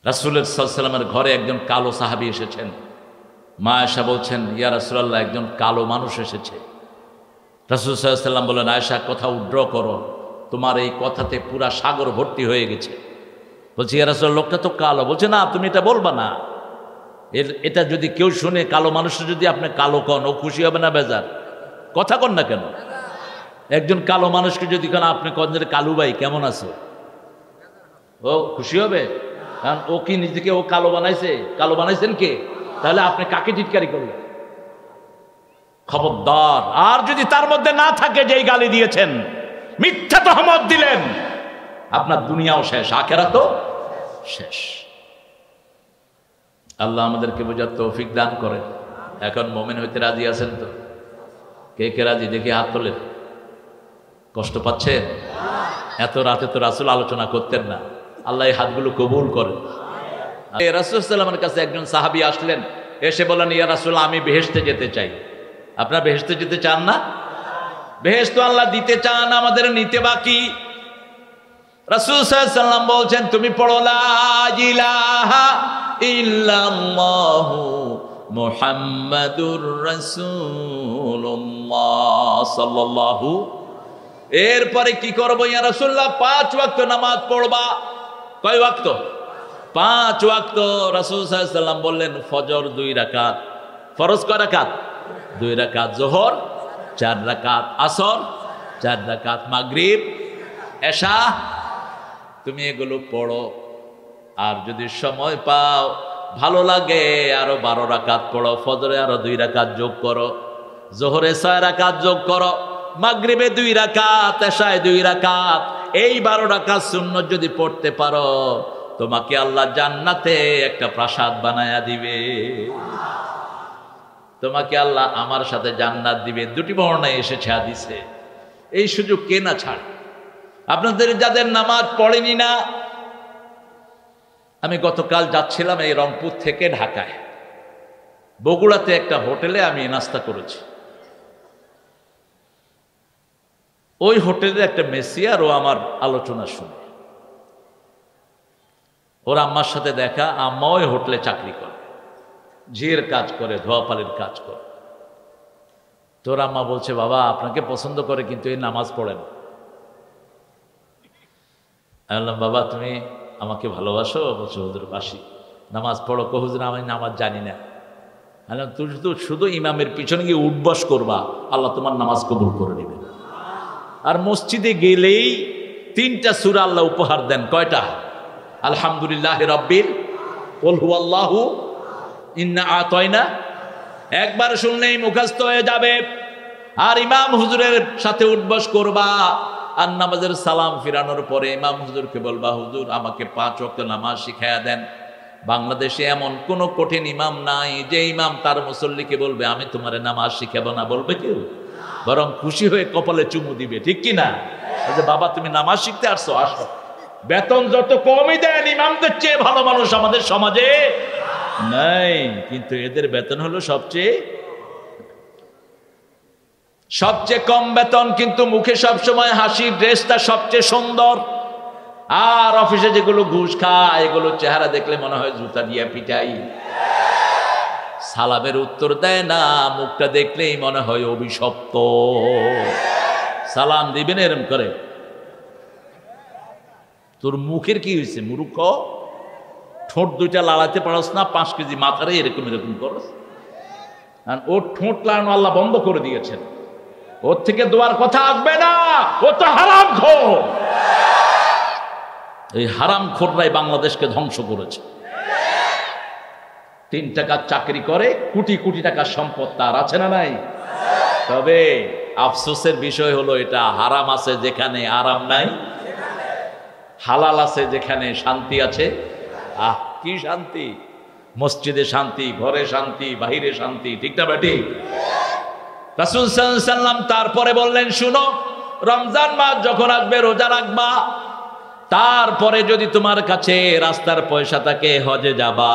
রাসূলুল্লাহ সাল্লাল্লাহু আলাইহি ওয়াসাল্লামের ঘরে একজন কালো সাহাবী এসেছেন। মা আয়েশা বলছেন, ইয়া রাসূলুল্লাহ, একজন কালো মানুষ এসেছে। রাসূল সাল্লাল্লাহু আলাইহি ওয়াসাল্লাম বললেন, আয়েশা, কথা উইথড্র করো, তোমার এই কথাতে পুরা সাগর ভর্তি হয়ে গেছে। বলছি, ইয়া রাসূলুল্লাহ, লোকটা তো কালো। বলছে, না, তুমি এটা বলবা না। এটা যদি কেউ শুনে, কালো মানুষটা যদি আপনি কালো কন, ও খুশি হবে না বেজার? কথা কন না কেন? একজন কালো মানুষকে যদি কেন আপনি কন যে কালু ভাই কেমন আছে, ও খুশি হবে? কারণ ও কি নিজেকে ও কালো বানাইছে? কালো বানাইছেন কে? তাহলে আপনি কাকে টিটকারি করলেন? খবরদার। আর যদি তার মধ্যে না থাকে যে গালি দিয়েছেন, মিথ্যা তহমত দিলেন, আপনার দুনিয়াও শেষ, আখিরাতও শেষ। আল্লাহ আমাদেরকে বোঝার তৌফিক দান করেন। এখন মুমিন হইতে রাজি আছেন তো? কে কে রাজি দেখি হাত তোলেন। কষ্ট পাচ্ছেন? এত রাতে তো রাসূল আলোচনা করতেন না। আল্লাহ এই হাতগুলো কবুল করেন। রাসূল সাল্লাল্লাহু আলাইহি ওয়াসাল্লামের কাছে একজন সাহাবী আসলেন, এসে বললেন, ইয়া রাসূলুল্লাহ, আমি বেহেশতে যেতে চাই। আপনারা বেহেশতে যেতে চান না? বেহেশত আল্লাহ দিতে চান, আমাদের নিতে বাকি। রাসূল সাল্লাল্লাহু আলাইহি ওয়াসাল্লাম বলছেন, তুমি পড়ো লা ইলাহা ইল্লাল্লাহু মুহাম্মাদুর রাসূলুল্লাহ সাল্লাল্লাহু। এরপরে কি করবো ইয়া রাসূলুল্লাহ? 5 ওয়াক্ত নামাজ পড়বা। কয় ওয়াক্ত? 5 ওয়াক্ত। রাসূল সাল্লাল্লাহু আলাইহি ওয়াসাল্লাম বললেন, ফজর 2 রাকাত, ফরজ কয় রাকাত? 2 রাকাত, যোহর 4 রাকাত, আসর 4 রাকাত, মাগরিব, এশা। তুমি এগুলো পড়ো। আর যদি সময় পাও, ভালো লাগে, আরো 12 রাকাত পড়ো। ফজরে আরো 2 রাকাত যোগ করো, যোহরে 6 রাকাত যোগ করো, মাগরিবে 2 রাকাত, এশায় 2 রাকাত। এই 12 রাকাত সুন্নত যদি পড়তে পারো, তোমাকে আল্লাহ জান্নাতে একটা প্রাসাদ বানায়া দিবে। তোমাকে আল্লাহ আমার সাথে জান্নাত দিবে। 2টি বর্ণনায় এসেছে হাদিসে। এই সুযোগ কে না ছাড়ে? আপনাদের যাদের নামাজ পড়েনি না, আমি গতকাল যাচ্ছিলাম এই রংপুর থেকে ঢাকায়, বগুড়াতে একটা হোটেলে আমি নাস্তা করেছি। ওই হোটেলের একটা মেসিয়ার ও আমার আলোচনা শুনে, ওর আম্মার সাথে দেখা। আম্মা ওই হোটেলে চাকরি করে, ঝিয়ের কাজ করে, ধোয়াপালির কাজ করে। তোর আম্মা বলছে, বাবা আপনাকে পছন্দ করে, কিন্তু এই নামাজ পড়ে না। আমি বললাম, বাবা তুমি আমাকে ভালোবাসো? বলছো, হুজুর বাসি। নামাজ পড়ো? কো হুজুর আমি নামাজ জানি না। আমি বললাম, তুই শুধু ইমামের পিছনে গিয়ে উঠবস করবা, আল্লাহ তোমার নামাজ কবুল করে নেবে। আর মসজিদে গেলেই 3টা সূরা আল্লাহ উপহার দেন। কয়টা? আলহামদুলিল্লাহ রাব্বিল, কুল হুয়াল্লাহু, ইন্না আতাইনা। একবার শুনলেই মুখস্থ হয়ে যাবে। আর ইমাম হুজুরের সাথে উঠবস করবা। আর নামাজের সালাম ফিরানোর পরে ইমাম হুজুরকে বলবা, হুজুর আমাকে 5 ওয়াক্ত নামাজ শিখায়া দেন। বাংলাদেশে এমন কোন কঠিন ইমাম নাই যে ইমাম তার মুসল্লিকে বলবে, আমি তোমার নামাজ শিখাবো না। বলবে কেউ? বরং খুশি হয়ে কপালে চুমু দিবে। ঠিক কি না? যে বাবা তুমি নামাজ শিখতে আসছো, আসো। বেতন যত কমই দেন, ইমামদের চেয়ে ভালো মানুষ আমাদের সমাজে নাই। কিন্তু এদের বেতন হলো সবচেয়ে কম বেতন, কিন্তু মুখে সবসময় হাসি, ড্রেসটা সবচেয়ে সুন্দর। আর অফিসে যেগুলো ঘুষ খায়, এগুলো চেহারা দেখলে মনে হয় জুতা দিয়ে পিটাই। সালামের উত্তর দেয় না, মুখটা দেখলেই মনে হয় অভিশপ্ত। সালাম দিবেন এরম করে, তোর মুখের কি হয়েছে মূর্খ? ঠোঁট 2টা লাড়াতে পারস না? 5 কেজি মাথারে এরকম করস। আর ওর ঠোঁট লাড়ানো আল্লাহ বন্ধ করে দিয়েছেন। ওর থেকে দোয়ার কথা আসবে না, ও তো হারামখোর। এই হারামখোররাই বাংলাদেশকে ধ্বংস করেছে। 3 টাকার চাকরি করে, কোটি কোটি টাকার সম্পদ তার আছে না নাই? তবে আফসোসের বিষয় হলো, এটা হারাম আছে যেখানে আরাম নাই, হালাল আছে যেখানে শান্তি আছে। আহ কি শান্তি! মসজিদে শান্তি, ঘরে শান্তি, বাহিরে শান্তি। ঠিক না বেটি? রাসূল সাল্লাল্লাহু আলাইহি ওয়াসাল্লাম তারপরে বললেন, শুনো, রমজান মাস যখন আসবে রোজা রাখবা। তারপরে যদি তোমার কাছে রাস্তার পয়সা থাকে, হজে যাবা।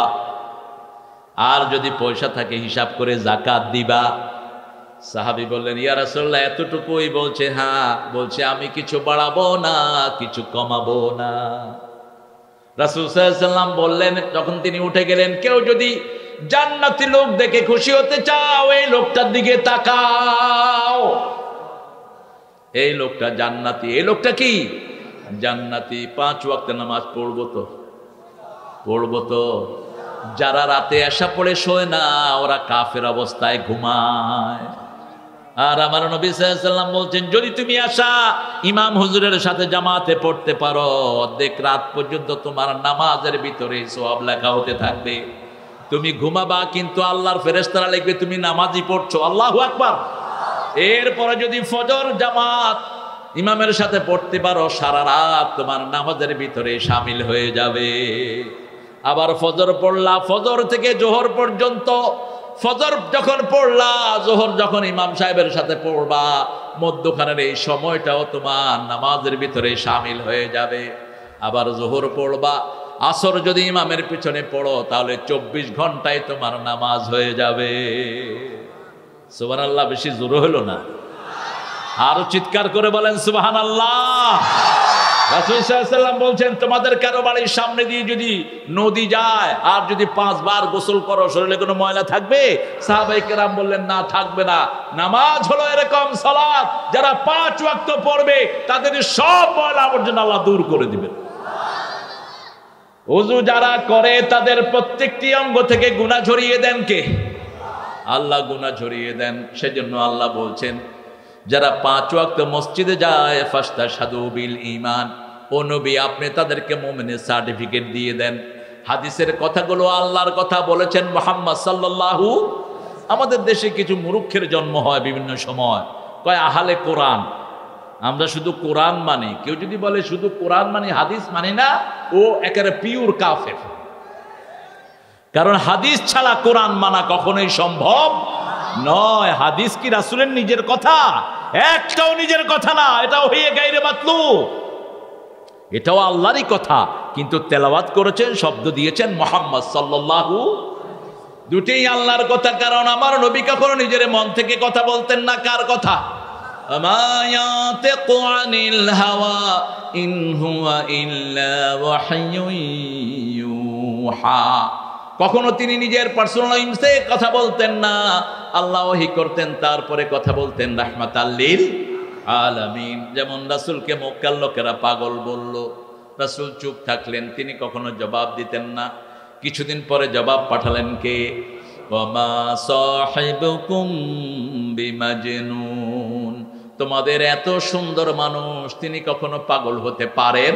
আর যদি পয়সা থাকে, হিসাব করে যাকাত দিবা। সাহাবী বললেন, ইয়া রাসূলুল্লাহ এতটুকুই? বলছে, হ্যাঁ। বলছে, আমি কিছু বাড়াবো না, কিছু কমাবো না। রাসূল সাল্লাল্লাহু আলাইহি ওয়াসাল্লাম বললেন, যখন তিনি উঠে গেলেন, কেউ যদি জান্নাতি লোক দেখে খুশি হতে চাও, এই লোকটার দিকে তাকাও। এই লোকটা জান্নাতি। এই লোকটা কি জান্নাতি? 5 ওয়াক্ত নামাজ পড়বো তো। যারা রাতে এশা পড়ে শোয় না, ওরা কাফের অবস্থায় ঘুমায়। আর আমার নবী সাল্লাল্লাহু আলাইহি ওয়াসাল্লাম বলছেন, যদি তুমি আশা ইমাম হুজুরের সাথে জামাতে পড়তে পারো, অর্ধেক রাত পর্যন্ত তোমার নামাজের ভিতরে সওয়াব লেখা হতে থাকবে। তুমি ঘুমাবা, কিন্তু আল্লাহর ফেরেশতারা লিখবে তুমি নামাজই পড়ছো। আল্লাহু আকবার। এরপরে যদি ফজর জামাত ইমামের সাথে পড়তে পারো, সারা রাত তোমার নামাজের ভিতরে শামিল হয়ে যাবে। আবার ফজর পড়লা, ফজর থেকে জোহর পর্যন্ত, ফজর যখন পড়লা, জোহর যখন ইমাম সাহেবের সাথে পড়বা, মধ্যখানের এই সময়টাও তোমার নামাজের ভিতরে শামিল হয়ে যাবে। আবার জোহর পড়বা, আসর যদি ইমামের পিছনে পড়ো, তাহলে 24 ঘন্টায় তোমার নামাজ হয়ে যাবে। সুবহানাল্লাহ। বেশি জোরে হলো না? আরো চিৎকার করে বলেন সুবহানাল্লাহ। রাসূল সাল্লাল্লাহু আলাইহি ওয়াসাল্লাম বলছেন, তোমাদের কারো বাড়ির সামনে দিয়ে যদি নদী যায়, আর যদি 5 বার গোসল করো, শরীরে কোনো ময়লা থাকবে? সাহাবায়ে কেরাম বললেন, না, থাকবে না। নামাজ হলো এরকম সালাত, যারা 5 ওয়াক্ত পড়বে তাদের সব ময়লা আবর্জনা আল্লাহ দূর করে দিবেন। ওযু যারা করে, তাদের প্রত্যেকটি অঙ্গ থেকে গুনাহ ঝরিয়ে দেন কে? আল্লাহ গুনাহ ঝরিয়ে দেন। সেজন্য আল্লাহ বলছেন, যারা 5 ওয়াক্ত মসজিদে যায়, ফাস্তাশহাদু বিল ঈমান, ও নবী আপনি তাদেরকে মুমিনের সার্টিফিকেট দিয়ে দেন। হাদিসের কথাগুলো আল্লাহর কথা বলেছেন মুহাম্মদ সাল্লাল্লাহু। আমাদের দেশে কিছু মূর্খের জন্ম হয় বিভিন্ন সময়, কয় আহলে কোরআন, আমরা শুধু কোরআন মানি। কেউ যদি বলে শুধু কোরআন মানি, হাদিস মানি না, ও একেবারে পিওর কাফের। কারণ হাদিস ছাড়া কোরআন মানা কখনোই সম্ভব নয়। হাদিস কি রাসূলের নিজের কথা? একটাও নিজের কথা না, এটাও হইয়ে গায়রে মাতলু, এটাও আল্লাহরই কথা, কিন্তু তেলাওয়াত করেছেন, শব্দ দিয়েছেন মুহাম্মদ সাল্লাল্লাহু। দুটেই আল্লাহর কথা। কারণ আমার নবী কখনো নিজের মন থেকে কথা বলতেন না। কার কথা? আমা ইয়াতিকু আনিল হাওয়া ইন হুয়া ইল্লা ওয়াহয়ুন ইউহা। কখনো তিনি নিজের পার্সোনাল ইমসে কথা বলতেন না, আল্লাহ ওহী করতেন, তারপরে কথা বলতেন রাহমাতাল লিল আলামিন। যেমন রাসূলকে মক্কার লোকেরা পাগল বলল, রাসূল চুপ থাকলেন, তিনি কখনো জবাব দিতেন না। কিছুদিন পরে জবাব পাঠালেন কে? ওয়ামা সাহিবুকুম বিমাজনুন, তোমাদের এত সুন্দর মানুষ, তিনি কখনো পাগল হতে পারেন?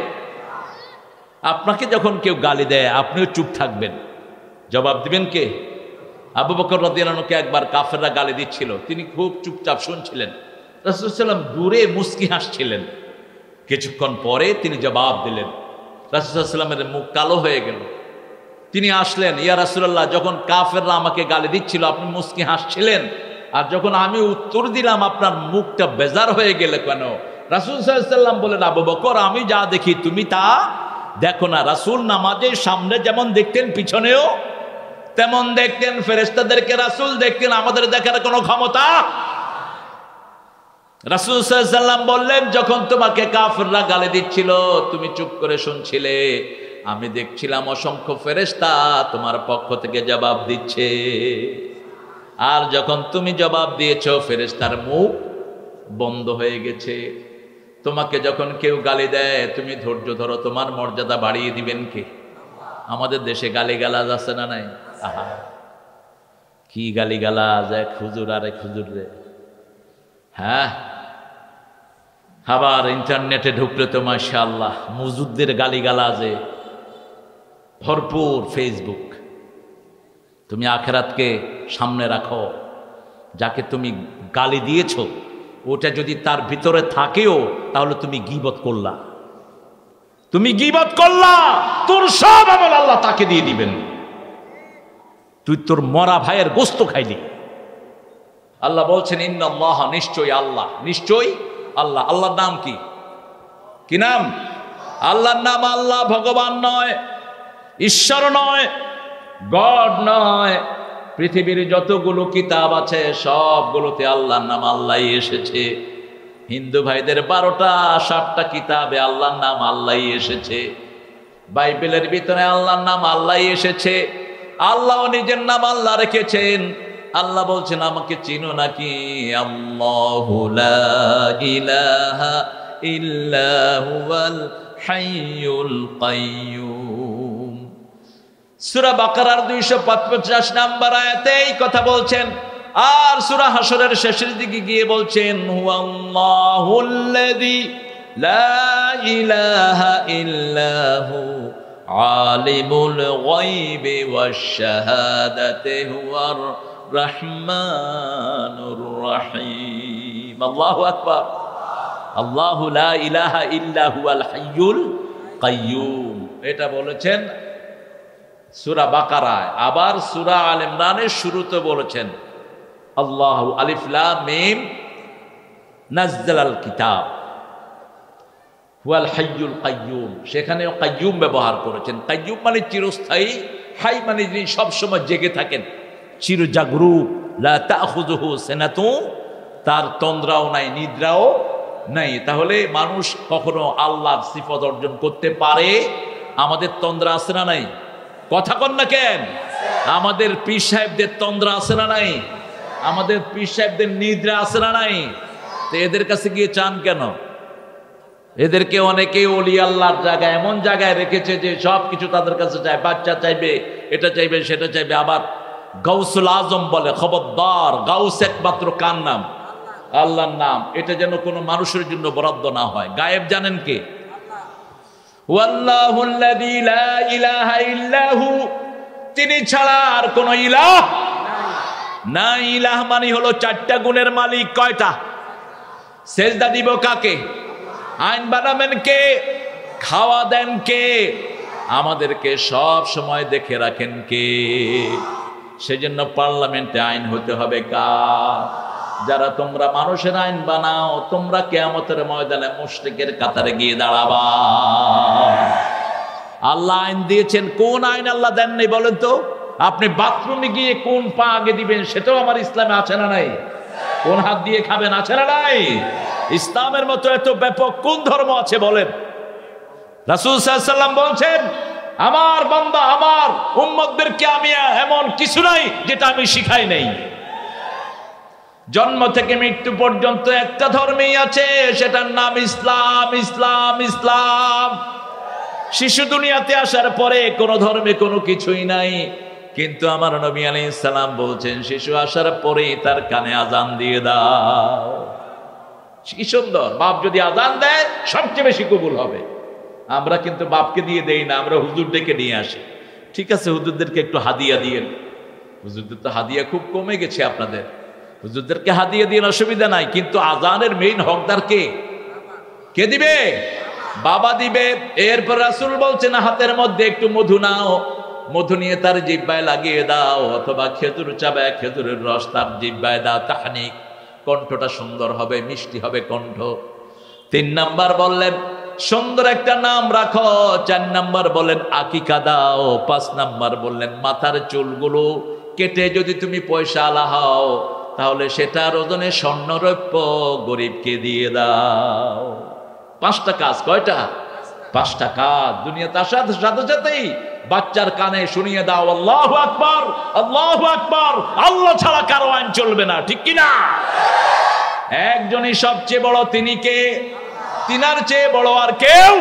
আপনাকে যখন কেউ গালি দেয়, আপনিও চুপ থাকবেন, জবাব দিবেন কে? আবু বকর রাদিয়াল্লাহু আনহুকে একবার কাফেররা গালি দিচ্ছিল, তিনি খুব চুপচাপ শুনছিলেন। রাসূল সাল্লাল্লাহু আলাইহি ওয়াসাল্লাম দূরে মুস্কি হাসছিলেন। কিছুক্ষণ পরে তিনি জবাব দিলেন। রাসূল সাল্লাল্লাহু আলাইহি ওয়াসাল্লামের মুখ কালো হয়ে গেল। তিনি আসলেন, ইয়া রাসূলুল্লাহ, যখন কাফেররা আমাকে গালি দিচ্ছিল আপনি মুস্কি হাসছিলেন, আর যখন আমি উত্তর দিলাম আপনার মুখটা বেজার হয়ে গেল কেন? রাসূল সাল্লাল্লাহু আলাইহি ওয়াসাল্লাম বলেন, আবু বকর, আমি যা দেখি তুমি তা দেখো না। রাসূল নামাজের সামনে যেমন দেখতেন, পিছনেও তেমন দেখতেন। ফেরেশতাদেরকে রাসূল দেখতেন, আমাদের দেখার কোনো ক্ষমতা? রাসূল সাল্লাল্লাহু আলাইহি ওয়াসাল্লাম বললেন, যখন তোমাকে কাফেররা গালি দিচ্ছিল তুমি চুপ করে শুনছিলে, আমি দেখছিলাম অসংখ্য ফেরেশতা তোমার পক্ষ থেকে জবাব দিচ্ছে। আর যখন তুমি জবাব দিয়েছো, ফেরেশতার মুখ বন্ধ হয়ে গেছে। তোমাকে যখন কেউ গালি দেয়, তুমি ধৈর্য ধরো, তোমার মর্যাদা বাড়িয়ে দিবেন কে? আমাদের দেশে গালিগালাজ আছে না নাই? আহা, কি গালিগালাজ! এক হুজুর আর এক হুজুর রে। হ্যাঁ, আবার ইন্টারনেটে ঢুকলে তো মাশাআল্লাহ মুজুদদের গালিগালাজে ভরপুর ফেসবুক। তুমি আখিরাতকে সামনে রাখো। যাকে তুমি গালি দিয়েছ, ওটা যদি তার ভিতরে থাকেও, তাহলে তুমি গীবত করলা। তুমি গীবত করলা, তোর সব আমল আল্লাহ তাকে দিয়ে দিবেন। তুই তোর মরা ভাইয়ের গোস্ত খাইলি। আল্লাহ বলছেন, ইন্নাল্লাহ, নিশ্চয়ই আল্লাহ, নিশ্চয়ই আল্লাহ। আল্লাহর নাম কি? কি নাম? আল্লাহর নাম আল্লাহ। ভগবান নয়, ঈশ্বর নয়, গড নয়। পৃথিবীর যতগুলো কিতাব আছে সবগুলোতে আল্লাহর নাম আল্লাহই এসেছে। হিন্দু ভাইদের 12টা 7টা কিতাবে আল্লাহর নাম আল্লাহই এসেছে। বাইবেলের ভিতরে আল্লাহর নাম আল্লাহই এসেছে, আল্লাহ নিজের নাম আল্লাহ রেখেছেন। আল্লাহ বলছেন আমাকে চিনো নাকি? আল্লাহু লা ইলাহা ইল্লা হুয়াল হাইয়ুল কাইয়্যুম। সূরা বাকারার 255 নম্বর আয়াতে এই কথা বলছেন। আর সূরা হাশরের শেষের দিকে গিয়ে বলছেন হুয়াল্লাহুল্লাযী লা ইলাহা ইল্লা হু আলিমুল গায়বি ওয়াশ শাহাদাতি হুয়ার রহমানুর রহিম। আল্লাহু আকবার। আল্লাহু লা ইলাহা ইল্লা হুয়াল হাইয়ুল কাইয়্যুম, এটা বলেছেন সূরা বাকারায়। আবার সূরা আল ইমরানের শুরুতে বলেছেন আল্লাহু আলিফ লাম মিম নাযালাল কিতাব হুয়াল হাইয়ুল কাইয়্যুম, সেখানেও কাইয়্যুম ব্যবহার করেছেন। কাইয়্যুম মানে চিরস্থায়ী, হাই মানে যিনি সবসময় জেগে থাকেন, চিরজাগরুক। লা তাখুযুহু সিনাতু, তার তন্দ্রাও নাই নিদ্রাও নাই। তাহলে মানুষ কখনো আল্লাহর সিফত অর্জন করতে পারে? আমাদের তন্দ্রা আছে না নাই? কথা কন না কেন? আমাদের পীর সাহেবদের তন্দ্রা আছে না নাই? আমাদের পীর সাহেবদের নিদ্রা আছে না নাই? তো এদের কাছে গিয়ে চান কেন? এদেরকে অনেকে ওলি আল্লাহর জায়গায় এমন জায়গায় রেখেছে যে সব কিছু তাদের কাছে চায়, বাচ্চা চাইবে, এটা চাইবে, সেটা চাইবে। আবার গাউসুল আজম বলে, খবরদার, গাউস একমাত্র কার নাম? আল্লাহর নাম। এটা যেন কোনো মানুষের জন্য বরাদ্দ না হয়। গায়েব জানেন কে? ওয়াল্লাহুল্লাযী লা ইলাহা ইল্লা হু, তিনি ছাড়া আর কোন ইলাহ না। ইলাহ মানে হলো চারটা গুণের মালিক। কয়টা? সেজদা দিব কাকে? আইন বানাবেন কে? খাওয়া দেন কে? আমাদেরকে সব সময় দেখে রাখেন কে? সেজন্য পার্লামেন্টে আইন হতে হবে কার? যারা তোমরা মানুষের আইন বানাও, তোমরা কিয়ামতের ময়দানে মুশরিকের কাতারে গিয়ে দাঁড়াবা। আল্লাহ আইন দিয়েছেন, কোন আইন আল্লাহ দেননি বলেন তো? আপনি বাথরুমে গিয়ে কোন পা আগে দিবেন সেটাও আমার ইসলামে আছে না নাই? কোন হাত দিয়ে খাবেন আছে না নাই? ইসলামের মতো এত ব্যাপক কোন ধর্ম আছে বলেন? রাসূল সাল্লাল্লাহু আলাইহি ওয়াসাল্লাম বলছেন, আমার বান্দা, আমার উম্মতদেরকে আমি এমন কিছু নাই যেটা আমি শিখাই নাই। জন্ম থেকে মৃত্যু পর্যন্ত একটা ধর্মেই আছে, সেটার নাম ইসলাম। ইসলাম ইসলাম। শিশু দুনিয়াতে আসার পরে কোনো ধর্মে কোনো কিছুই নাই, কিন্তু আমার নবী আলাইহিস সালাম বলছেন শিশু আসার পরেই তার কানে আজান দিয়ে দাও। কি সুন্দর! বাপ যদি আজান দেয় সবচেয়ে বেশি কবুল হবে। আমরা কিন্তু বাপকে দিয়ে দেই না, আমরা হুজুর ডেকে নিয়ে আসি। ঠিক আছে, হুজুরদেরকে একটু হাদিয়া দিয়েন। হুজুরদের তো হাদিয়া খুব কমে গেছে আপনাদের। হুজুরদেরকে হাদিয়া দিয়ে অসুবিধা নাই, কিন্তু আজানের মেইন হকদার কে? কে দিবে? বাবা দিবে। এরপর রাসূল বলছেন হাতের মধ্যে একটু মধু নাও, মধু নিয়ে তার জিহ্বায় লাগিয়ে দাও, অথবা খেজুর চাবে, খেজুরের রস তার জিহ্বায় দাও। তাহনিক, কণ্ঠটা সুন্দর হবে, মিষ্টি হবে কণ্ঠ। 3 নাম্বার বললেন সুন্দর একটা নাম রাখো। 4 নাম্বার বললেন আকিকা দাও। 5 নাম্বার বললেন মাথার চুলগুলো কেটে যদি তুমি পয়সা আলা হও, তাহলে সেটার ওজনে স্বর্ণরৌপ্য গরিবকে দিয়ে দাও। 5টা কাজ। কয়টা? 5টা কাজ। দুনিয়াতে আসার সাথে সাথেই বাচ্চার কানে শুনিয়ে দাও আল্লাহু আকবার, আল্লাহু আকবার, আল্লাহ ছাড়া কারো আইন চলবে না। ঠিক কিনা? একজনই সবচেয়ে বড়, তিনি কে? তিনার চেয়ে বড় আর কেউ?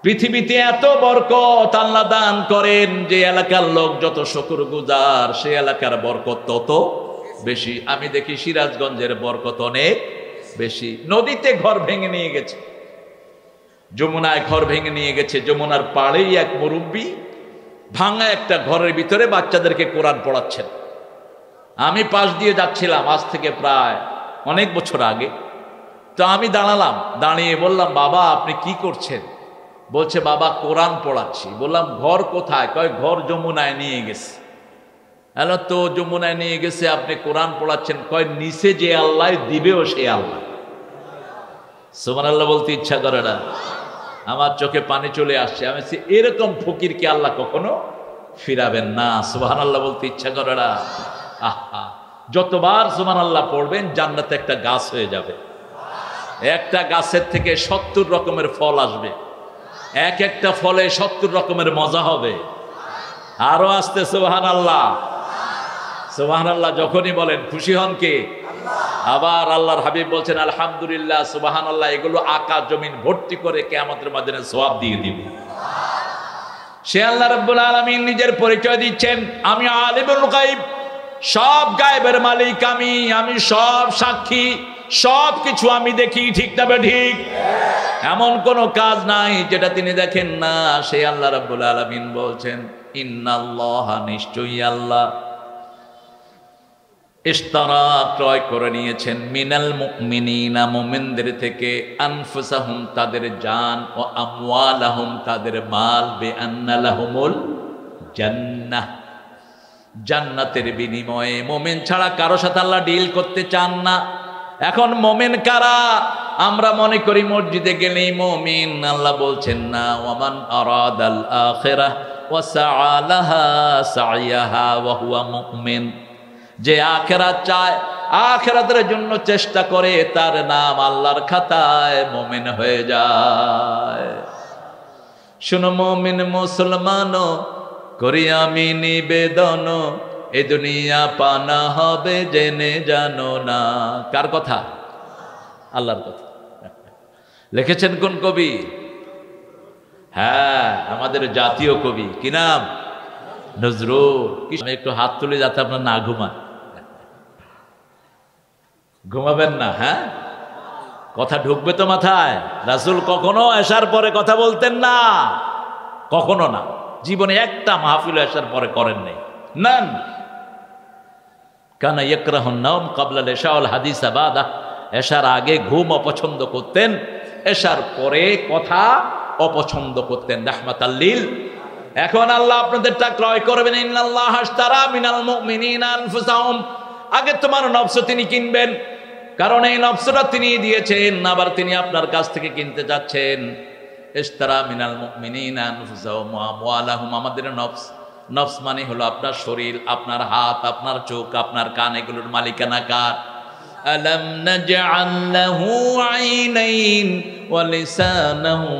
পৃথিবীতে এত বরকত আল্লাহ দান করেন যে এলাকার লোক যত শুকরগুজার, সে এলাকার বরকত তত বেশি। আমি দেখি সিরাজগঞ্জের বরকত অনেক বেশি। নদীতে ঘর ভেঙে নিয়ে গেছে, যমুনায় ঘর ভেঙে নিয়ে গেছে। যমুনার পাড়েই এক মুরব্বী ভাঙা একটা ঘরের ভিতরে বাচ্চাদেরকে কোরআন পড়াচ্ছেন। আমি পাশ দিয়ে যাচ্ছিলাম আজ থেকে প্রায় অনেক বছর আগে। তো আমি দাঁড়ালাম, দাঁড়িয়ে বললাম বাবা আপনি কি করছেন? বলছে বাবা কোরআন পড়াচ্ছি। বললাম ঘর কোথায়? কয় ঘর যমুনায় নিয়ে গেছে। হ্যালো, তো যমুনায় নিয়ে গেছে, আপনি কোরআন পড়াচ্ছেন? কয় নিচে যে আল্লাহ দিবেও সে আল্লাহ। সুবহানাল্লাহ বলতে ইচ্ছা করে না? আমার চোখে পানি চলে আসছে। আমি এরকম ফকিরকে আল্লাহ কখনো ফিরাবেন না। সুবহানাল্লাহ বলতে ইচ্ছা করে না? আহা, যতবার সুবহানাল্লাহ পড়বেন জান্নাতে একটা গাছ হয়ে যাবে। একটা গাছের থেকে 70 রকমের ফল আসবে। এক একটা ফলে 70 রকমের মজা হবে। আরো আসতে সুবহানাল্লাহ। সুবহানাল্লাহ যখনই বলেন খুশি হন কে? আবার আল্লাহর হাবিব বলছেন আলহামদুলিল্লাহ, সুবহানাল্লাহ, এগুলো আকাশ জমিন ভর্তি করে কিয়ামতের ময়দানে সওয়াব দিয়ে দিব। সে আল্লাহ রাব্বুল আলামিন নিজের পরিচয় দিচ্ছেন, আমি আলিমুল গায়ব, সব গায়েবের মালিক আমি সব সাক্ষী, সব কিছু আমি দেখি, ঠিক না ঠিক? এমন কোন কাজ নাই যেটা তিনি দেখেন না। সে আল্লাহ রাব্বুল আলামিন বলছেন ইন্নাল্লাহা, নিশ্চয়ই আল্লাহ, ইশতারা, ক্রয় করে নিয়েছেন, মিনাল মুমিনিনা, মুমিনদের থেকে, আনফুসাহুম, তাদের জান, ও আমওয়ালাহুম, তাদের মাল, বিআন্না লাহুমুল জান্নাহ, জান্নাতের বিনিময়ে। মুমিন ছাড়া কারো সাথে আল্লাহ ডিল করতে চান না। এখন মুমিন কারা? আমরা মনে করি মসজিদে গেলেই মুমিন। আল্লাহ বলছেন না, ওয়ামান আরাদাল আখিরাহ ওয়া সাআ লাহা সাইয়াহা ওয়া হুয়া মুমিন। যে আখিরাত চায়, আখিরাতের জন্য চেষ্টা করে, তার নাম আল্লাহর খাতায় মুমিন হয়ে যায়। শুনো মুমিন মুসলমানো, করি আমি নিবেদন, এ দুনিয়া পানা হবে জেনে জানো না। কার কথা? আল্লাহর কথা। লিখেছেন কোন কবি? হ্যাঁ, আমাদের জাতীয় কবি। কি নাম? নজরুল। আমি একটু হাত তুলে যাতে আপনার না ঘুমান। ঘুমাবেন না? হ্যাঁ, কথা ঢুকবে তো মাথায়। রাসূল কখনো এশার পরে কথা বলতেন না, কখনো না। জীবনে একটা মাহফিল এশার পরে করেন নাই। নান কানা ইয়াকরাহুন নাওম ক্বাবলা ইশা ওয়াল হাদিস বাদা। এশার আগে ঘুম অপছন্দ করতেন, এশার পরে কথা অপছন্দ করতেন। রাহমাতাল লিল। এখন আল্লাহ আপনাদেরটা ক্রয় করবেন। ইন্নাল্লাহা আশতারা মিনাল মুমিনিনা আনফুসাহুম। আগে তোমার নফস তিনি কিনবেন, কারণ এই নফসটা তিনি দিয়েছেন, আবার তিনি আপনার কাছ থেকে কিনতে যাচ্ছেন। ইশতারা মিনাল মুমিনিনা আনফুসাহুম ওয়া আমওয়ালাহুম। আমাদের নফস, নফস মানে হলো আপনার শরীর, আপনার হাত, আপনার চোখ, আপনার কান, এগুলোর মালিকানা কার? আলাম নাজআল লাহু আইনাইন ওয়া লিসানাহু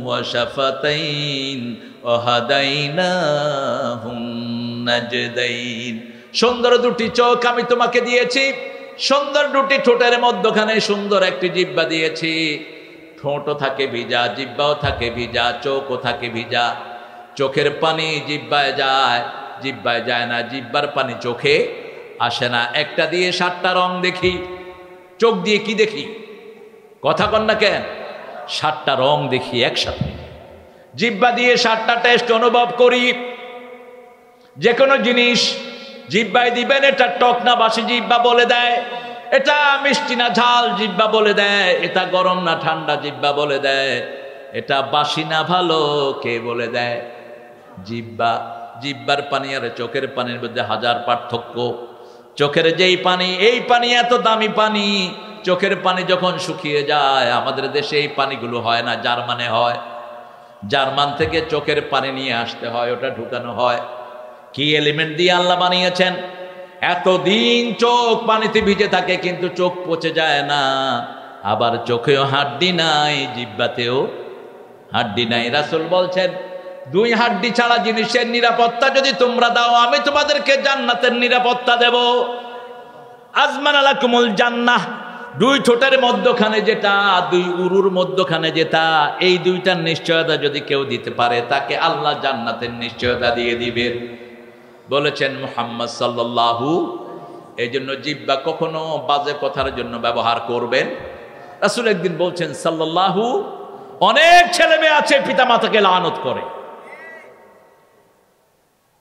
ওয়া শাফাতাইন ওয়া হাদাইনাহুন নাজদাইন। সুন্দর দুটি চোখ আমি তোমাকে দিয়েছি, সুন্দর দুটি ঠোঁটের মধ্যখানে সুন্দর একটি জিহ্বা দিয়েছি। ঠোঁটও থাকে ভিজা, জিহ্বাও থাকে ভিজা, চোখও থাকে ভিজা। চোখের পানি জিহ্বায় যায়, জিহ্বায় যায় না, জিহ্বার পানি চোখে আসে না। একটা দিয়ে 7টা রং দেখি, চোখ দিয়ে কি দেখি? কথা কন না কেন? 7টা রং দেখি একসাথে। জিহ্বা দিয়ে 7টা টেস্ট অনুভব করি। যে কোনো জিনিস জিহ্বায় দিবেন, এটা টক না বাসি জিহ্বা বলে দেয়, এটা মিষ্টি না ঝাল জিহ্বা বলে দেয়, এটা গরম না ঠান্ডা জিহ্বা বলে দেয়, এটা বাসি না ভালো কে বলে দেয়? জিহ্বা। জিহ্বার পানি আর চোখের পানির মধ্যে হাজার পার্থক্য। চোখের যেই পানি, এই পানি এত দামি পানি, চোখের পানি যখন শুকিয়ে যায়, আমাদের দেশে এই পানিগুলো হয় না, জার্মানে হয়। জার্মান থেকে চোখের পানি নিয়ে আসতে হয়, ওটা ঢুকানো হয়। কি এলিমেন্ট দিয়ে আল্লাহ বানিয়েছেন? এতদিন চোখ পানিতে ভিজে থাকে, কিন্তু চোখ পচে যায় না। আবার চোখেও হাড্ডি নাই, জিহ্বাতেও হাড্ডি নাই। রাসূল বলছেন 2 হাড্ডি ছাড়া জিনিসের নিরাপত্তা যদি তোমরা দাও, আমি তোমাদেরকে জান্নাতের নিরাপত্তা দেব। আজমান আলাকুমুল জান্নাহ। 2 ঠোঁটের মধ্যখানে যেটা, 2 উরুর মধ্যখানে যেটা, এই 2টার নিশ্চয়তা যদি কেউ দিতে পারে, তাকে আল্লাহ জান্নাতের নিশ্চয়তা দিয়ে দিবেন বলেছেন মুহাম্মদ সাল্লাল্লাহু। এই জন্য জিহ্বা কখনো বাজে কথার জন্য ব্যবহার করবেন। রাসূল একদিন বলছেন সাল্লাল্লাহু, অনেক ছেলে মেয়ে আছে পিতা মাতাকে লানত করে।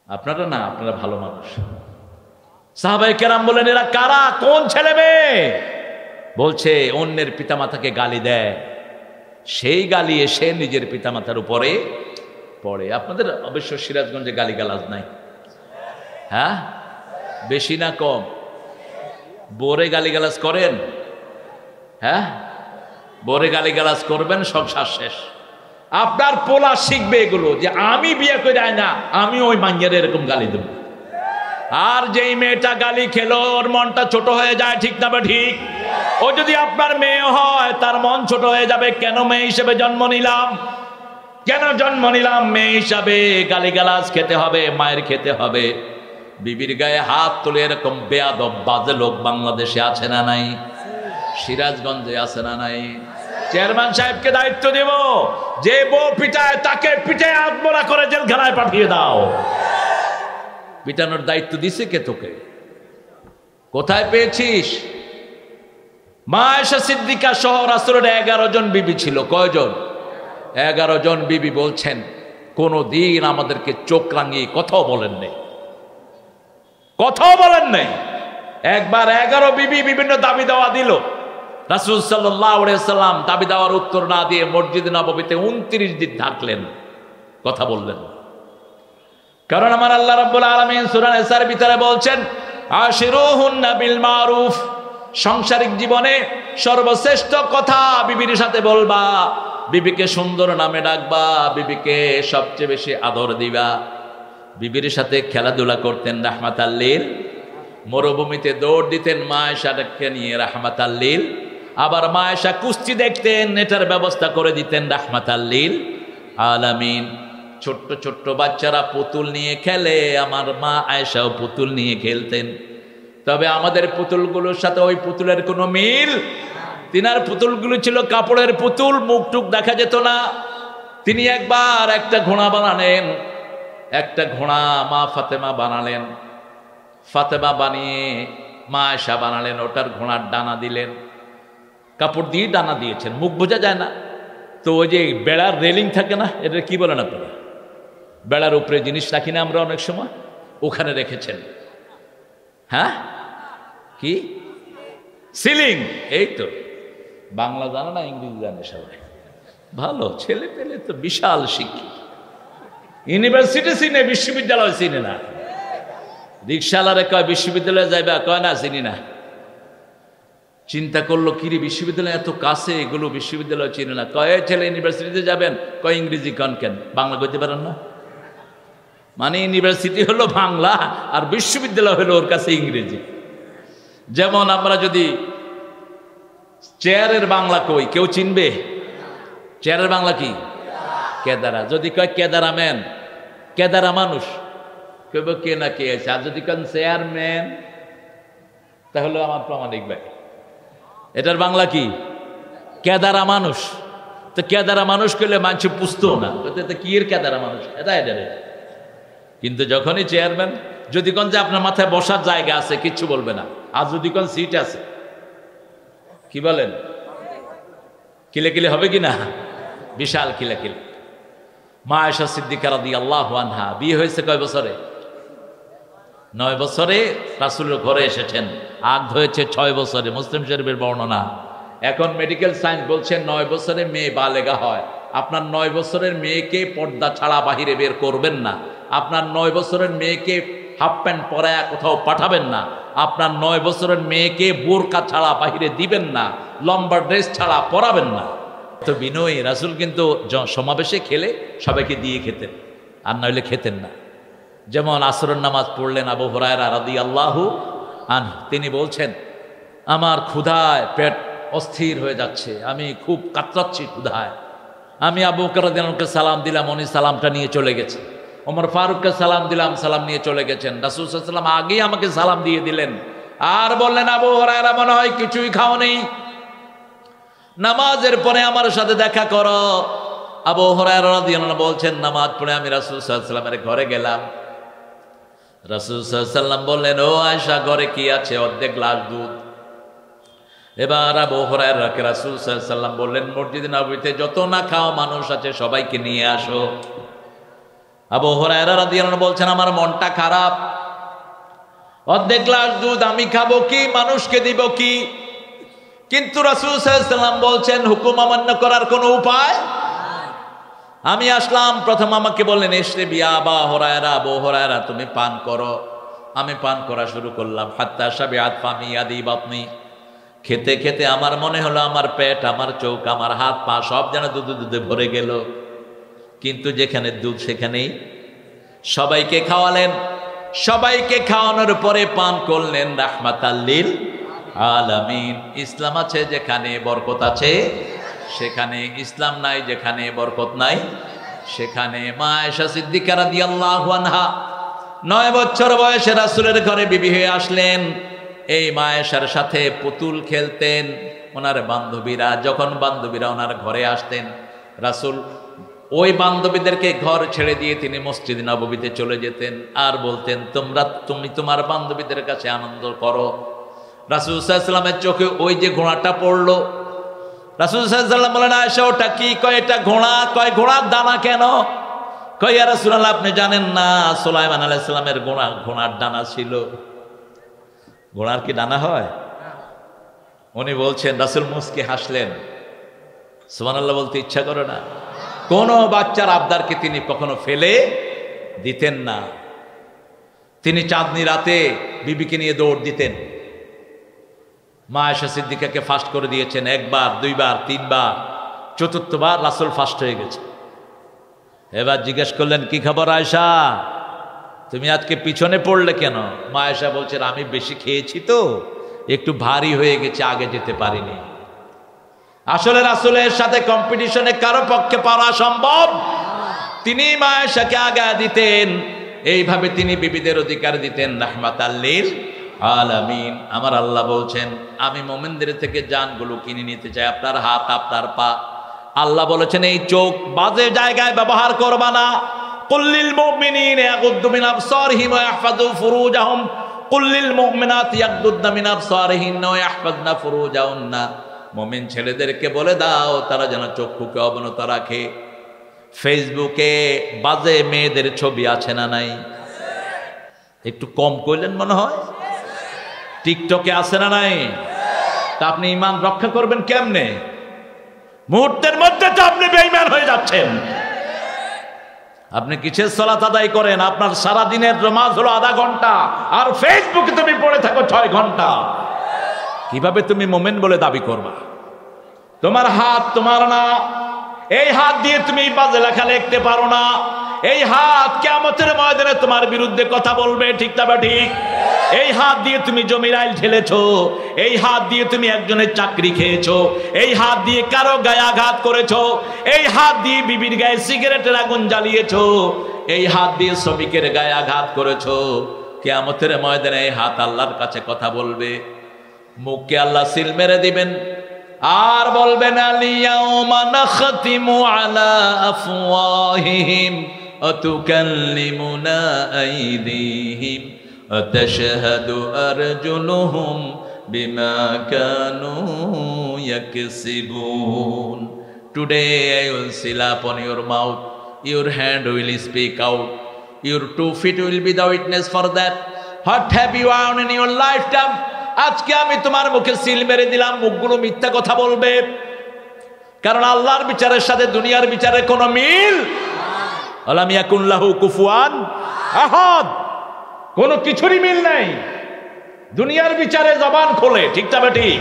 আপনারা না, আপনারা ভালো মানুষ। সাহাবায়ে কেরাম বলেন, এরা কারা? কোন ছেলে মেয়ে? বলছে অন্যের পিতামাতাকে গালি দেয়, সেই গালি এসে নিজের পিতামাতার উপরে পড়ে। আপনাদের অবশ্য সিরাজগঞ্জে গালিগালাজ নাই? হ্যাঁ, বেশি না কম? বোরে গালিগালাজ করেন? হ্যাঁ, বোরে গালিগালাজ করবেন, সংসার শেষ। আপনার পোলা শিখবে এগুলো, যে আমি বিয়ে করে যায় না, আমি ওই মাইয়ের এরকম গালি দেব। আর যেই মেয়েটা গালি খেলো, ওর মনটা ছোট হয়ে যায়, ঠিক না ঠিক? ও যদি আপনার মেয়ে হয়, তার মন ছোট হয়ে যাবে, কেন মেয়ে হিসেবে জন্ম নিলাম? কেন জন্ম নিলাম মেয়ে হিসাবে? গালিগালাজ খেতে হবে, মায়ের খেতে হবে। বিবির গায়ে হাত তুলে এরকম বেয়াদব বাজে লোক বাংলাদেশে আছে না নাই? সিরাজগঞ্জে আছে না নাই? চেয়ারম্যান সাহেবকে দায়িত্ব দেব, যে বউ পিটায় তাকে পিটায় আত্মরা করে জেলখানায় পাঠিয়ে দাও। পিটানোর দায়িত্ব দিছে কে তোকে? কোথায় পেয়েছিস? মা আয়েশা সিদ্দিকা সহ রাসূলের 11 জন বিবি ছিল। কয়জন? 11 জন বিবি বলছেন কোনদিন আমাদেরকে চোখ রাঙিয়ে কথাও বলেন নাই, কথাও বলেন নাই। একবার 11 বিবি বিভিন্ন দাবি দাওয়া দিল, রাসূল সাল্লাল্লাহু আলাইহি সাল্লাম দাবি দেওয়ার উত্তর না দিয়ে মসজিদ নববীতে 29 দিন থাকলেন, কথা বললেন। কারণ আমার আল্লাহ রাব্বুল আলামিন সূরা নিসার ভিতরে বলছেন আশিরুহুন্না বিল মারুফ, সাংসারিক জীবনে সর্বশ্রেষ্ঠ কথা বিবির সাথে বলবা, বিবিকে সুন্দর নামে ডাকবা, বিবিকে সবচেয়ে বেশি আদর দিবা। বিবির সাথে খেলাধুলা করতেন রাহমাতাল লিল, মরুভূমিতে দৌড় দিতেন মা আয়েশাকে নিয়ে রাহমাতাল লিল। আবার মা আয়েশা কুস্তি দেখতেন, এটার ব্যবস্থা করে দিতেন রাহমাতাল লিল আলামিন। ছোট্ট ছোট্ট বাচ্চারা পুতুল নিয়ে খেলে, আমার মা আয়েশাও পুতুল নিয়ে খেলতেন। তবে আমাদের পুতুলগুলোর সাথে ওই পুতুলের কোনো মিল। তিনার পুতুলগুলো ছিল কাপড়ের পুতুল, মুখটুক দেখা যেত না। তিনি একবার একটা ঘোড়া বানালেন, একটা ঘোড়া মা ফাতেমা বানালেন, ফাতেমা বানিয়ে মা আয়েশা বানালেন, ওটার ঘোড়ার ডানা দিলেন, কাপড় দিয়ে ডানা দিয়েছেন, মুখ বোঝা যায় না। তো ওই যে বেড়ার রেলিং থাকে না, এটা কি বলেন আপনারা? বেড়ার উপরে জিনিস রাখি না আমরা অনেক সময়, ওখানে রেখেছেন। হ্যাঁ, কি সিলিং? এই তো বাংলা জানে না, ইংরেজি জানে সবাই। ভালো ছেলে পেলে তো বিশাল শিক্ষিত। ইউনিভার্সিটি চিনে, বিশ্ববিদ্যালয় চিনে না। রিক্সাওয়ালারে কয় বিশ্ববিদ্যালয়ে যাইবা, কয় না চিনি না। চিন্তা করলো কিরে বিশ্ববিদ্যালয় এত কাছে, এগুলো বিশ্ববিদ্যালয় চিনে না। কয় ছেলে ইউনিভার্সিটিতে যাবেন, কয় ইংরেজি কন কেন, বাংলা কইতে পারেন না? মানে ইউনিভার্সিটি হলো বাংলা আর বিশ্ববিদ্যালয় হলো ওর কাছে ইংরেজি। যেমন আমরা যদি চেয়ারের বাংলা কই, কেউ চিনবে? চেয়ারের বাংলা কি? কেদারা। যদি কয় কেদারা ম্যান, কেদারা মানুষ, কইব কে না কে আছে। আর যদি কেন চেয়ারম্যান, তাহলে আমার প্রামাণিক ভাই। এটার বাংলা কি? কেদারা মানুষ। তো কেদারা মানুষ কইলে মানুষ বুঝতো না, কি এর কেদারা মানুষ, এটা এটা। কিন্তু যখনই চেয়ারম্যান, যদি কোন যে আপনার মাথায় বসার জায়গা আছে কিচ্ছু বলবে না, আর যদি কোন সিট আছে, কি বলেন, কিলে হবে কি না? বিশাল কিলে। মা আয়েশা সিদ্দিকা রাদিয়াল্লাহু আনহা বিয়ে হয়েছে কয় বছরে? 9 বছরে রাসূলের ঘরে এসেছেন। আগ হয়েছে 6 বছরে, মুসলিম শরীফের বর্ণনা। এখন মেডিকেল সায়েন্স বলছেন 9 বছরে মেয়ে বালেগা হয়। আপনার 9 বছরের মেয়েকে পর্দা ছাড়া বাহিরে বের করবেন না। আপনার 9 বছরের মেয়েকে হাফ প্যান্ট পরায়া কোথাও পাঠাবেন না। আপনার 9 বছরের মেয়েকে বোরকা ছাড়া বাহিরে দিবেন না, লম্বা ড্রেস ছাড়া পরাবেন না। তো বিনয়ী রাসূল কিন্তু সমাবেশে খেলে সবাইকে দিয়ে খেতেন, আর নইলে খেতেন না। যেমন আসরের নামাজ পড়লেন আবু হুরায়রা রাদিয়াল্লাহু আনহু, তিনি বলছেন আমার ক্ষুধায় পেট অস্থির হয়ে যাচ্ছে, আমি খুব কাতরাচ্ছি ক্ষুধায়। আমি আবু বকর রাদিয়াল্লাহু আনহুকে সালাম দিলাম, উনি সালামটা নিয়ে চলে গেছে। ওমর ফারুককে সালাম দিলাম, সালাম নিয়ে চলে গেছেন। রাসূল সাল্লাল্লাহু আলাইহি ওয়াসাল্লাম আগেই আমাকে সালাম দিয়ে দিলেন, আর বললেন আবু হুরায়রা মনে হয় কিছুই খাও নেই, নামাজের পরে আমার সাথে দেখা করো। আবু হুরায়রা রাদিয়াল্লাহু আনহু বলছেন নামাজ পড়ে আমি রাসূল সাল্লাল্লাহু আলাইহি ওয়াসাল্লামের ঘরে গেলাম। রাসূল সাল্লাল্লাহু আলাইহি ওয়াসাল্লাম বললেন, ও আয়েশা ঘরে কি আছে? অর্ধেক গ্লাস দুধ। এবার আবু হুরায়রাকে রাসূল সাল্লাল্লাহু আলাইহি ওয়াসাল্লাম বললেন, মসজিদ নববীতে যত না খাও মানুষ আছে সবাইকে নিয়ে আসো। আবু হুরায়রা রাদিয়াল্লাহু আনহু বলছেন আমার মনটা খারাপ, অর্ধেক গ্লাস দুধ আমি খাবো কি, মানুষকে দিব কি? কিন্তু রাসূল সাল্লাল্লাহু আলাইহি ওয়াসাল্লাম বলছেন হুকুম অমান্য করার কোনো উপায়। আমি আসলাম, প্রথম আমাকে বললেন ইশরিবি আবা হুরায়রা, আবু হুরায়রা তুমি পান করো। আমি পান করা শুরু করলাম। হাত্তা শাবিআত ফামি ইয়াদি বাতনি, খেতে খেতে আমার মনে হলো আমার পেট, আমার চোখ, আমার হাত পা সব যেন দুধে ভরে গেল। কিন্তু যেখানে দুধ সেখানেই সবাইকে খাওয়ালেন। সবাইকে খাওয়ানোর পরে পান করলেন রাহমাতাল লিল আলামিন। ইসলাম আছে যেখানে বরকত আছে সেখানে, ইসলাম নাই যেখানে বরকত নাই সেখানে মা আয়েশা সিদ্দিকা রাদিয়াল্লাহু আনহা 9 বছর বয়সে রাসূলের ঘরে বিবি হয়ে আসলেন। এই মা আয়েশার সাথে পুতুল খেলতেন ওনার বান্ধবীরা। যখন বান্ধবীরা ওনার ঘরে আসতেন, রাসূল ওই বান্ধবীদেরকে ঘর ছেড়ে দিয়ে তিনি মসজিদ নববীতে চলে যেতেন আর বলতেন, তুমি তোমার বান্ধবীদের কাছে আনন্দ করো। রাসূল সাল্লাল্লাহু আলাইহি ওয়াসাল্লামের চোখে ওই যে ঘোড়াটা পড়লো, রাসূল সাল্লাল্লাহু আলাইহি ওয়াসাল্লাম বলেন, আয়েশা ওটা কি? কয় এটা ঘোড়া। কয় ঘোড়ার ডানা কেন? কয় ইয়া রাসূলুল্লাহ আপনি জানেন না সুলাইমান আলাইহিস সালামের ঘোড়ার ডানা ছিল। ঘোড়ার কি ডানা হয়? উনি বলছেন, রাসূল মুস্কি হাসলেন। সুবহানাল্লাহ বলতে ইচ্ছা করে না? কোন বাচ্চার আবদারকে তিনি কখনো ফেলে দিতেন না। তিনি চাঁদনি রাতে বিবিকে নিয়ে দৌড় দিতেন। মা আয়েশা সিদ্দিকাকে ফাস্ট করে দিয়েছেন 1 বার 2 বার 3 বার, চতুর্থবার রাসূল ফাস্ট হয়ে গেছে। এবার জিজ্ঞেস করলেন, কি খবর আয়েশা, তুমি আজকে পিছনে পড়লে কেন? মা আয়েশা বলছেন, আমি বেশি খেয়েছি তো একটু ভারী হয়ে গেছে, আগে যেতে পারিনি। আসলে রাসূলের সাথে কম্পিটিশনে কারো পক্ষে পারা সম্ভব? তিনি মা আয়েশাকে আগে দিতেন। এইভাবে তিনি বিবিদের অধিকার দিতেন রাহমাতাল লিল আলামিন। আমার আল্লাহ বলছেন, আমি মুমিনদের থেকে জানগুলো কিনে নিতে চাই, আপনার হাত আপনার পা। আল্লাহ বলেছেন, এই চোখ বাজে জায়গায় ব্যবহার করবা না। কুল্লিল মুমিনিনা ইয়াগুদ্দু মিন আবসারিহিম ওয়া ইয়াহফাযু ফুরুজাহুম কুল্লিল মুমিনাতি ইয়াগুদ্দু মিন আবসারিহিন্না ওয়া ইয়াহফাযনা ফুরুজাহুন্না। মুমিন ছেলেদেরকে বলে দাও তারা যেন চক্ষুকে অবনত রাখে। ফেসবুকে বাজে মেয়েদের ছবি আছে না নাই? একটু কম করলেন মনে হয়। টিকটকে আছে না নাই? তা আপনি ঈমান রক্ষা করবেন কেমনে? মুহূর্তের মধ্যে তো আপনি বেঈমান হয়ে যাচ্ছেন। আপনি কিসের সালাত আদায় করেন? আপনার সারা দিনের নামাজ হলো আধা ঘন্টা, আর ফেসবুকে তুমি পড়ে থাকো 6 ঘন্টা। কিভাবে তুমি মুমিন বলে দাবি করবা? তোমার হাত তোমার না, এই হাত দিয়ে তুমি বাজে লেখা লিখতে পারো না। এই হাত কিয়ামতের ময়দানে তোমার বিরুদ্ধে কথা বলবে, ঠিক না বা ঠিক? এই হাত দিয়ে তুমি জমির আইল ঠেলেছো, এই হাত দিয়ে তুমি একজনের চাকরি খেয়েছো, এই হাত দিয়ে কারো গায়ে আঘাত করেছো, এই হাত দিয়ে বিবির গায়ে সিগারেটের আগুন জ্বালিয়েছো, এই হাত দিয়ে শ্রমিকের গায়ে আঘাত করেছো। কিয়ামতের ময়দানে এই হাত আল্লাহর কাছে কথা বলবে। মুখকে আল্লাহ সিল মেরে দিবেন আর বলবেন, আলিয়াউমা নাখতিমু আলা আফওয়াহিহিম ওয়া তুকাল্লিমুনা আইদিহিম ওয়া তাশহাদু আরজুলুহুম বিমা Kanu ইয়াকসিবুন। Today I will seal upon your mouth, your hand will speak out, your 2 feet will be the witness for that. What have you done in your lifetime? আজকে আমি তোমার মুখে সিল মেরে দিলাম, মুখগুলো মিথ্যা কথা বলবে। কারণ আল্লাহর বিচারের সাথে দুনিয়ার বিচারের কোনো মিল আলাম ইয়াকুন লাহু কুফুয়ান আহাদ, কোনো কিছুরই মিল নাই। দুনিয়ার বিচারে জবান খোলে, ঠিক না ঠিক?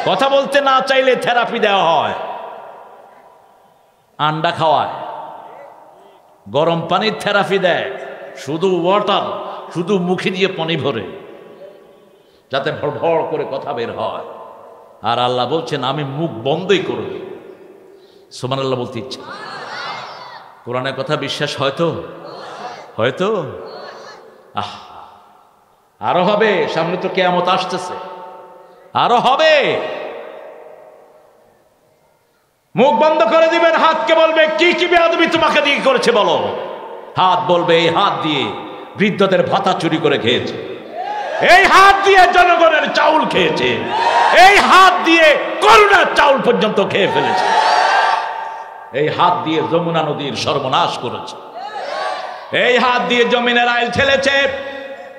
কথা বলতে না চাইলে থেরাপি দেওয়া হয়, আন্ডা খাওয়ায়, গরম পানির থেরাপি দেয়, শুধু ওয়াটার, শুধু মুখে দিয়ে পানি ভরে যাতে ভড় করে কথা বের হয়। আর আল্লাহ বলছেন, আমি মুখ বন্ধই করে দিই। সুবহানাল্লাহ বলতে ইচ্ছা। কোরআনের কথা বিশ্বাস হয়তো হয়তো আরো হবে, সামনে তো কিয়ামত আসতেছে, আরো হবে। মুখ বন্ধ করে দিবেন, হাতকে বলবে, কি কি বেয়াদবি তোমাকে দিয়ে করেছে বলো। হাত বলবে, এই হাত দিয়ে বৃদ্ধদের ভাতা চুরি করে খেয়েছে, এই হাত দিয়ে জনগণের চাউল খেয়েছে, এই হাত দিয়ে করুণার চাউল পর্যন্ত খেয়ে ফেলেছে, এই হাত দিয়ে যমুনা নদীর সর্বনাশ করেছে, এই হাত দিয়ে জমিনের আইল ঠেলেছে,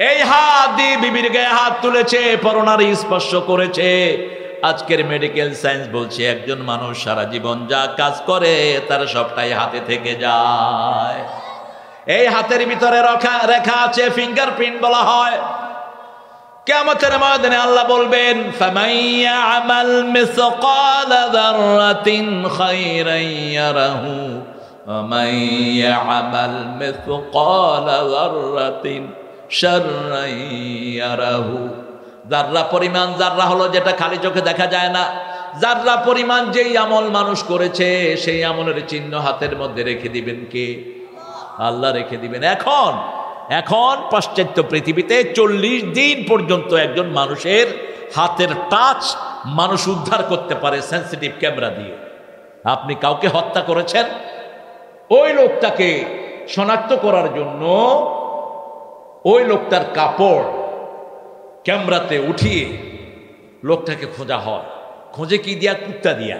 এই হাত দিয়ে বিবির গায়ে হাত তুলেছে, পরনারী স্পর্শ করেছে। আজকের মেডিকেল সায়েন্স বলছে, একজন মানুষ সারা জীবন যা কাজ করে তার সবটাই হাতে থেকে যায়। এই হাতের ভিতরে রেখা আছে, ফিঙ্গারপ্রিন্ট বলা হয়। কিয়ামতের ময়দানে আল্লাহ বলবেন, ফামাইয়া আমাল মিসকালা যাররাতিন খায়রান ইয়ারাহু ওয়া মাইয়া আমাল মিসকালা যাররাতিন শাররান ইয়ারাহু। যাররা পরিমাণ, যাররা হলো যেটা খালি চোখে দেখা যায় না, যাররা পরিমাণ যেই আমল মানুষ করেছে সেই আমলের চিহ্ন হাতের মধ্যে রেখে দিবেন কে? আল্লাহ রেখে দিবেন। এখন পাশ্চাত্য পৃথিবীতে 40 দিন পর্যন্ত একজন মানুষের হাতের টাচ মানুষ উদ্ধার করতে পারে সেন্সিটিভ ক্যামেরা দিয়ে। আপনি কাউকে হত্যা করেছেন, ওই লোকটাকে শনাক্ত করার জন্য ওই লোকটার কাপড় ক্যামেরাতে উঠিয়ে লোকটাকে খোঁজা হয়। খোঁজে কি দিয়া? কুত্তা দিয়া।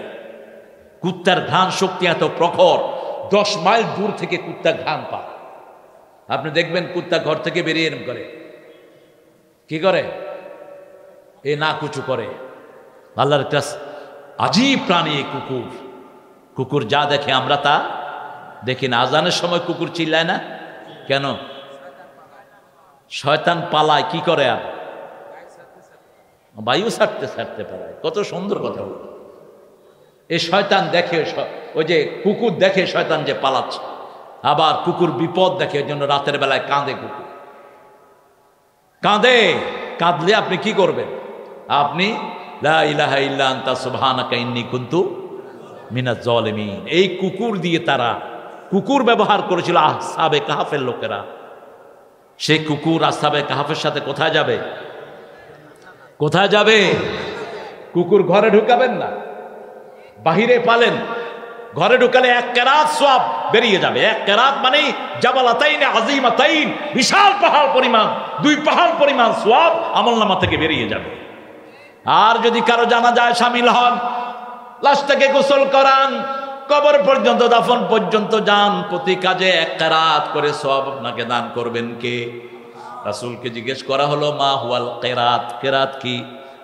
কুত্তার ঘ্রাণ শক্তি এত প্রখর, 10 মাইল দূর থেকে কুত্তা ঘ্রাণ পায়। আপনি দেখবেন কুত্তা ঘর থেকে বেরিয়ে এরম করে, কি করে? এ না কুচু করে। আল্লাহর একটা আজীব প্রাণী কুকুর। কুকুর যা দেখে আমরা তা দেখি না। আজানের সময় কুকুর চিল্লায় না কেন? শয়তান পালায়। কি করে? আর বায়ু ছাড়তে পারে। কত সুন্দর কথা বল। এই শয়তান দেখে, ওই যে কুকুর দেখে শয়তান যে পালাচ্ছে। আবার কুকুর বিপদ দেখে, ওই জন্য রাতের বেলায় কাঁদে। কুকুর কাঁদলে আপনি কি করবেন? আপনি লা ইলাহা ইল্লা আনতা সুবহানাকা ইন্নী কুনতু মিনাজ জালিমিন। এই কুকুর দিয়ে তারা কুকুর ব্যবহার করেছিল আসহাবে কাহফের লোকেরা। সেই কুকুর আসহাবে কাহফের সাথে কোথায় যাবে? কোথায় যাবে? কুকুর ঘরে ঢুকাবেন না, বাহিরে পালেন। ঘরে ঢুকালে 1 কেরাত সওয়াব বেরিয়ে যাবে। 1 কেরাত মানে জাবালাতাইন আযীমাতাইন, বিশাল পাহাড় পরিমাণ, 2 পাহাড় পরিমাণ সওয়াব আমলনামা থেকে বেরিয়ে যাবে। আর যদি কারো জানাজায় শামিল হন, লাশটাকে গোসল করান, কবর পর্যন্ত দাফন পর্যন্ত যান, প্রতি কাজে 1 কেরাত করে সওয়াব আপনাকে দান করবেন কে? রাসূলকে জিজ্ঞেস করা হলো, মা হুয়াল কেরাত? কেরাত কি?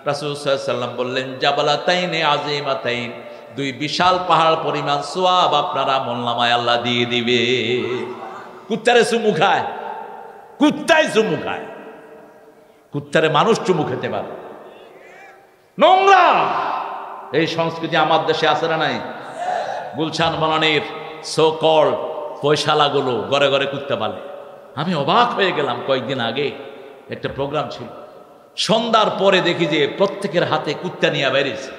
রাসূল সাল্লাল্লাহু আলাইহি ওয়াসাল্লাম বললেন, জাবালাতাইন আযীমাতাইন, 2 বিশাল পাহাড় পরিমাণ সওয়াব আপনার আমলনামায় আল্লাহ দিয়ে দিবে। কুত্তারে চুমু খায়, কুত্তায় চুমু খায়। কুত্তারে মানুষ চুমু খেতে পারে? নোংরা। এই সংস্কৃতি আমার দেশে আছে না নাই? গুলশান বনানীর সো কল্ড পয়সালাগুলো ঘরে ঘরে কুত্তা পালে। আমি অবাক হয়ে গেলাম। কয়েকদিন আগে একটা প্রোগ্রাম ছিল, সন্ধ্যার পরে দেখি যে প্রত্যেকের হাতে কুত্তা নিয়ে বেরিয়েছে।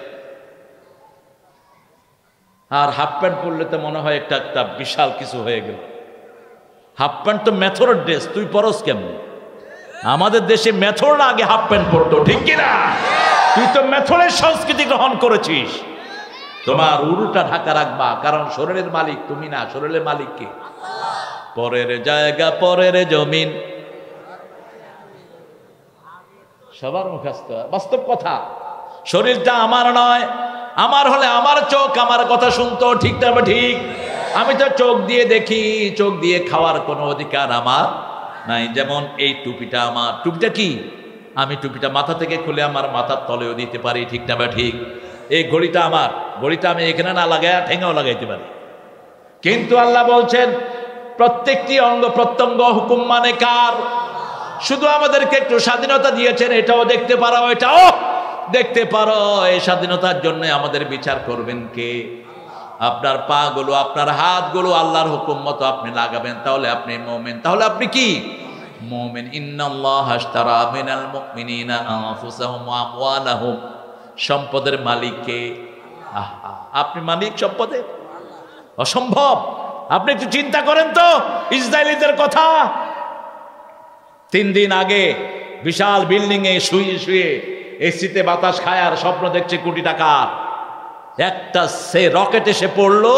আর হাফ প্যান্ট পরলে তো মনে হয় একটা বিশাল কিছু হয়ে গেল। হাফ প্যান্ট তো মেথরের ড্রেস, তুই পরস কেমনি? আমাদের দেশে মেথর আগে হাফ প্যান্ট পরতো, ঠিক কিনা? তুই তো মেথরের সংস্কৃতি গ্রহণ করেছিস। তোমার উরুটা ঢাকা রাখবা, কারণ শরীরের মালিক তুমি না, শরীরের মালিক কে? পরের জায়গা পরের জমিন, সবার মুখস্থ বাস্তব কথা। শরীরটা আমার নয়, আমার হলে আমার চোখ আমার কথা শুনতো, ঠিক না? ঠিক। আমি তো চোখ দিয়ে দেখি, চোখ দিয়ে খাওয়ার কোনো অধিকার আমার নাই। যেমন এই টুপিটা আমার, টুপিটা কি? আমি টুপিটা মাথা থেকে খুলে আমার মাথার তলেও দিতে পারি, ঠিক না? ঠিক। এই ঘড়িটা আমার, ঘড়িটা আমি এখানে না লাগাই ঠেঙেও লাগাইতে পারি। কিন্তু আল্লাহ বলছেন প্রত্যেকটি অঙ্গ প্রত্যঙ্গ হুকুম মানে কার? শুধু আমাদেরকে একটু স্বাধীনতা দিয়েছেন, এটাও দেখতে পারো, এটাও দেখতে পারো। এই স্বাধীনতার জন্য আমাদের বিচার করবেন কে? আপনার পা গুলো, আপনার হাতগুলো আল্লাহর হুকুম মতো আপনি লাগাবেন, তাহলে আপনি মুমিন। তাহলে আপনি কি? মুমিন। ইন্নাল্লাহা আশতারা মিনাল মুমিনিনা আনফুসাহুম ওয়া আমওয়ালাহুম। সম্পদের মালিক কে? আপনি মালিক সম্পদের? অসম্ভব। আপনি একটু চিন্তা করেন তো ইসরায়েলিদের কথা। 3 দিন আগে বিশাল বিল্ডিং এ শুয়ে শুয়ে এসিতে বাতাস খায় আর স্বপ্ন দেখছে কোটি টাকা। একটা সে রকেট এসে পড়লো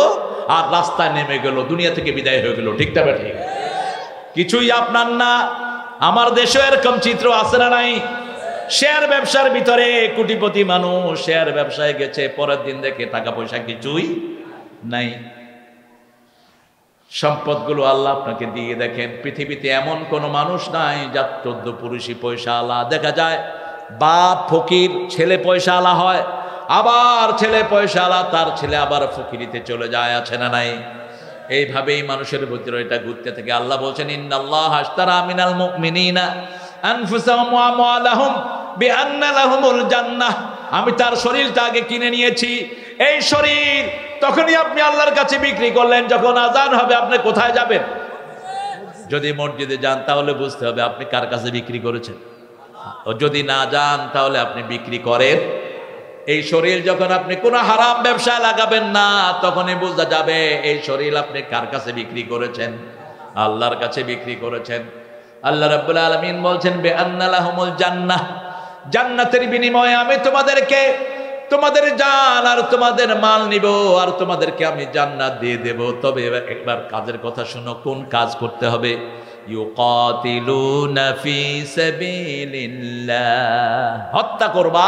আর রাস্তায় নেমে গেল, দুনিয়া থেকে বিদায় হয়ে গেল, ঠিক না? ঠিক। কিছুই আপনার না। আমার দেশে এরকম চিত্র আছে না নাই? শেয়ার ব্যবসার ভিতরে কোটিপতি মানুষ শেয়ার ব্যবসায় গেছে, পরের দিন দেখে টাকা পয়সা কিছুই নাই। সম্পদগুলো আল্লাহ আপনাকে দিয়ে দেখেন। পৃথিবীতে এমন কোনো মানুষ নাই যার 14 পুরুষই পয়সা আলা। দেখা যায় বাপ ফকির, ছেলে পয়সা আলা হয়, আবার ছেলে পয়সা আলা, তার ছেলে আবার ফকিরিতে চলে যায়, আছে না নাই? এইভাবেই মানুষের ভিতরে এটা ঘুরতে থাকে। আল্লাহ বলছেন ইন্নাল্লাহা আশতারা মিনাল মুমিনিনা আনফুসাহুম ওয়া আমওয়ালাহুম বিআন্না লাহুমুল জান্নাহ। আমি তার শরীরটা আগে কিনে নিয়েছি। এই শরীর তখনই আপনি আল্লাহর কাছে বিক্রি করলেন যখন আজান হবে। আপনি কোথায় যাবেন? যদি মসজিদে যান তাহলে বুঝতে হবে আপনি কার কাছে বিক্রি করেছেন। ও যদি না যান তাহলে আপনি বিক্রি করেন এই শরীর যখন আপনি কোনো হারাম ব্যবসায় লাগাবেন না, তখনই বোঝা যাবে এই শরীর আপনি কার কাছে বিক্রি করেছেন? আল্লাহর কাছে বিক্রি করেছেন। আল্লাহ রাব্বুল আলামিন বলছেন বিআন্না লাহুমুল জান্নাহ, জান্নাতের বিনিময়ে আমি তোমাদেরকে তোমাদের জান আর তোমাদের মাল নিব, আর তোমাদেরকে আমি জান্নাত দিয়ে দেব। তবে একবার কাজের কথা শুনো, কোন কাজ করতে হবে? ইউকাতিলুনা ফি সাবিলিল্লাহ, হত্যা করবা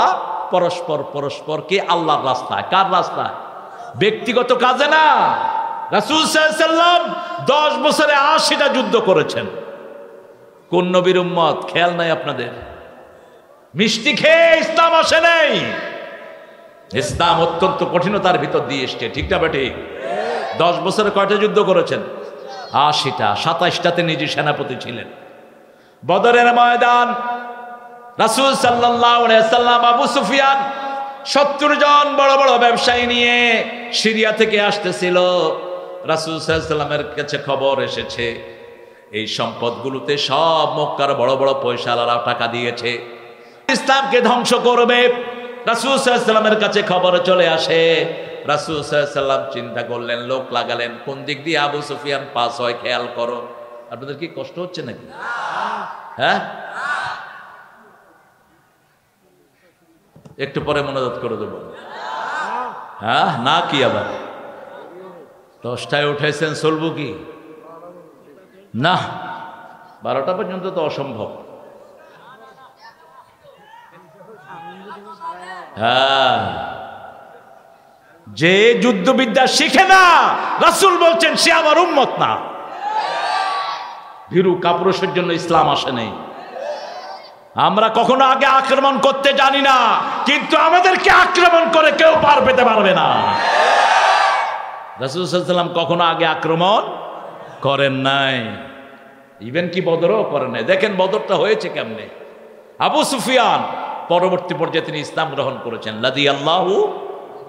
পরস্পরকে আল্লাহর রাস্তায়। কার রাস্তায়? ব্যক্তিগত কাজে না। রাসূল সাল্লাল্লাহু আলাইহি সাল্লাম 10 বছরে 80টা যুদ্ধ করেছেন। কোন নবীর উম্মত খেয়াল নাই আপনাদের? মিষ্টি খেয়ে ইসলাম আসে নাই। ইসলাম অত্যন্ত কঠিনতার ভিতর দিয়ে এসছে, ঠিক না বেটি? 10 বছরে কয়টা যুদ্ধ করেছেন? 80টা। 27টাতে নিজে সেনাপতি ছিলেন। বদরের ময়দান, রাসূল সাল্লাল্লাহু আলাইহি ওয়াসাল্লাম আবু সুফিয়ান 70 জন বড় বড় ব্যবসায়ী নিয়ে সিরিয়া থেকে আসতেছিল। রাসূল সাল্লাল্লাহু আলাইহি ওয়াসাল্লামের কাছে খবর এসেছে এই সম্পদগুলোতে সব মক্কার বড় বড় পয়সাওয়ালারা টাকা দিয়েছে, ইসলামকে ধ্বংস করবে। রাসূল সাল্লাল্লাহু আলাইহি ওয়াসাল্লামের কাছে খবর চলে আসে। রাসূল সাল্লাল্লাহু আলাইহি ওয়াসাল্লাম চিন্তা করলেন, লোক লাগালেন, কোন দিক দিয়ে আবু সুফিয়ান পাস হয় খেয়াল করো। আপনাদের কি কষ্ট হচ্ছে নাকি? হ্যাঁ, একটু পরে মনোযোগ করে দেবো। হ্যাঁ না, কি আবার 10টায় উঠেছেন, চলবো কি না? 12টা পর্যন্ত তো অসম্ভব। হ্যাঁ, যে যুদ্ধবিদ্যা শিখে না, রাসূল বলছেন সে আমার উম্মত না। ভীরু কাপুরুষের জন্য ইসলাম আসে নাই। আমরা কখনো আগে আক্রমণ করতে জানি না, কিন্তু আমাদেরকে আক্রমণ করে কেউ পার পেতে পারবে না। রাসূল সাল্লাল্লাহু আলাইহি ওয়াসাল্লাম কখনো আগে আক্রমণ করেন নাই, ইভেন কি বদরও করেন নাই। দেখেন বদরটা হয়েছে কেমনে। আবু সুফিয়ান পরবর্তী পর্যায়ে তিনি ইসলাম গ্রহণ করেছেন রাদিয়াল্লাহু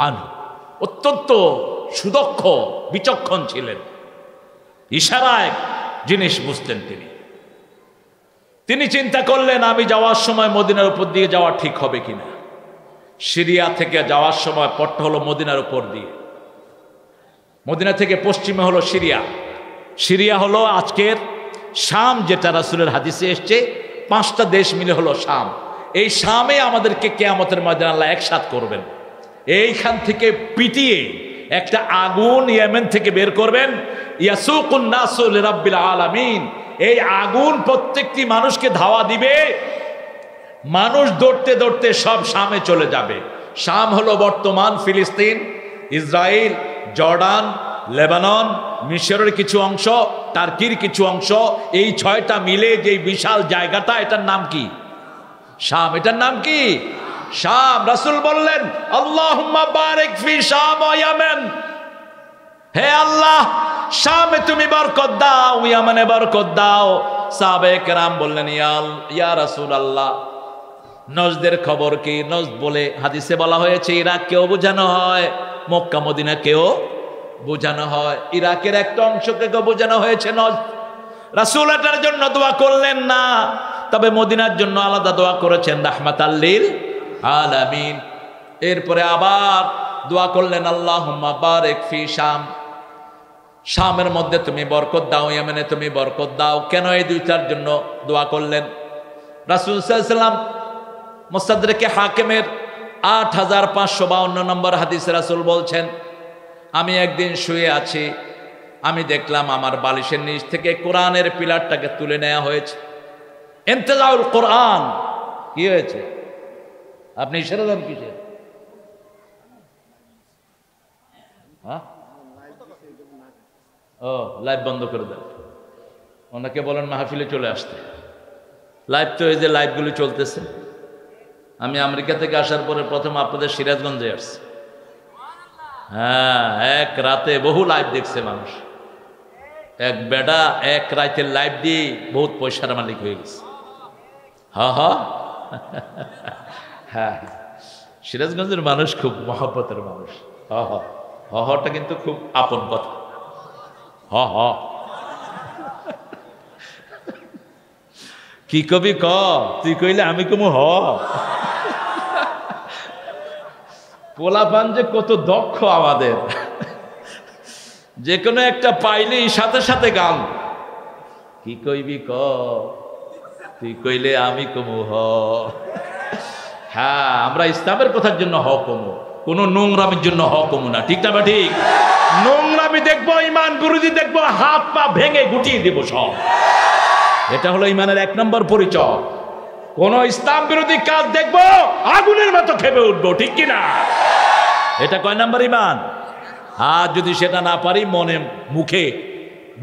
আনহু। অত্যন্ত সুদক্ষ বিচক্ষণ ছিলেন, ইশারায় জিনিস বুঝতেন তিনি। তিনি চিন্তা করলেন আমি যাওয়ার সময় মদিনার উপর দিয়ে যাওয়া ঠিক হবে কিনা। সিরিয়া থেকে যাওয়ার সময় পথটা হলো মদিনার উপর দিয়ে। মদিনা থেকে পশ্চিমে হলো সিরিয়া। সিরিয়া হলো আজকের শাম, যেটা রাসূলের হাদিসে এসছে 5টা দেশ মিলে হলো শাম। এই শামে আমাদেরকে কিয়ামতের ময়দানে আল্লাহ একসাথ করবেন। এইখান থেকে পিটিয়ে একটা আগুন ইয়েমেন থেকে বের করবেন। ইয়াসুকুন নাসু লিরাব্বিল আলামিন। এই আগুন প্রত্যেকটি মানুষকে ধাওয়া দিবে, মানুষ দৌড়তে দৌড়তে সব শামে চলে যাবে। শাম হলো বর্তমান ফিলিস্তিন, ইসরায়েল, জর্ডান, লেবানন, মিশরের কিছু অংশ, টার্কির কিছু অংশ, এই 6টা মিলে যে বিশাল জায়গাটা, এটার নাম কি? শাম। এটার নাম কি? শাম। রাসূল বললেন আল্লাহুম্মা বারিক ফি শাম ওয়া ইয়ামান। হে আল্লাহ, শামে তুমি বরকত দাও, ইয়ামানে বরকত দাও। সাহাবায়ে কেরাম বললেন ইয়া রাসূলুল্লাহ, নজদের খবর কি? নজদ বলে হাদিসে বলা হয়েছে ইরাককেও বোঝানো হয়, মক্কা মদিনাকেও বোঝানো হয়। ইরাকের একটা অংশকে বোঝানো হয়েছে নজদ। রাসূল এটার জন্য দোয়া করলেন না, তবে মদিনার জন্য আলাদা দোয়া করেছেন রাহমাতাল লিল আলামিন। এরপরে আবার দোয়া করলেন আল্লাহুম্মা বারিক ফি শাম। শামের মধ্যে তুমি বরকত দাও, ইয়েমেনে তুমি বরকত দাও। কেন এই দুইটার জন্য দোয়া করলেন? রাসূল সাল্লাল্লাহু আলাইহি ওয়াসাল্লাম মুস্তাদরাকে হাকিমের 8552 নম্বর হাদিসে রাসূল বলছেন আমি একদিন শুয়ে আছি, আমি দেখলাম আমার বালিশের নিচ থেকে কোরআনের পিলারটাকে তুলে নেওয়া হয়েছে। ইন্তেজাউল কোরআন। কি হয়েছে? আপনি ইশারা দেন কিসের? হ্যাঁ, ও লাইভ বন্ধ করে দেন। ওনাকে বলেন মাহফিলে চলে আসতে। লাইভ তো এই যে লাইভগুলি চলতেছে। আমি আমেরিকা থেকে আসার পরে প্রথম আপনাদের সিরাজগঞ্জে আসছি। হ্যাঁ, এক রাতে বহু লাইভ দেখছে মানুষ। এক বেটা এক রাতের লাইভ দিয়ে বহুত পয়সার মালিক হয়ে গেছে। হ্যাঁ, সিরাজগঞ্জের মানুষ খুব মহব্বতের মানুষ। হটা কিন্তু খুব আপন কথা। কি কবি ক, তুই কইলে আমি কমু হ। পোলাপান যে কত দক্ষ আমাদের, যে কোনো একটা পাইলেই সাথে সাথে গান। কি কইবি ক, তুই কইলে আমি কমু হ। হ্যাঁ, আমরা ইসলামের কথার জন্য হ কমু, কোনো নোংরামির জন্য হ কমু না। ঠিক না বা ঠিক? নোংরামি দেখবো, ইমান বিরোধী দেখবো, হাত পা ভেঙে গুটিয়ে দেব সব। এটা হলো ইমানের 1 নম্বর পরিচয়। কোন ইসলাম বিরোধী কাজ দেখবো, আগুনের মতো খেপে উঠবো। ঠিক কিনা? এটা কয় নাম্বার ইমান? আর যদি সেটা না পারি, মনে মুখে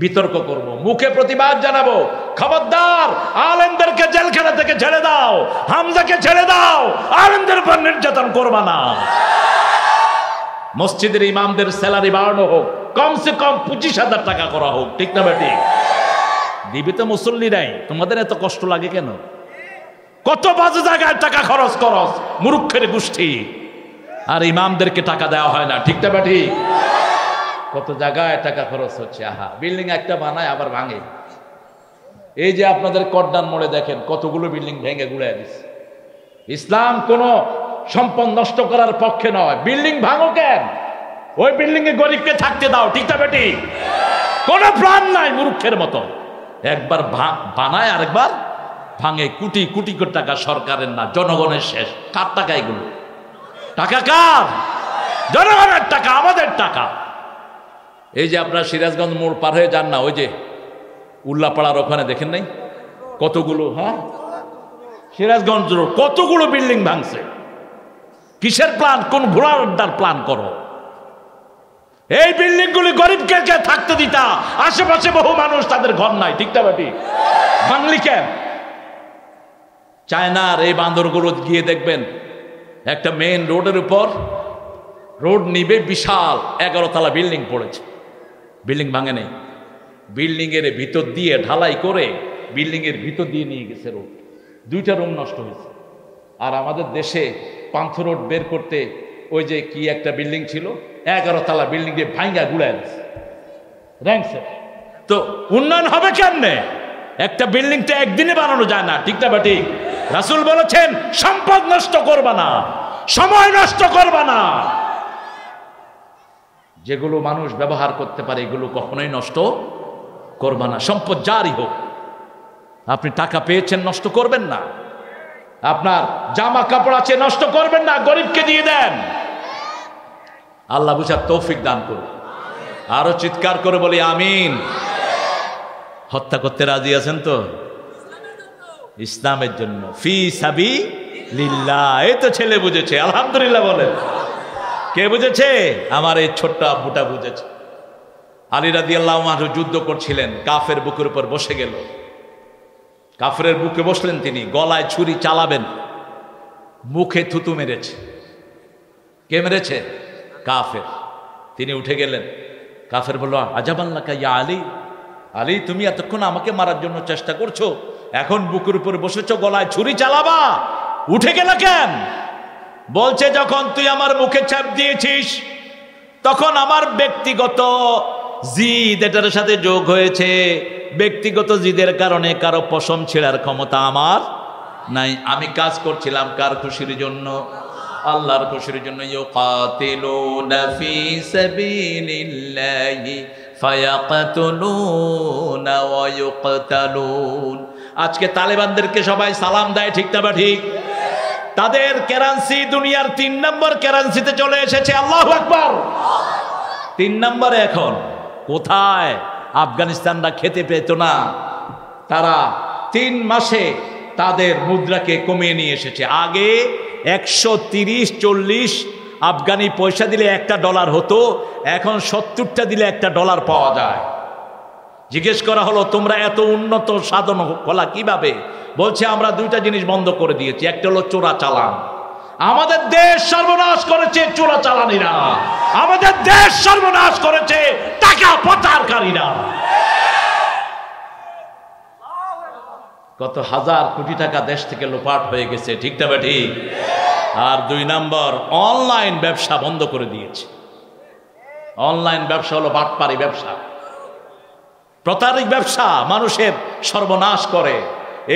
বিতর্ক করব, মুখে প্রতিবাদ জানাবো। খবরদার, আলেমদেরকে জেলখানা থেকে ছেড়ে দাও, হামজাকে ছেড়ে দাও, আলেমদের উপর নির্যাতন করবা না। মসজিদের ইমামদের স্যালারি বাড়ানো হোক, কমসে কম 25,000 টাকা করা হোক। ঠিক না বেটি? দিবি তো মুসল্লি নাই, তোমাদের এত কষ্ট লাগে কেন? কত বাজে জায়গায় টাকা খরচ করস মুরুক্ষের গোষ্ঠী, আর ইমামদেরকে টাকা দেওয়া হয় না। ঠিক না বেটি? কত জায়গায় টাকা খরচ হচ্ছে। আহা, বিল্ডিং একটা বানায় আবার ভাঙে। এই যে আপনাদের কড্ডান মোড়ে দেখেন কতগুলো বিল্ডিং ভেঙে গুড়ায় দিচ্ছে। ইসলাম কোন সম্পদ নষ্ট করার পক্ষে নয়। বিল্ডিং ভাঙো কেন? ওই বিল্ডিং এ গরিবকে থাকতে দাও। ঠিক না বেটি? কোন প্ল্যান নাই মুরুক্ষের মতো। একবার বানায় আরেকবার ভাঙে। কোটি কোটি কোটি টাকা সরকারের না, জনগণের শেষ। কার টাকা এগুলো? টাকা কার? জনগণের টাকা, আমাদের টাকা। এই যে আপনার সিরাজগঞ্জ মোড় পার হয়ে যান না, ওই যে উল্লাপাড়ার ওখানে দেখেন নাই কতগুলো? হ্যাঁ, সিরাজগঞ্জ রোড কতগুলো বিল্ডিং ভাঙছে। কিসের প্ল্যান? কোন ঘোড়ার আড্ডার প্ল্যান করো? এই বিল্ডিং গুলি গরিবকে থাকতে দিতা, আশেপাশে বহু মানুষ, তাদের ঘর নাই। ঠিক না বেটি? ভাঙলি কেন? চায়নার এই বান্দরগুলো গিয়ে দেখবেন, একটা মেইন রোডের উপর রোড নিবে, বিশাল 11 তলা বিল্ডিং পড়েছে। বিল্ডিং ভাঙে নেই, বিল্ডিং এর ভিতর দিয়ে ঢালাই করে বিল্ডিং এর ভিতর দিয়ে নিয়ে গেছে রোড। 2টা রুম নষ্ট হয়েছে। আর আমাদের দেশে পান্থ রোড বের করতে ওই যে কি একটা বিল্ডিং ছিল, 11 তলা বিল্ডিং দিয়ে ভাঙ্গা গুড়ায় দিচ্ছে। তো উন্নয়ন হবে কেমনে? একটা বিল্ডিং তো একদিনে বানানো যায় না। ঠিক না বেটি? রাসূল বলেছেন, সম্পদ নষ্ট করবা না, সময় নষ্ট করবা না। যেগুলো মানুষ ব্যবহার করতে পারে এগুলো কখনোই নষ্ট করবা না। সম্পদ জারি হোক। আপনি টাকা পেয়েছেন, নষ্ট করবেন না। আপনার জামা কাপড় আছে, নষ্ট করবেন না, গরিবকে দিয়ে দেন। আল্লাহ বুঝার তৌফিক দান করুন। আরো চিৎকার করে বলি আমিন। হত্যা করতে রাজি আছেন তো? ইসলামের জন্য, ফি সাবিলিল্লাহ। এই তো ছেলে বুঝেছে, আলহামদুলিল্লাহ বলেন। কে বুঝেছে? আমার এই ছোট্ট আব্বুটা বুঝেছে। আলী রাদিয়াল্লাহু আনহু যুদ্ধ করছিলেন, কাফের বুকের উপর বসে গেল। কাফেরের বুকে বসলেন তিনি, গলায় ছুরি চালাবেন, মুখে থুতু মেরেছে। কে মেরেছে? কাফের। তিনি উঠে গেলেন। কাফের বলল, আজাবাল্লাকা ইয়া আলী, আলী তুমি এতক্ষণ আমাকে মারার জন্য চেষ্টা করছো, এখন বুকের উপর বসেছো, গলায় ছুরি চালাবা, উঠে গেল কেন? বলছে, যখন তুই আমার মুখে চাপ দিয়েছিস তখন আমার ব্যক্তিগত জিদ এটার সাথে যোগ হয়েছে। ব্যক্তিগত জিদের কারণে কারো পশম ছেঁড়ার ক্ষমতা আমার নাই। আমি কাজ করছিলাম কার খুশির জন্য? আল্লাহর খুশির জন্য। ইউকাতিলুনা ফি সাবিলিল্লাহি ফায়াকতুলুনা ওয়া ইউকতালুন। আজকে তালেবানদেরকে সবাই সালাম দেয়। ঠিক না বা ঠিক? তাদের কারেন্সি দুনিয়ার 3 নম্বর কারেন্সিতে চলে এসেছে। আল্লাহু আকবার। 3 নম্বরে এখন। কোথায়? আফগানিস্তানরা খেতে পেত না, তারা 3 মাসে তাদের মুদ্রাকে কমিয়ে নিয়ে এসেছে। আগে 130-40 আফগানি পয়সা দিলে $1 হতো, এখন 70টা দিলে $1 পাওয়া যায়। জিজ্ঞেস করা হলো, তোমরা এত উন্নত সাধন হলা কিভাবে? বলছে, আমরা 2টা জিনিস বন্ধ করে দিয়েছি। একটা হলো চোরা চালান। আমাদের দেশ সর্বনাশ করেছে চোরা চালানিরা, আমাদের দেশ সর্বনাশ করেছে টাকা পাচারকারীরা। কত হাজার কোটি টাকা দেশ থেকে লোপাট হয়ে গেছে। ঠিক না বা ঠিক? আর 2 নম্বর, অনলাইন ব্যবসা বন্ধ করে দিয়েছে। অনলাইন ব্যবসা হলো বাটপারি ব্যবসা, প্রতারক ব্যবসা, মানুষের সর্বনাশ করে।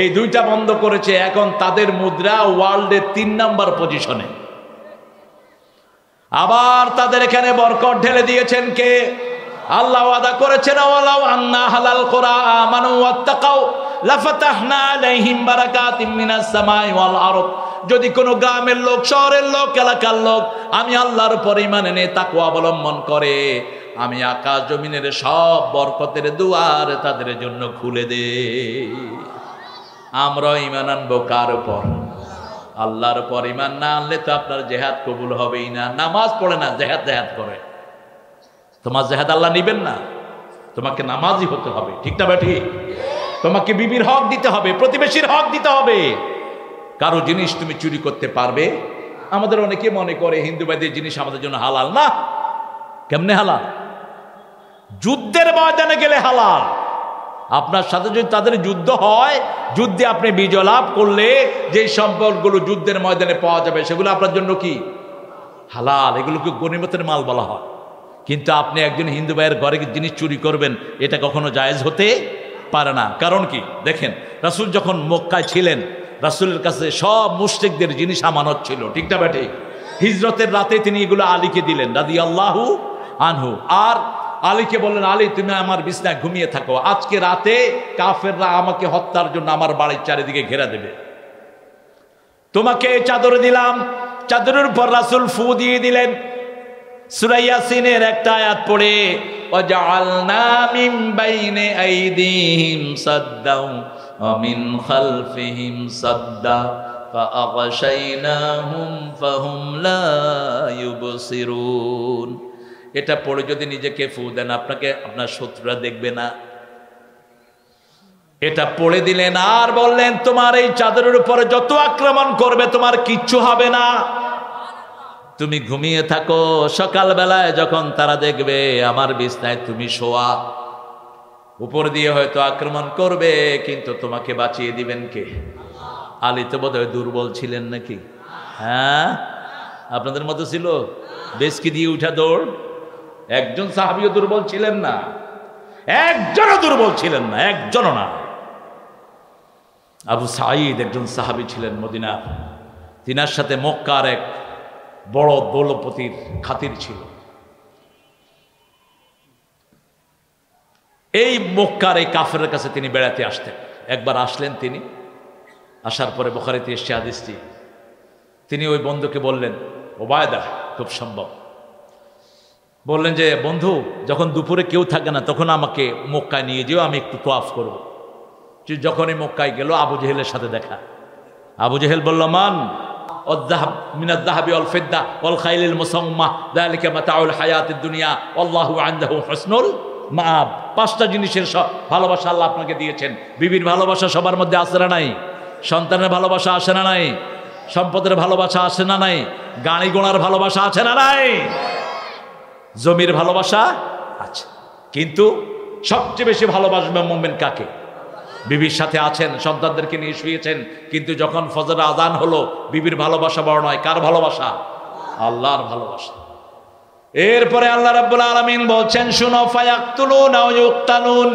এই 2টা বন্ধ করেছে। এখন তাদের মুদ্রা ওয়ার্ল্ডের 3 নম্বর পজিশনে। আবার তাদের এখানে বরকত ঢেলে দিয়েছেন কে? আল্লাহ ওয়াদা করেছেন, ওয়ালাউ আন্না হালাল কুরা আমানু ওয়াত্তাকাউ লাফাতাহনা আলাইহিম বারাকাতিম মিনাস সামাই ওয়াল আরদ। যদি কোনো গ্রামের লোক, শহরের লোক, এলাকার লোক আমি আল্লাহর উপর ঈমান এনে তাকওয়া অবলম্বন করে, আমি আকাশ জমিনের সব বরকতের দুয়ার তাদের জন্য খুলে দেই। আমরা ঈমান আনবো কার উপর? আল্লাহর উপর। ঈমান না আনলে তো আপনার জিহাদ কবুল হবেই না। নামাজ পড়ে না, জিহাদ করে। তোমার জিহাদ আল্লাহ নিবেন না। তোমাকে নামাজি হতে হবে, ঠিক না বেঠি? তোমাকে বিবির হক দিতে হবে, প্রতিবেশীর হক দিতে হবে। কারো জিনিস তুমি চুরি করতে পারবে? আমাদের অনেকে মনে করে হিন্দুবাদীর জিনিস আমাদের জন্য হালাল না। কেমনে হালাল? যুদ্ধের ময়দানে গেলে হালাল। আপনার সাথে যদি তাদের যুদ্ধ হয়, যুদ্ধে আপনি বিজয় লাভ করলে যে সম্পদগুলো যুদ্ধের ময়দানে পাওয়া যাবে সেগুলো আপনার জন্য কি হালাল। এগুলোকে গনিমতের মাল বলা হয়। কিন্তু আপনি একজন হিন্দু ভাইয়ের ঘরে জিনিস চুরি করবেন, এটা কখনো জায়েজ হতে পারে না। কারণ কি? দেখেন, রাসূল যখন মক্কায় ছিলেন, রাসূলের কাছে সব মুশরিকদের জিনিস আমানত ছিল, ঠিক না বেঠি? হিজরতের রাতে তিনি এগুলো আলীকে দিলেন রাদিয়াল্লাহু আনহু। আর আলীকে বললেন, আলী তুমি আমার বিছনায় ঘুমিয়ে থাকো, আজকে রাতে কাফেররা আমাকে হত্যার জন্য আমার বাড়ির চারিদিকে ঘেরা দেবে। তোমাকে চাদর দিলাম। চাদরের উপর রাসূল ফু দিয়ে দিলেন। সূরা ইয়াসিনের একটা আয়াত পড়ে, ওয়াজআলনা মিন বাইনি আইদিহিম সাদ্দাও ওয়া মিন খালফিহিম সাদ্দা ফাআগশাইনাহুম ফাহুম লা ইউবসিরুন। এটা পড়ে যদি নিজেকে ফু দেন, আপনাকে আপনার শত্রুরা দেখবে না। এটা পড়ে দিলেন আর বললেন, তোমার এই চাদরের উপরে যত আক্রমণ করবে তোমার কিচ্ছু হবে না, তুমি ঘুমিয়ে থাকো। সকালবেলায় যখন তারা দেখবে আমার বিছনায় তুমি শোয়া, উপর দিয়ে হয়তো আক্রমণ করবে, কিন্তু তোমাকে বাঁচিয়ে দিবেন কে? আলী তো বোধহয় দুর্বল ছিলেন নাকি? হ্যাঁ, আপনাদের মতো ছিল? বেশকি দিয়ে উঠা দৌড়। একজন সাহাবীও দুর্বল ছিলেন না, একজনও দুর্বল ছিলেন না, একজনও না। আবু সাঈদ একজন সাহাবী ছিলেন মদিনা, তিনার সাথে মক্কার এক বড় দৌলপতির খাতির ছিল। এই মক্কার এই কাফেরের কাছে তিনি বেড়াতে আসতেন। একবার আসলেন তিনি, আসার পরে বুখারীতে এসেছে হাদিসটি। তিনি ওই বন্ধুকে বললেন, ওবায়দা খুব সম্ভব, বললেন যে বন্ধু, যখন দুপুরে কেউ থাকে না তখন আমাকে মক্কায় নিয়ে যেও, আমি একটু তোয়াফ করব। যখনই মক্কায় গেল, আবু জেহেলের সাথে দেখা। আবু জেহেল বলল, মান الذهب من الذهب والفضة والخيل المسومة ذلك متاع الحياة الدنيا والله عنده حسن المآب। পাঁচটা জিনিসের ভালোবাসা আল্লাহ আপনাকে দিয়েছেন। বিবির ভালোবাসা সবার মধ্যে আছে না নাই? সন্তানের ভালোবাসা আসে না নাই? সম্পদের ভালোবাসা আসে না নাই? গাড়ি ঘোড়ার ভালোবাসা আছে না নাই? জমির ভালোবাসা আছে। কিন্তু সবচেয়ে বেশি ভালোবাসবে মুমিন কাকে? বিবির সাথে আছেন, সন্তানদেরকে নিয়ে শুয়েছেন, কিন্তু যখন ফজর আযান হলো বিবির ভালোবাসা বড় নয়। কার ভালোবাসা? আল্লাহর ভালোবাসা। এরপরে আল্লাহ রাব্বুল আলামিন বলছেন, শুনো, ফায়াকতুলুনা ওয়া ইউকতালুন,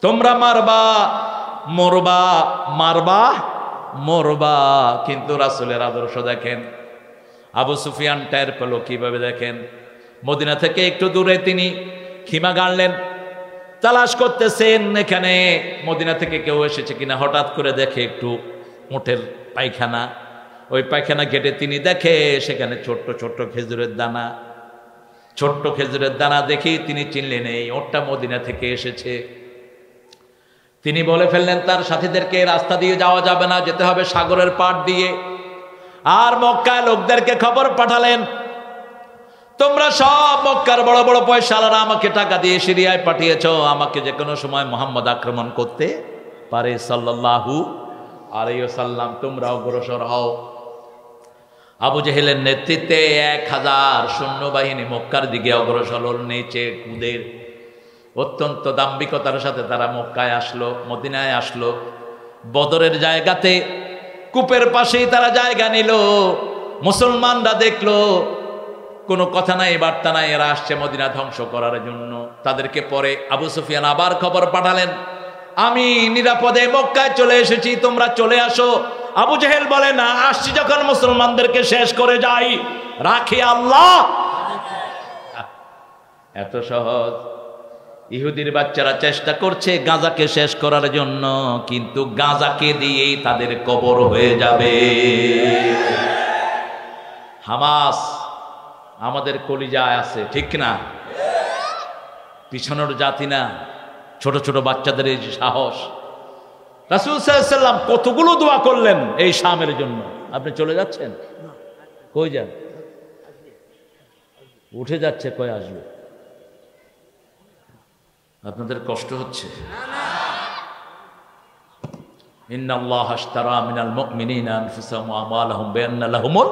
তোমরা মারবা, মরবা, মারবা, মরবা। কিন্তু রাসূলের আদর্শ দেখেন। আবু সুফিয়ান টের পেল কিভাবে? দেখেন, মদিনা থেকে একটু দূরে তিনি খিমা গাড়লেন, তালাশ করতেছেন এখানে মদিনা থেকে কেউ এসেছে কিনা। হঠাৎ করে দেখে একটু উটের পায়খানা। ওই পায়খানা গেটে তিনি দেখে সেখানে ছোট্ট ছোট্ট খেজুরের দানা। ছোট্ট খেজুরের দানা দেখি তিনি চিনলেন এই ওটটা মদিনা থেকে এসেছে। তিনি বলে ফেললেন তার সাথীদেরকে, রাস্তা দিয়ে যাওয়া যাবে না, যেতে হবে সাগরের পাড় দিয়ে। আর মক্কায় লোকদেরকে খবর পাঠালেন, তোমরা সব মক্কার বড় বড় পয়সাওয়ালারা আমাকে টাকা দিয়ে সিরিয়ায় পাঠিয়েছ, আমাকে যে কোনো সময় মুহাম্মদ আক্রমণ করতে পারে সাল্লাল্লাহু আলাইহি ওয়াসাল্লাম, তোমরা অগ্রসর হও। আবু জেহেলের নেতৃত্বে 1000 সৈন্যবাহিনী মক্কার দিকে অগ্রসর হল, নিচে কুদের। অত্যন্ত দাম্ভিকতার সাথে তারা মক্কায় আসলো, মদিনায় আসলো। বদরের জায়গাতে কূপের পাশেই তারা জায়গা নিল। মুসলমানরা দেখলো কোনো কথা নাই, বার্তা নাই, এরা আসছে মদিনা ধ্বংস করার জন্য। তাদেরকে পরে আবু সুফিয়ান আবার খবর পাঠালেন, আমি নিরাপদে মক্কায় চলে এসেছি, তোমরা চলে আসো। আবু জেহেল বলে, না, আসছি যখন মুসলমানদেরকে শেষ করে যাই। রাখে আল্লাহ। এত সহজ। ইহুদির বাচ্চারা চেষ্টা করছে গাঁজাকে শেষ করার জন্য, কিন্তু গাঁজাকে দিয়েই তাদের কবর হয়ে যাবে। হামাস আমাদের কলিজায় আছে, ঠিক না? পিছনের জাতি না, ছোট ছোট বাচ্চাদের এই যে সাহস। রাসূল সাল্লাল্লাহু আলাইহি ওয়াসাল্লাম কতগুলো দোয়া করলেন এই শামের জন্য। আপনি চলে যাচ্ছেন? কই যান? উঠে যাচ্ছে, কই আসবে? আপনাদের কষ্ট হচ্ছে? ইন্নাল্লাহা আশতারা মিনাল মুমিনিনা আনফুসাহুম ওয়া আমওয়ালাহুম বিআন্না লাহুমুল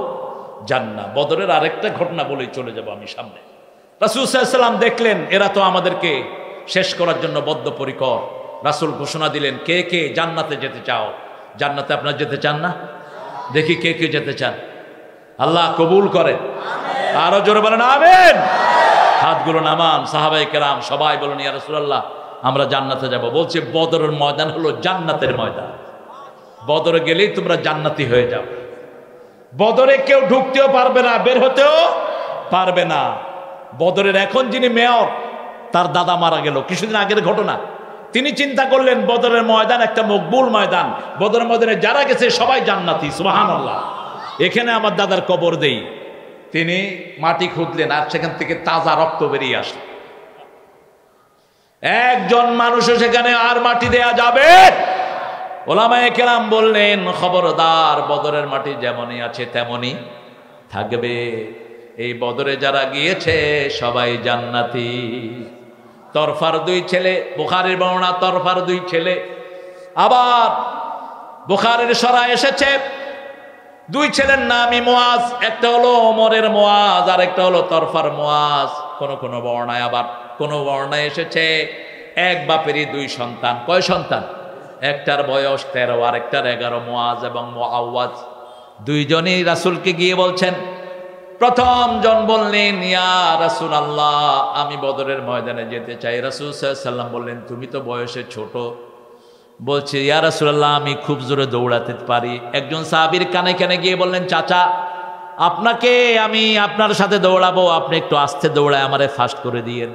জান্নাহ। বদরের আরেকটা ঘটনা বলেই চলে যাব আমি সামনে। রাসূল সাল্লাল্লাহু আলাইহি ওয়াসাল্লাম দেখলেন এরা তো আমাদেরকে শেষ করার জন্য বদ্ধপরিকর। রাসূল ঘোষণা দিলেন, কে কে জান্নাতে যেতে চাও? জান্নাতে আপনারা যেতে চান না? দেখি কে কে যেতে চান। আল্লাহ কবুল করেন। আরো জোরে বলেন আমিন। হাতগুলো নামান। সাহাবায়ে কেরাম সবাই বলেন, ইয়া রাসূলুল্লাহ আমরা জান্নাতে যাব। বলছে বদরের ময়দান হলো জান্নাতের ময়দান, বদরে গেলেই তোমরা জান্নাতি হয়ে যাও। বদরে কেউ ঢুকতেও পারবে না, বের হতেও পারবে না। বদরের এখন যিনি মেয়র, তার দাদা মারা গেল কিছুদিন আগের ঘটনা। তিনি চিন্তা করলেন বদরের ময়দান একটা মকবুল ময়দান, বদরের ময়দানে যারা গেছে সবাই জান্নাতি, সুবহানাল্লাহ, এখানে আমার দাদার কবর দেই। তিনি মাটি খুঁড়লেন আর সেখান থেকে তাজা রক্ত বেরিয়ে আসে। একজন মানুষও সেখানে আর মাটি দেয়া যাবে? ওলামায়ে কেরাম বললেন, খবরদার, বদরের মাটি যেমনই আছে তেমনই থাকবে। এই বদরে যারা গিয়েছে সবাই জান্নাতি। তরফার দুই ছেলে, বুখারীর বর্ণনা, তরফার দুই ছেলে। আবার বুখারীর সরা এসেছে দুই ছেলের নামই মুআজ, একটা হলো ওমরের মুআজ আর একটা হলো তরফার মুআজ। কোন কোন বর্ণায়, আবার কোন বর্ণায় এসেছে এক বাপেরই দুই সন্তান। কয় সন্তান? একটার বয়স 13 আর একটার 11। মুআজ এবং মুআওয়াজ দুইজনই রাসূলকে গিয়ে বলছেন। প্রথম জন বললেন, ইয়া রাসূলুল্লাহ আমি বদরের ময়দানে যেতে চাই। রাসূল সাল্লাল্লাহু আলাইহি ওয়াসাল্লাম বললেন, তুমি তো বয়সে ছোট। বলছে, ইয়া রাসূলুল্লাহ আমি খুব জোরে দৌড়াতে পারি। একজন সাহাবীর কানে কানে গিয়ে বললেন, চাচা আপনাকে আমি আপনার সাথে দৌড়াবো, আপনি একটু আস্তে দৌড়ায় আমারে ফাস্ট করে দিয়েন।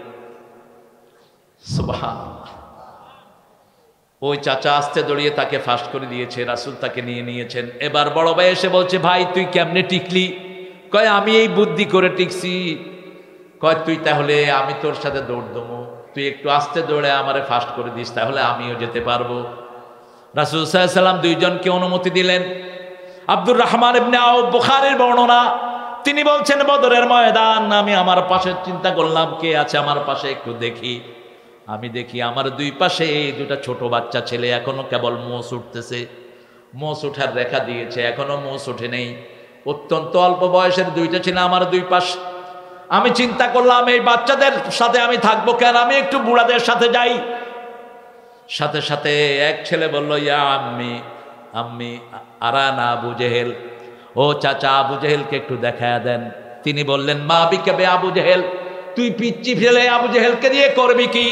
সুবহানাল্লাহ। ওই চাচা আস্তে দৌড়িয়ে তাকে ফাস্ট করে দিয়েছে, রাসূল তাকে নিয়ে নিয়েছেন। এবার বড় ভাই এসে বলছে, ভাই তুই কেমনে টিকলি? কয় আমি এই বুদ্ধি করে টিকছি। কয় তুই তাহলে আমি তোর সাথে দৌড় দেবো, তুই একটু আস্তে দৌড়ে আমারে ফাস্ট করে দিস, তাহলে আমিও যেতে পারবো। রাসূল সাল্লাল্লাহু আলাইহি ওয়াসাল্লাম দুইজনকে অনুমতি দিলেন। আব্দুর রহমান ইবনে আউফ, বুখারীর বর্ণনা, তিনি বলছেন বদরের ময়দান, আমি আমার পাশে চিন্তা করলাম কে আছে আমার পাশে, একটু দেখি। আমি দেখি আমার দুই পাশে দুটা ছোট বাচ্চা ছেলে, এখনো কেবল মোষ উঠতেছে, মোষ উঠার রেখা দিয়েছে, এখনো মোষ ওঠে নেই। অত্যন্ত অল্প বয়সের দুইটা ছিল আমার দুই পাশ। আমি চিন্তা করলাম এই বাচ্চাদের সাথে আমি থাকবো কেন, আমি একটু বুড়াদের সাথে যাই। সাথে সাথে এক ছেলে বলল, ইয়া আম্মি আম্মি আরানা আবু জেহেল, ও চাচা আবু জেহেলকে একটু দেখায়া দেন। তিনি বললেন, মা বিকাবে আবু জেহেল, তুই পিচ্চি ফেলে আবু জেহেলকে দিয়ে করবি কি?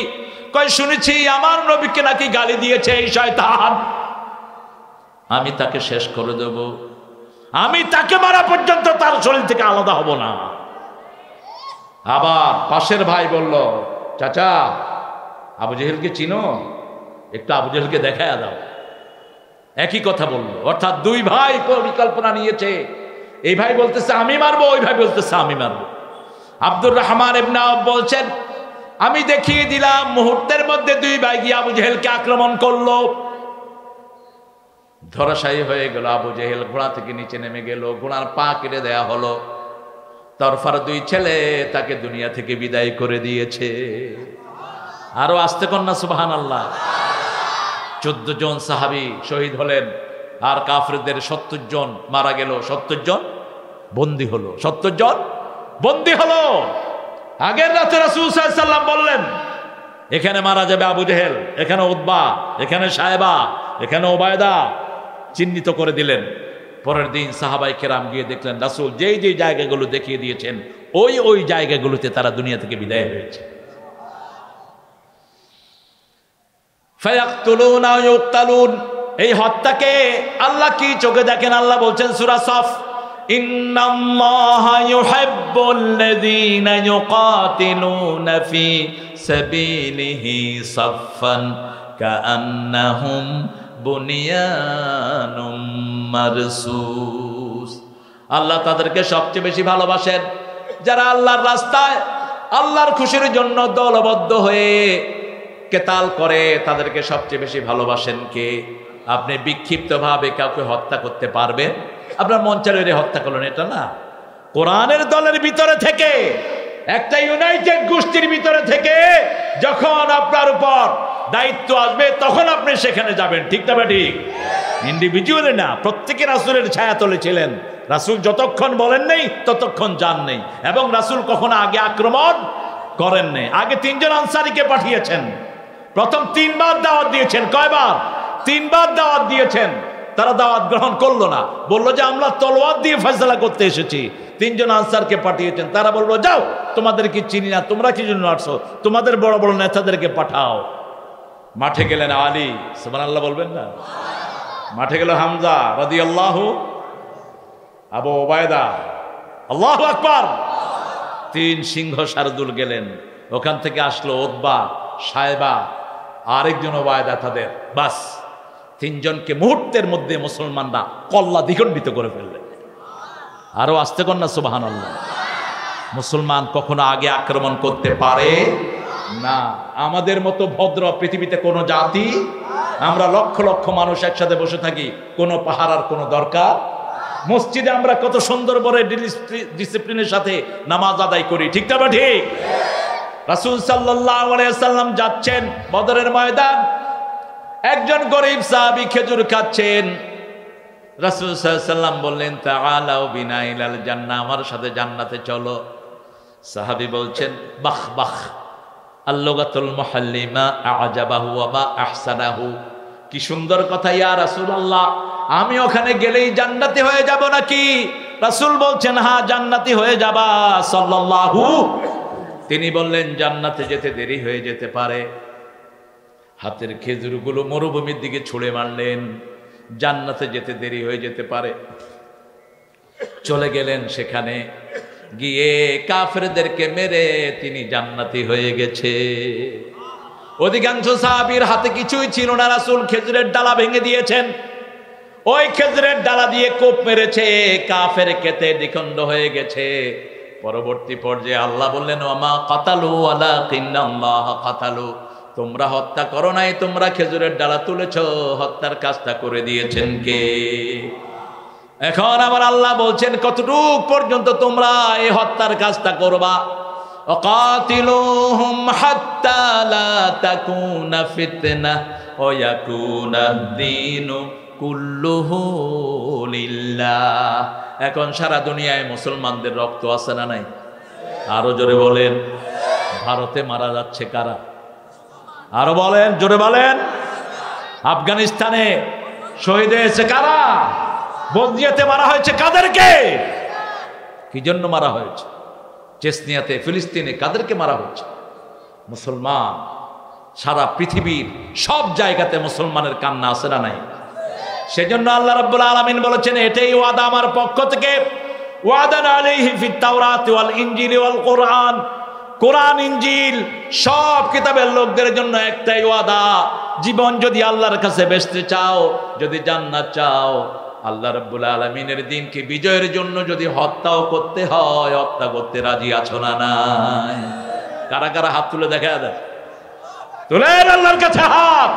কই শুনেছি আমার নবীকে নাকি গালি দিয়েছে এই শয়তান, আমি তাকে শেষ করে দেব, আমি তাকে মারা পর্যন্ত তার শরীর থেকে আলাদা হব না। আবার পাশের ভাই বলল, চাচা আবু জেহেলকে চিনো, একটু আবু জেহেলকে দেখায়া দাও। একই কথা বলল, অর্থাৎ দুই ভাই পরিকল্পনা নিয়েছে। এই ভাই বলতেছে আমি মারবো, ওই ভাই বলতেছে আমি মারবো। আব্দুর রহমান ইবনে আউফ বলছেন, আমি দেখিয়ে দিলাম, মুহূর্তের মধ্যে দুই ভাই গিয়ে আবু জেহেলকে আক্রমণ করলো। ধরাশায়ী হয়ে গেল আবু জেহেল, ঘোড়া থেকে নিচে নেমে গেল, ঘোড়ার পা কেটে দেয়া হলো। তরফার দুই ছেলে তাকে দুনিয়া থেকে বিদায় করে দিয়েছে। আরো আসতে কন্যা সুবহানাল্লাহ। 14 জন সাহাবী শহীদ হলেন, আর কাফেরদের 70 জন মারা গেল, 70 জন বন্দী হলো, 70 জন বন্দী হলো। আগের রাতে রাসূল সাল্লাল্লাহু আলাইহি ওয়াসাল্লাম বললেন, এখানে মারা যাবে আবু জেহেল, এখানে উতবা, এখানে সায়বা, এখানে ওবায়দা, চিহ্নিত করে দিলেন। পরের দিন সাহাবায়ে কেরাম গিয়ে দেখলেন রাসূল যেই যেই জায়গাগুলো দেখিয়ে দিয়েছেন ওই ওই জায়গাগুলোতে তারা দুনিয়া থেকে বিদায় হয়েছে। ফায়াকতুলুনা ওয়া ইউকতালুন, এই হত্যাকে আল্লাহ কি চোখে দেখেন? আল্লাহ বলছেন সূরা সফ ইন্নাল্লাহা ইউহিব্বুল্লাযীনা ইউকাতিলুনা ফী সাবিলিহি সাফফান কাআন্নাহুম বুনিয়ানুম মারসুস। আল্লাহ তাদেরকে সবচেয়ে বেশি ভালোবাসেন যারা আল্লাহর রাস্তায় আল্লাহর খুশির জন্য দলবদ্ধ হয়ে কেতাল করে। তাদেরকে সবচেয়ে বেশি ভালোবাসেন কে? আপনি বিক্ষিপ্তভাবে কাউকে হত্যা করতে পারবেন? আপনার মন চাইলে হত্যা করলেন, এটা না। কোরআনের দলের ভিতরে থেকে, একটা ইউনাইটেড গোষ্ঠীর ভিতরে থেকে যখন আপনার উপর দায়িত্ব আসবে তখন আপনি সেখানে যাবেন, ঠিক না ঠিক? ইন্ডিভিজুয়ালি না, প্রত্যেকে রাসূলের ছায়াতলে ছিলেন। রাসূল যতক্ষণ বলেন নেই ততক্ষণ যান নেই, এবং রাসূল কখনো আগে আক্রমণ করেন নেই। আগে 3 জন আনসারীকে পাঠিয়েছেন, প্রথম 3 বার দাওয়াত দিয়েছেন। কয়বার? 3 বার দাওয়াত দিয়েছেন। তারা দাওয়াত গ্রহণ করলো না, বললো যে আমরা তলোয়ার দিয়ে ফয়সালা করতে এসেছি। 3 জন আনসারকে পাঠিয়েছেন, তারা বললো যাও, তোমাদের কি চিনি না, তোমরা কি জন্য আসছো, তোমাদের বড় বড় নেতাদেরকে পাঠাও। মাঠে গেলেন আলী, সুবহানাল্লাহ বলবেন না? মাঠে গেল হামজা রাদিয়াল্লাহু, আবু ওবায়দা, আল্লাহু আকবার। 3 সিংহ শারদুল গেলেন। ওখান থেকে আসলো উতবা, সায়বা, আরেকজন ওবায়দা, তাদের বাস 3 জনকে মুহূর্তের মধ্যে মুসলমানরা কল্লা দ্বিখণ্ডিত করে ফেললেন। আরো আসতে কর না সুবহানাল্লাহ। মুসলমান কখনো আগে আক্রমণ করতে পারে না। আমাদের মতো ভদ্র পৃথিবীতে কোনো জাতি, আমরা লক্ষ লক্ষ মানুষ একসাথে বসে থাকি, কোনো পাহারার কোনো দরকার। মসজিদে আমরা কত সুন্দর করে ডিসিপ্লিনের সাথে নামাজ আদায় করি, ঠিক না ঠিক? রাসূল সাল্লাল্লাহু আলাইহি ওয়াসাল্লাম যাচ্ছেন বদরের ময়দান, একজন গরীব সাহাবী খেজুর খাচ্ছেন। রাসূল সাল্লাল্লাহু আলাইহি ওয়াসাল্লাম বললেন তাআলাউ বিনা ইলাল জান্নাহ, আমার সাথে জান্নাতে চলো। সাহাবী বলছেন বাহ বাহ, আল্লুগাতুল মুহাল্লিমা আ'জাবাহু ওয়া মা আহসানাহু, কি সুন্দর কথা ইয়া রাসূলুল্লাহ, আমি ওখানে গেলেই জান্নাতি হয়ে যাব নাকি? রাসূল বলছেন হ্যাঁ, জান্নাতি হয়ে যাবা সাল্লাল্লাহু। তিনি বললেন জান্নাতে যেতে দেরি হয়ে যেতে পারে। হাতের খেজুরগুলো মরুভূমির দিকে ছুঁড়ে মারলেন, জান্নাতে যেতে দেরি হয়ে যেতে পারে। চলে গেলেন সেখানে, গিয়ে কাফেরদেরকে মেরে তিনি জান্নাতি হয়ে গেছে। অধিকাংশ সাহাবীর হাতে কিছুই ছিল না, রাসূল খেজুরের ডালা ভেঙে দিয়েছেন, ওই খেজুরের ডালা দিয়ে কোপ মেরেছে, কাফের কেতে দ্বিখণ্ড হয়ে গেছে। পরবর্তী পর্যায়ে আল্লাহ বললেন ওয়ামা কাতালু ওয়ালাকিন্নাল্লাহ কাতালু, তোমরা হত্যা করো নাই, তোমরা খেজুরের ডালা তুলেছ, হত্যার কাজটা করে দিয়েছেন কে? এখন আবার আল্লাহ বলছেন কতটুক পর্যন্ত তোমরা এই হত্যার কাজটা করবা? ওয়াকাতিলুহুম হাত্তা লা তাকুনা ফিতনাহ ওয়া ইয়াকুনাদ দীনু কুল্লুহু লিল্লাহ। এখন সারা দুনিয়ায় মুসলমানদের রক্ত আছে না নাই? আরো জোরে বলেন। ভারতে মারা যাচ্ছে কারা? আরো বলেন, জোরে বলেন। আফগানিস্তানে শহীদ হয়েছে কারা? বসনিয়াতে মারা হয়েছে কাদেরকে? কি জন্য মারা হয়েছে? চেচনিয়াতে, ফিলিস্তিনে কাদেরকে মারা হয়েছে? মুসলমান। সারা পৃথিবীর সব জায়গাতে মুসলমানের কান্না আছে না নাই? সেজন্য আল্লাহ রাব্বুল আলামিন বলেছেন এটাই ওয়াদা আমার পক্ষ থেকে, ওয়াদান আলাইহি ফিত তাওরাত ওয়াল ইনজিল ওয়াল কোরআন। কোরআন ইনজিল সব কিতাবের লোকদের জন্য একটাই ওয়াদা, জীবন যদি আল্লাহর কাছে বেচতে চাও, যদি জান্নাত চাও, আল্লাহ রাব্বুল আলামিনের দিনকে বিজয়ের জন্য যদি হত্যাও করতে হয়, হত্যা করতে রাজি আছো না নাই? কারা কারা হাত তুলে দেখা দেয়? তুলেন আল্লাহর কাছে হাত।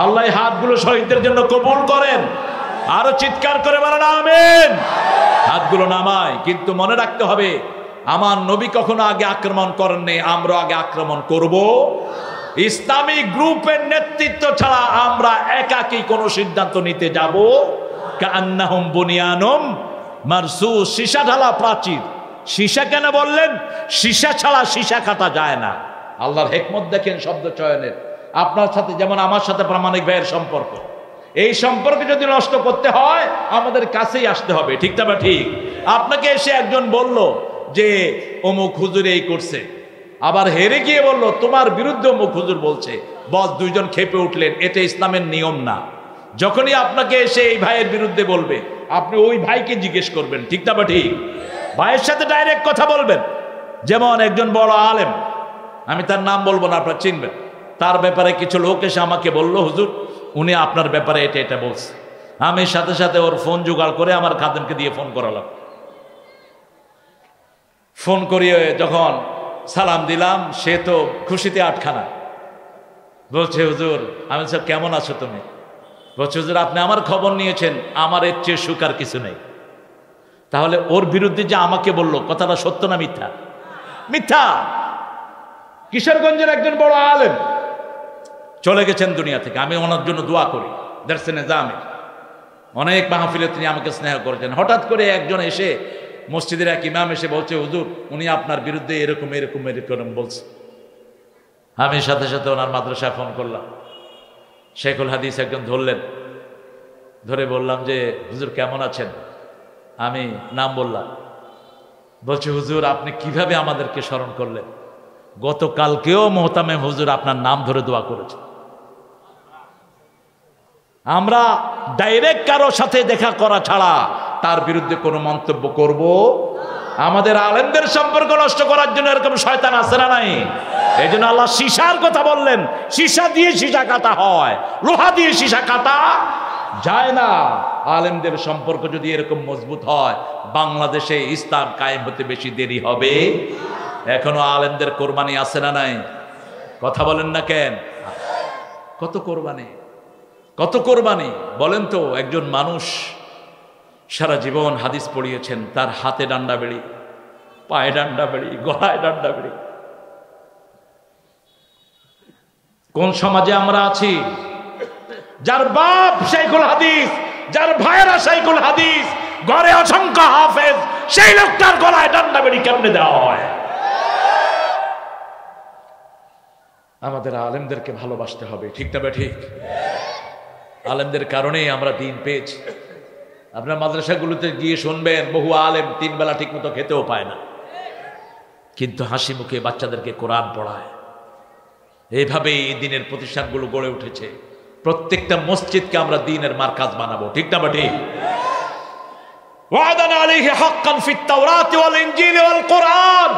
আল্লাহ হাতগুলো শহীদদের জন্য কবুল করেন। আরো চিৎকার করে বলেন আমিন। হাতগুলো নামায়, কিন্তু মনে রাখতে হবে আমার নবী কখনো আগে আক্রমণ করেননি, আমরা আগে আক্রমণ করব। ইসলামী গ্রুপের নেতৃত্ব ছাড়া আমরা একাকী কোনো সিদ্ধান্ত নিতে যাব? কান্নাহুম বুনিয়ানুম মারসুস, সীসা ঢালা প্রাচীর। সীসা কেন বললেন? সীসা ছাড়া সীসা কাটা যায় না। আল্লাহর হিকমত দেখেন শব্দ চয়নের। আপনার সাথে যেমন আমার সাথে প্রামাণিক ভাইয়ের সম্পর্ক, এই সম্পর্ক যদি নষ্ট করতে হয় আমাদের কাছেই আসতে হবে, ঠিক না ঠিক? আপনাকে এসে একজন বলল যে অমুক হুজুর এই করছে, আবার হেরে গিয়ে বলল তোমার বিরুদ্ধে অমুক হুজুর বলছে, বস 2 জন খেপে উঠলেন, এটা ইসলামের নিয়ম না। যখনই আপনাকে এসে এই ভাইয়ের বিরুদ্ধে বলবে, আপনি ওই ভাইকে জিজ্ঞেস করবেন, ঠিক না বা ঠিক? ভাইয়ের সাথে ডাইরেক্ট কথা বলবেন। যেমন একজন বড় আলেম, আমি তার নাম বলবো না, আপনারা চিনবেন, তার ব্যাপারে কিছু লোক এসে আমাকে বলল, হুজুর উনি আপনার ব্যাপারে এটা এটা বলছে। আমি সাথে সাথে ওর ফোন জোগাড় করে আমার খাদেমকে দিয়ে ফোন করালাম। ফোন করিয়ে যখন সালাম দিলাম, সে তো খুশিতে আটখানা। বলছে, হুজুর, আমি স্যার কেমন আছো তুমি? বলছে, হুজুর আপনি আমার খবর নিয়েছেন, আমার এর চেয়ে সুখ আর কিছু নেই। তাহলে ওর বিরুদ্ধে যে আমাকে বললো, কথাটা সত্য না মিথ্যা? মিথ্যা। কিশোরগঞ্জের একজন বড় আলেম চলে গেছেন দুনিয়া থেকে, আমি ওনার জন্য দোয়া করি। দারসে নিজামের অনেক মাহফিলে তিনি আমাকে স্নেহ করেছেন। হঠাৎ করে একজন এসে, মসজিদের এক ইমাম এসে বলছে, হুজুর উনি আপনার বিরুদ্ধে এরকম এরকম এরকম বলছে। আমি সাথে সাথে ওনার মাদ্রাসায় ফোন করলাম। শেখুল হাদিস একজন ধরলেন, ধরে বললাম যে, হুজুর কেমন আছেন? আমি নাম বললাম। বলছে, হুজুর আপনি কিভাবে আমাদেরকে স্মরণ করলেন? গতকালকেও মোহতামে হুজুর আপনার নাম ধরে দোয়া করেছে। আমরা ডাইরেক্ট কারো সাথে দেখা করা ছাড়া তার বিরুদ্ধে কোনো মন্তব্য করব? আমাদের আলেমদের সম্পর্ক নষ্ট করার জন্য এরকম শয়তান আছে না নাই? এই জন্য আল্লাহ সীসার কথা বললেন। সীসা দিয়ে সীসা কাটা হয়, লোহা দিয়ে সীসা কাটা যায় না। আলেমদের সম্পর্ক যদি এরকম মজবুত হয়, বাংলাদেশে ইসলাম কায়েম হতে বেশি দেরি হবে? এখনো আলেমদের কোরবানি আছে না নাই? কথা বলেন না কেন? কত কোরবানি, কত কোরবানি বলেন তো। একজন মানুষ সারা জীবন হাদিস পড়িয়েছেন, তার হাতে ডান্ডা বেড়ি, পায়ে ডান্ডা বেড়ি, গলায় ডান্ডা বেড়ি। কোন সমাজে আমরা আছি? যার বাপ শাইখুল হাদিস, যার ভাইয়েরা শাইখুল হাদিস, ঘরে অসংখ্য হাফেজ, সেই লোকটার গলায় ডান্ডা বেড়ি কেমনে দেওয়া হয়? আমাদের আলেমদেরকে ভালোবাসতে হবে, ঠিক না ঠিক? আলেমদের কারণেই আমরা দিন পেয়েছি। আপনার মাদ্রাসাগুলোতে গিয়ে শুনবেন, বহু আলেম তিন বেলা ঠিক মতো খেতেও পায় না, কিন্তু হাসি মুখে বাচ্চাদেরকে কোরআন পড়ায়। এইভাবেই এই দিনের প্রতিষ্ঠানগুলো গড়ে উঠেছে। প্রত্যেকটা মসজিদকে আমরা দিনের মারকাজ বানাবো, ঠিক না ঠিক? ওয়াদান আলাইহি হাক্কান ফিত তাওরাতি ওয়াল ইনজিল ওয়াল কোরআন।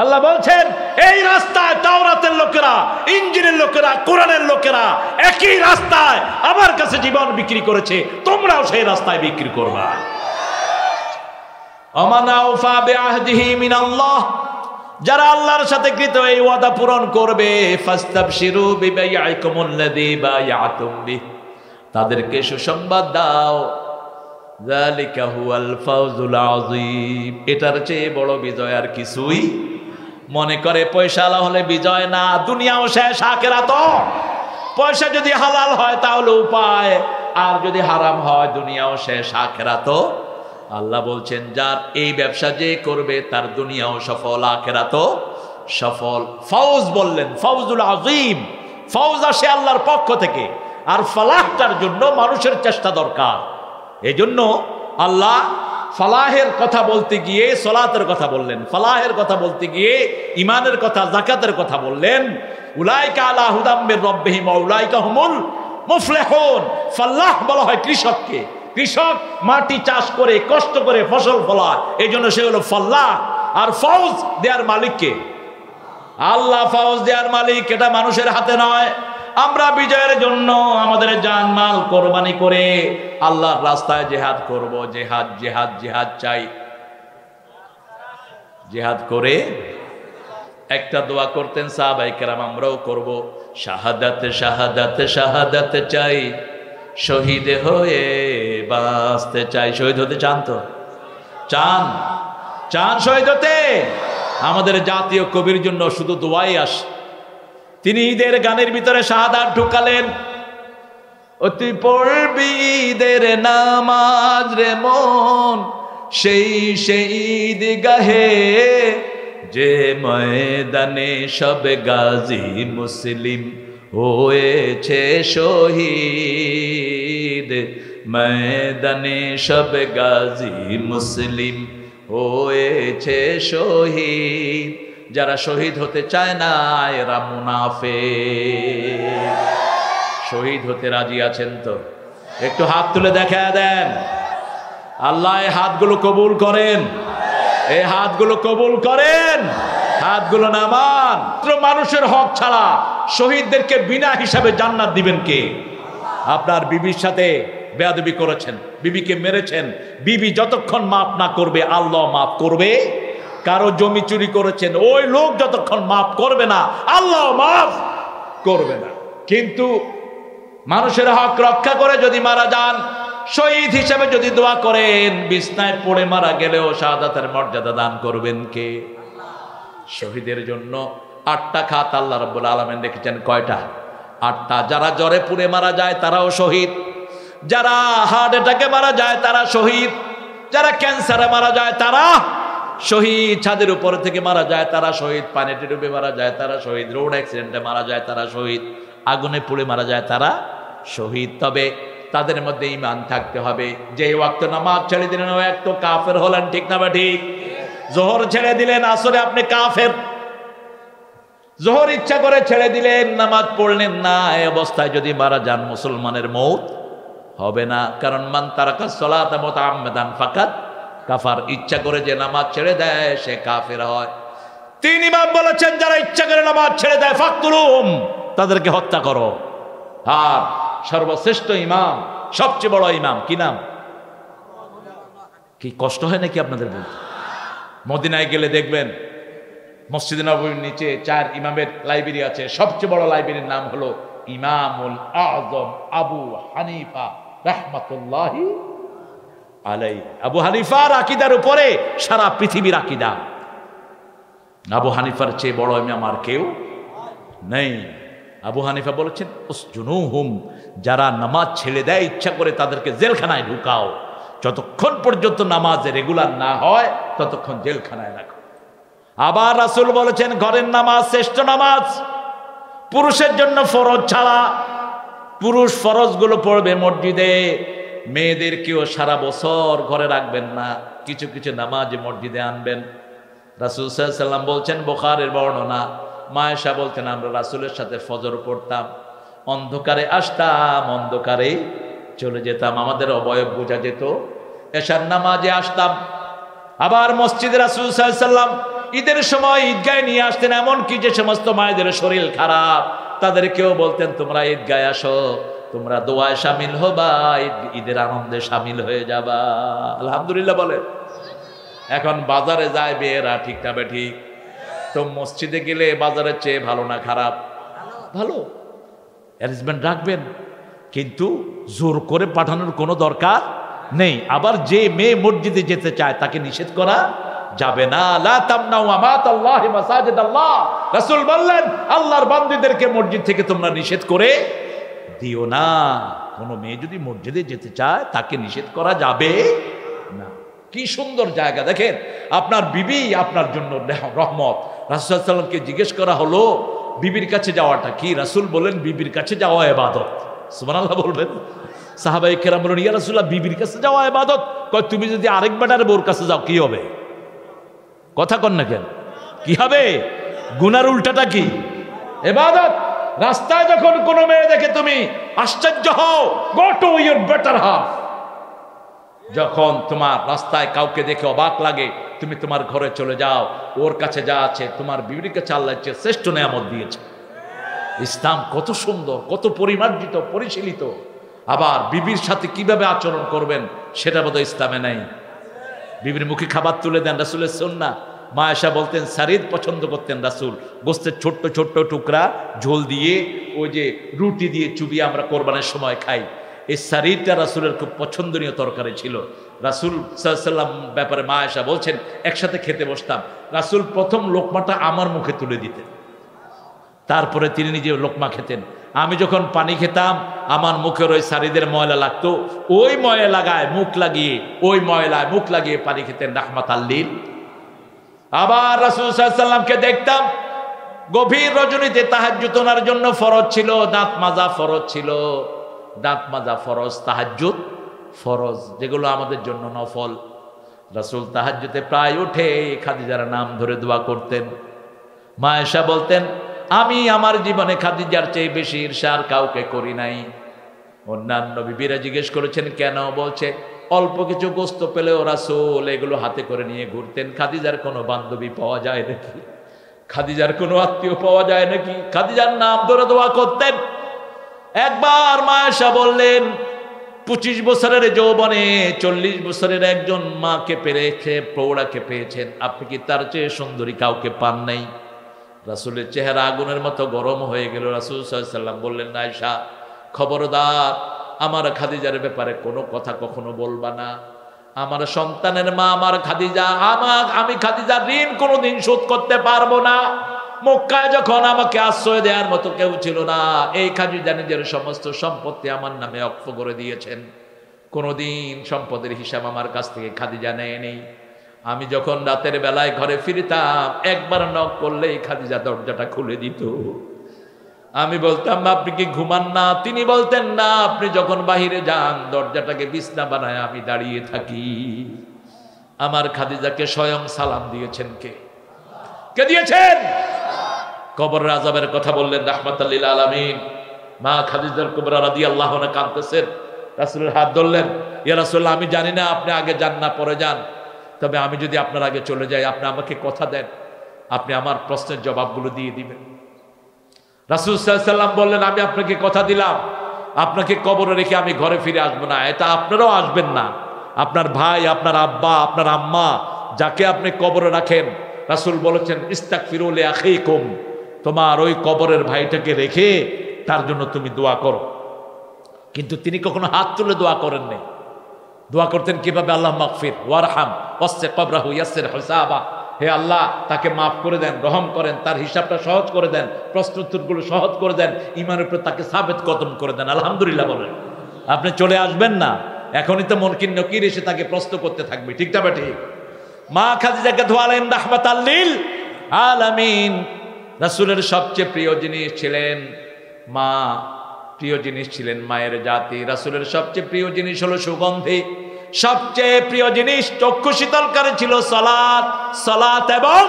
আল্লাহ বলছেন, এই রাস্তায় তাওরাতের লোকেরা, ইনজিলের লোকেরা, কোরআনের লোকেরা একই রাস্তায় আমার কাছে জীবন বিক্রি করেছে, তোমরাও সেই রাস্তায় বিক্রি করবা। আমানা উফা বিআহদিহি মিনাল্লাহ, যারা আল্লাহর সাথে কৃত এই ওয়াদা পূরণ করবে, ফাস্তাবশিরু বিবাইআকুমুল্লাযী বায়াতুম বিহি, তাদেরকে সুসংবাদ দাও। যালিকা হুয়াল ফাওজুল আযীম, এটার চেয়ে বড় বিজয় আর কিছুই। মনে করে পয়সাওয়ালা হলে বিজয় না, দুনিয়াও শেষ, আখিরাতও। পয়সা যদি হালাল হয় তাহলে উপায়, আর যদি হারাম হয় দুনিয়াও শেষ, আখিরাতও। আল্লাহ বলছেন, যার এই ব্যবসা যে করবে তার দুনিয়াও সফল, আখিরাতও সফল। ফৌজ বললেন, ফাওজুল আযীম। ফৌজ আসে আল্লাহর পক্ষ থেকে, আর ফালাহটার জন্য মানুষের চেষ্টা দরকার। এই জন্য আল্লাহ ফালাহের কথা বলতে গিয়ে সলাতের কথা বললেন, ফালাহের কথা বলতে গিয়ে ইমানের কথা, যাকাতের কথা বললেন। উলাইকা আলা হুদাম মির রাব্বিহিম ওয়া উলাইকা হুমুল মুফলিহুন। ফালাহ বলা হয় কৃষককে। কৃষক মাটি চাষ করে, কষ্ট করে ফসল ফলায়, এই জন্য সে হলো ফাল্লাহ। আর ফৌজ দেয়ার মালিককে আল্লাহ, ফৌজ দেয়ার মালিক। এটা মানুষের হাতে নয়। আমরা বিজয়ের জন্য আমাদের জানমাল কোরবানি করে আল্লাহর রাস্তায় জিহাদ করব। জিহাদ জিহাদ জিহাদ চাই। জিহাদ করে একটা দোয়া করতেন সাহাবায়ে কেরাম, আমরাও করব। শাহাদাত শাহাদাত শাহাদাত চাই, শহীদ হয়ে বাঁচতে চাই। শহীদ হতে চান তো? চান? চান শহীদ হতে? আমাদের জাতীয় কবির জন্য শুধু দোয়াই আসে। তিনি ঈদের গানের ভিতরে শাহাদাত ঢুকালেন। অতি পড়বি ঈদের নামাজ রে মন, সেই ঈদ গাহে, যে ময়দানে সব গাজী মুসলিম হয়েছে শহীদ। ময়দানে সব গাজী মুসলিম হয়েছে শহীদ। যারা শহীদ হতে চায় না এরা মুনাফিক। শহীদ হতে রাজি আছেন তো? একটু হাত তুলে দেখা দেন। আল্লাহ এই হাতগুলো কবুল করেন, এই হাতগুলো কবুল করেন, হাতগুলো নামান। মানুষের হক ছাড়া শহীদদেরকে বিনা হিসাবে জান্নাত দিবেন কে? আপনার বিবির সাথে বেয়াদবি করেছেন, বিবিকে মেরেছেন, বিবি যতক্ষণ মাফ না করবে আল্লাহ মাফ করবে। কারো জমি চুরি করেছেন, ওই লোক যতক্ষণ মাফ করবে না আল্লাহ মাফ করবে না। কিন্তু মানুষের হক রক্ষা করে যদি মারা যান, শহীদ হিসেবে যদি দোয়া করেন, বিছনায় পড়ে মারা গেলেও শাহাদাতের মর্যাদা দান করবেন কে? শহীদের জন্য 8টা খাত আল্লাহ রাব্বুল আলামিন রেখেছেন। কয়টা? 8টা। যারা জ্বরে পুড়ে মারা যায় তারাও শহীদ, যারা হার্ট অ্যাটাকে মারা যায় তারা শহীদ, যারা ক্যান্সারে মারা যায় তারা শহীদ, ছাদের উপর থেকে মারা যায় তারা শহীদ, পানিতে ডুবে মারা যায় তারা শহীদ, রোড অ্যাক্সিডেন্টে মারা যায় তারা শহীদ, আগুনে পুড়ে মারা যায় তারা শহীদ। তবে তাদের মধ্যে ঈমান থাকতে হবে। যে ওয়াক্ত নামাজ ছেড়ে দিলেন ওই এক তো কাফের হলেন, ঠিক না ঠিক? জোহর ছেড়ে দিলেন, আসরে আপনি কাফের। জোহর ইচ্ছা করে ছেড়ে দিলেন, নামাজ পড়লেন না, এই অবস্থায় যদি মারা যান মুসলমানের মৌত হবে না। কারণ মান তারাকা সলাতা মুতাআম্মিদান ফাকাত কাফার। ইচ্ছা করে যে নামাজ ছেড়ে দেয় সে কাফের হয়। 3 ইমাম বলেছেন যারা ইচ্ছা করে নামাজ ছেড়ে দেয় ফাকতুলুহুম, তাদেরকে হত্যা করো। আর সর্বশ্রেষ্ঠ ইমাম, সবচেয়ে বড় ইমাম কি নাম? কি কষ্ট হয় নাকি আপনাদের বলতে? মদিনায় গেলে দেখবেন মসজিদে নববীর নিচে 4 ইমামের লাইব্রেরি আছে। সবচেয়ে বড় লাইব্রেরির নাম হলো ইমামুল আযম আবু হানিফা রাহমাতুল্লাহি আলাইহি। আবু হানিফার আকীদার উপরে সারা পৃথিবীর আকীদা। আবু হানিফার চেয়ে বড় ইমাম আর কেউ নেই। আবু হানিফা বলেছেন উসজুনুহুম, যারা নামাজ ছেড়ে দেয় ইচ্ছা করে তাদেরকে জেলখানায় ঢুকাও। যতক্ষণ পর্যন্ত নামাজ রেগুলার না হয় ততক্ষণ জেলখানায় রাখো। আবার রাসূল বলেছেন ঘরের নামাজ শ্রেষ্ঠ নামাজ, পুরুষের জন্য ফরজ ছাড়া। পুরুষ ফরজগুলো পড়বে মসজিদে, মেয়েদেরকেও সারা বছর ঘরে রাখবেন না, কিছু কিছু নামাজ মসজিদে আনবেন। রাসূল সাল্লাল্লাহু আলাইহি ওয়াসাল্লাম বলছেন, বুখারীর বর্ণনা, মা আয়েশা বলতেন আমরা রাসূলের সাথে ফজর পড়তাম, অন্ধকারে আসতাম, অন্ধকারে চলে যেতাম, আমাদের অবয়ব বোঝা যেত। এশার নামাজে আসতাম। আবার মসজিদে রাসূল সাল্লাল্লাহু আলাইহি ওয়াসাল্লাম ঈদের সময় ঈদগাহে নিয়ে আসতেন। এমন কি যে সমস্ত মায়েদের শরীর খারাপ তাদেরকেও বলতেন তোমরা ঈদগাহে আসো, তোমরা দোয়ায় শামিল হবা, ঈদের আনন্দে শামিল হয়ে যাবা। আলহামদুলিল্লাহ বলে। এখন বাজারে যায় মেয়েরা, ঠিক না ঠিক? তো মসজিদে গেলে বাজারের চেয়ে ভালো না খারাপ? ভালো। অ্যারেঞ্জমেন্ট রাখবেন, কিন্তু জোর করে পাঠানোর কোনো দরকার নেই। আবার যে মেয়ে মসজিদে যেতে চায় তাকে নিষেধ করা যাবে না। লা তামনাউ আমাতাল্লাহি মাসাজিদাল্লাহ, রাসূল বললেন আল্লাহর বান্দীদেরকে মসজিদ থেকে তোমরা নিষেধ করে দিও না। কোনো মেয়ে যদি মসজিদে যেতে চায় তাকে নিষেধ করা যাবে না। কি সুন্দর জায়গা দেখেন, আপনার বিবি আপনার জন্য রহমত। রাসূল সাল্লাল্লাহু আলাইহি ওয়াসাল্লামকে জিজ্ঞেস করা হলো বিবির কাছে যাওয়াটা কি? রাসূল বলেন বিবির কাছে যাওয়া ইবাদত। সুবহানাল্লাহ বলবেন। সাহাবায়ে কেরাম বলেন ইয়া রাসূলুল্লাহ বিবির কাছে যাওয়া ইবাদত? কয় তুমি যদি আরেক বেটার বউর কাছে যাও কি হবে? কথা কন না কেন? কি হবে? গুনার উল্টাটা কি? ইবাদত। রাস্তায় যখন কোনো মেয়ে দেখে তুমি আশ্চর্য হও, go to your better half. যখন তোমার রাস্তায় কাউকে দেখে অবাক লাগে, তুমি তোমার ঘরে চলে যাও, ওর কাছে যা আছে তোমার বিবির কাছে আল্লাহ শ্রেষ্ঠ নেয়ামত দিয়েছে। ইসলাম কত সুন্দর, কত পরিমার্জিত, পরিশীলিত। আবার বিবির সাথে কিভাবে আচরণ করবেন সেটা বোধহয় ইসলামে নাই। বিবির মুখে খাবার তুলে দেন, রাসূলের সুন্নাহ। মা আয়েশা বলতেন সারিদ পছন্দ করতেন রাসূল, গোস্তের ছোট্ট ছোট্ট টুকরা ঝোল দিয়ে, ওই যে রুটি দিয়ে চুবিয়ে আমরা কোরবানের সময় খাই, এই সারিদটা রাসূলের খুব পছন্দনীয় তরকারি ছিল। রাসূল সাল্লাল্লাহু আলাইহি ওয়াসাল্লাম ব্যাপারে মা আয়েশা বলছেন একসাথে খেতে বসতাম, রাসূল প্রথম লোকমাটা আমার মুখে তুলে দিতেন, তারপরে তিনি নিজে লোকমা খেতেন। আমি যখন পানি খেতাম আমার মুখের ওই সারিদের ময়লা লাগতো, ওই ময়লা লাগায় মুখ লাগিয়ে, ওই ময়লায় মুখ লাগিয়ে পানি খেতেন রাহমাতাল লিল। আবার রাসূল সাল্লাল্লাহু আলাইহি ওয়াসাল্লামকে দেখতাম গভীর রজনীতে তাহাজ্জুদ ওনার জন্য ফরজ ছিল, দাঁত মাজা ফরজ ছিল। দাঁত মাজা ফরজ, তাহাজ্জুদ ফরজ, যেগুলো আমাদের জন্য নফল। রাসূল তাহাজ্জুদে প্রায় উঠে খাদিজার নাম ধরে দোয়া করতেন। মা আয়েশা বলতেন আমি আমার জীবনে খাদিজার চেয়ে বেশি ঈর্ষা আর কাউকে করি নাই। অন্যান্য বিবিরা জিজ্ঞেস করেছেন কেন, বলছে অল্প কিছু গোস্ত পেলেও রাসূল এগুলো হাতে করে নিয়ে ঘুরতেন। খাদিজার কোনো বান্ধবী পাওয়া যায় নাকি, খাদিজার কোনো আত্মীয় পাওয়া যায় নাকি, খাদিজার নাম ধরে দোয়া করতেন। একবার মা আয়েশা বললেন 25 বছরের যৌবনে 40 বছরের একজন মাকে পেরেছে, প্রৌঢ়াকে পেয়েছেন, আপনি কি তার চেয়ে সুন্দরী কাউকে পান নাই? রাসূলের চেহারা আগুনের মতো গরম হয়ে গেল। রাসূল সাল্লাল্লাহু আলাইহি ওয়াসাল্লাম বললেন, আয়েশা খবরদার, আমার খাদিজার ব্যাপারে কোনো কথা কখনো বলবা না। আমার সন্তানের মা আমার খাদিজা, আমি খাদিজার ঋণ কোনোদিন শোধ করতে পারবো না। মক্কায় যখন আমাকে আশ্রয় দেওয়ার মতো কেউ ছিল না, এই খাদিজা নিজের সমস্ত সম্পত্তি আমার নামে অক্ষ করে দিয়েছেন। কোনোদিন সম্পদের হিসাব আমার কাছ থেকে খাদিজা নেয়নি। আমি যখন রাতের বেলায় ঘরে ফিরতাম, একবার নক করলেই খাদিজা দরজাটা খুলে দিত। আমি বলতাম আপনি কি ঘুমান না? তিনি বলতেন না, আপনি যখন বাহিরে যান দরজাটাকে বিছনা বানায় আমি দাঁড়িয়ে থাকি। আমার খাদিজাকে স্বয়ং সালাম দিয়েছেন কে? কে দিয়েছেন? কবরের আযাবের কথা বললেন রাহমাতাল লিল আলামিন। মা খাদিজার কুবরা রাদিয়াল্লাহু আনহা কাঁদতেছেন, রাসূলের হাত ধরলেন, ইয়া রাসূলুল্লাহ আমি জানি না আপনি আগে যান না পরে যান, তবে আমি যদি আপনার আগে চলে যাই আপনি আমাকে কথা দেন আপনি আমার প্রশ্নের জবাবগুলো দিয়ে দিবেন। রাসূল সাল্লাল্লাহু আলাইহি ওয়াসাল্লাম বললেন, আমি আপনাকে কথা দিলাম আপনাকে কবরে রেখে আমি ঘরে ফিরে আসবো না। এটা আপনারাও আসবেন না। আপনার ভাই, আপনার আব্বা, আপনার আম্মা, যাকে আপনি কবরে রাখেন, রাসূল বলেছেন ইস্তাগফিরু লি আখিকুম, তোমার ওই কবরের ভাইটাকে রেখে তার জন্য তুমি দোয়া করো। কিন্তু তিনি কখনো হাত তুলে দোয়া করেন নাই। দোয়া করতেন কিভাবে? আল্লাহ মাগফির ওয়ারহাম ওয়াসসি কবরাহু ইয়াসসির হিসাবা, হে আল্লাহ তাকে মাফ করে দেন, রহম করেন, তার হিসাবটা সহজ করে দেন, প্রশ্ন উত্তরগুলো সহজ করে দেন, ঈমানের উপর তাকে সাবেত কদম করে দেন। আলহামদুলিল্লাহ বলেন। আপনি চলে আসবেন না, এখনই তো মুনকির নকির এসে তাকে প্রশ্ন করতে থাকবে, ঠিক না ঠিক? মা খাদিজাকে ধোয়ালেন রাহমাতাল লিল আলামিন। রাসূলের সবচেয়ে প্রিয় জিনিস ছিলেন মা, প্রিয় জিনিস ছিলেন মায়ের জাতি। রাসূলের সবচেয়ে প্রিয় জিনিস হলো সুগন্ধি, সবচেয়ে প্রিয় জিনিস চক্ষু শীতলকারী ছিল সালাত, সালাত এবং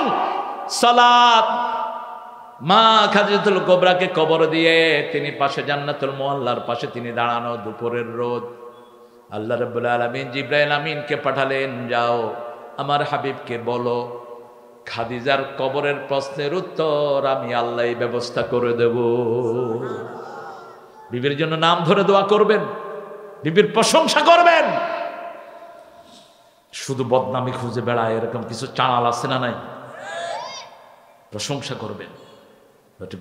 সালাত। মা খাদিজাতুল কুবরাকে কবর দিয়ে তিনি পাশে জান্নাতুল মুআল্লার পাশে তিনি দাঁড়ানো, দুপুরের রোদ। আল্লাহ রাব্বুল আলামিন জিবরাইল আমিনকে পাঠালেন, যাও আমার হাবিবকে বলো খাদিজার কবরের প্রশ্নের উত্তর আমি আল্লাহই ব্যবস্থা করে দেব। বিবির জন্য নাম ধরে দোয়া করবেন, বিবির প্রশংসা করবেন। শুধু বদনামি খুঁজে বেড়ায় এরকম কিছু চানাল আছে না নাই? প্রশংসা করবেন,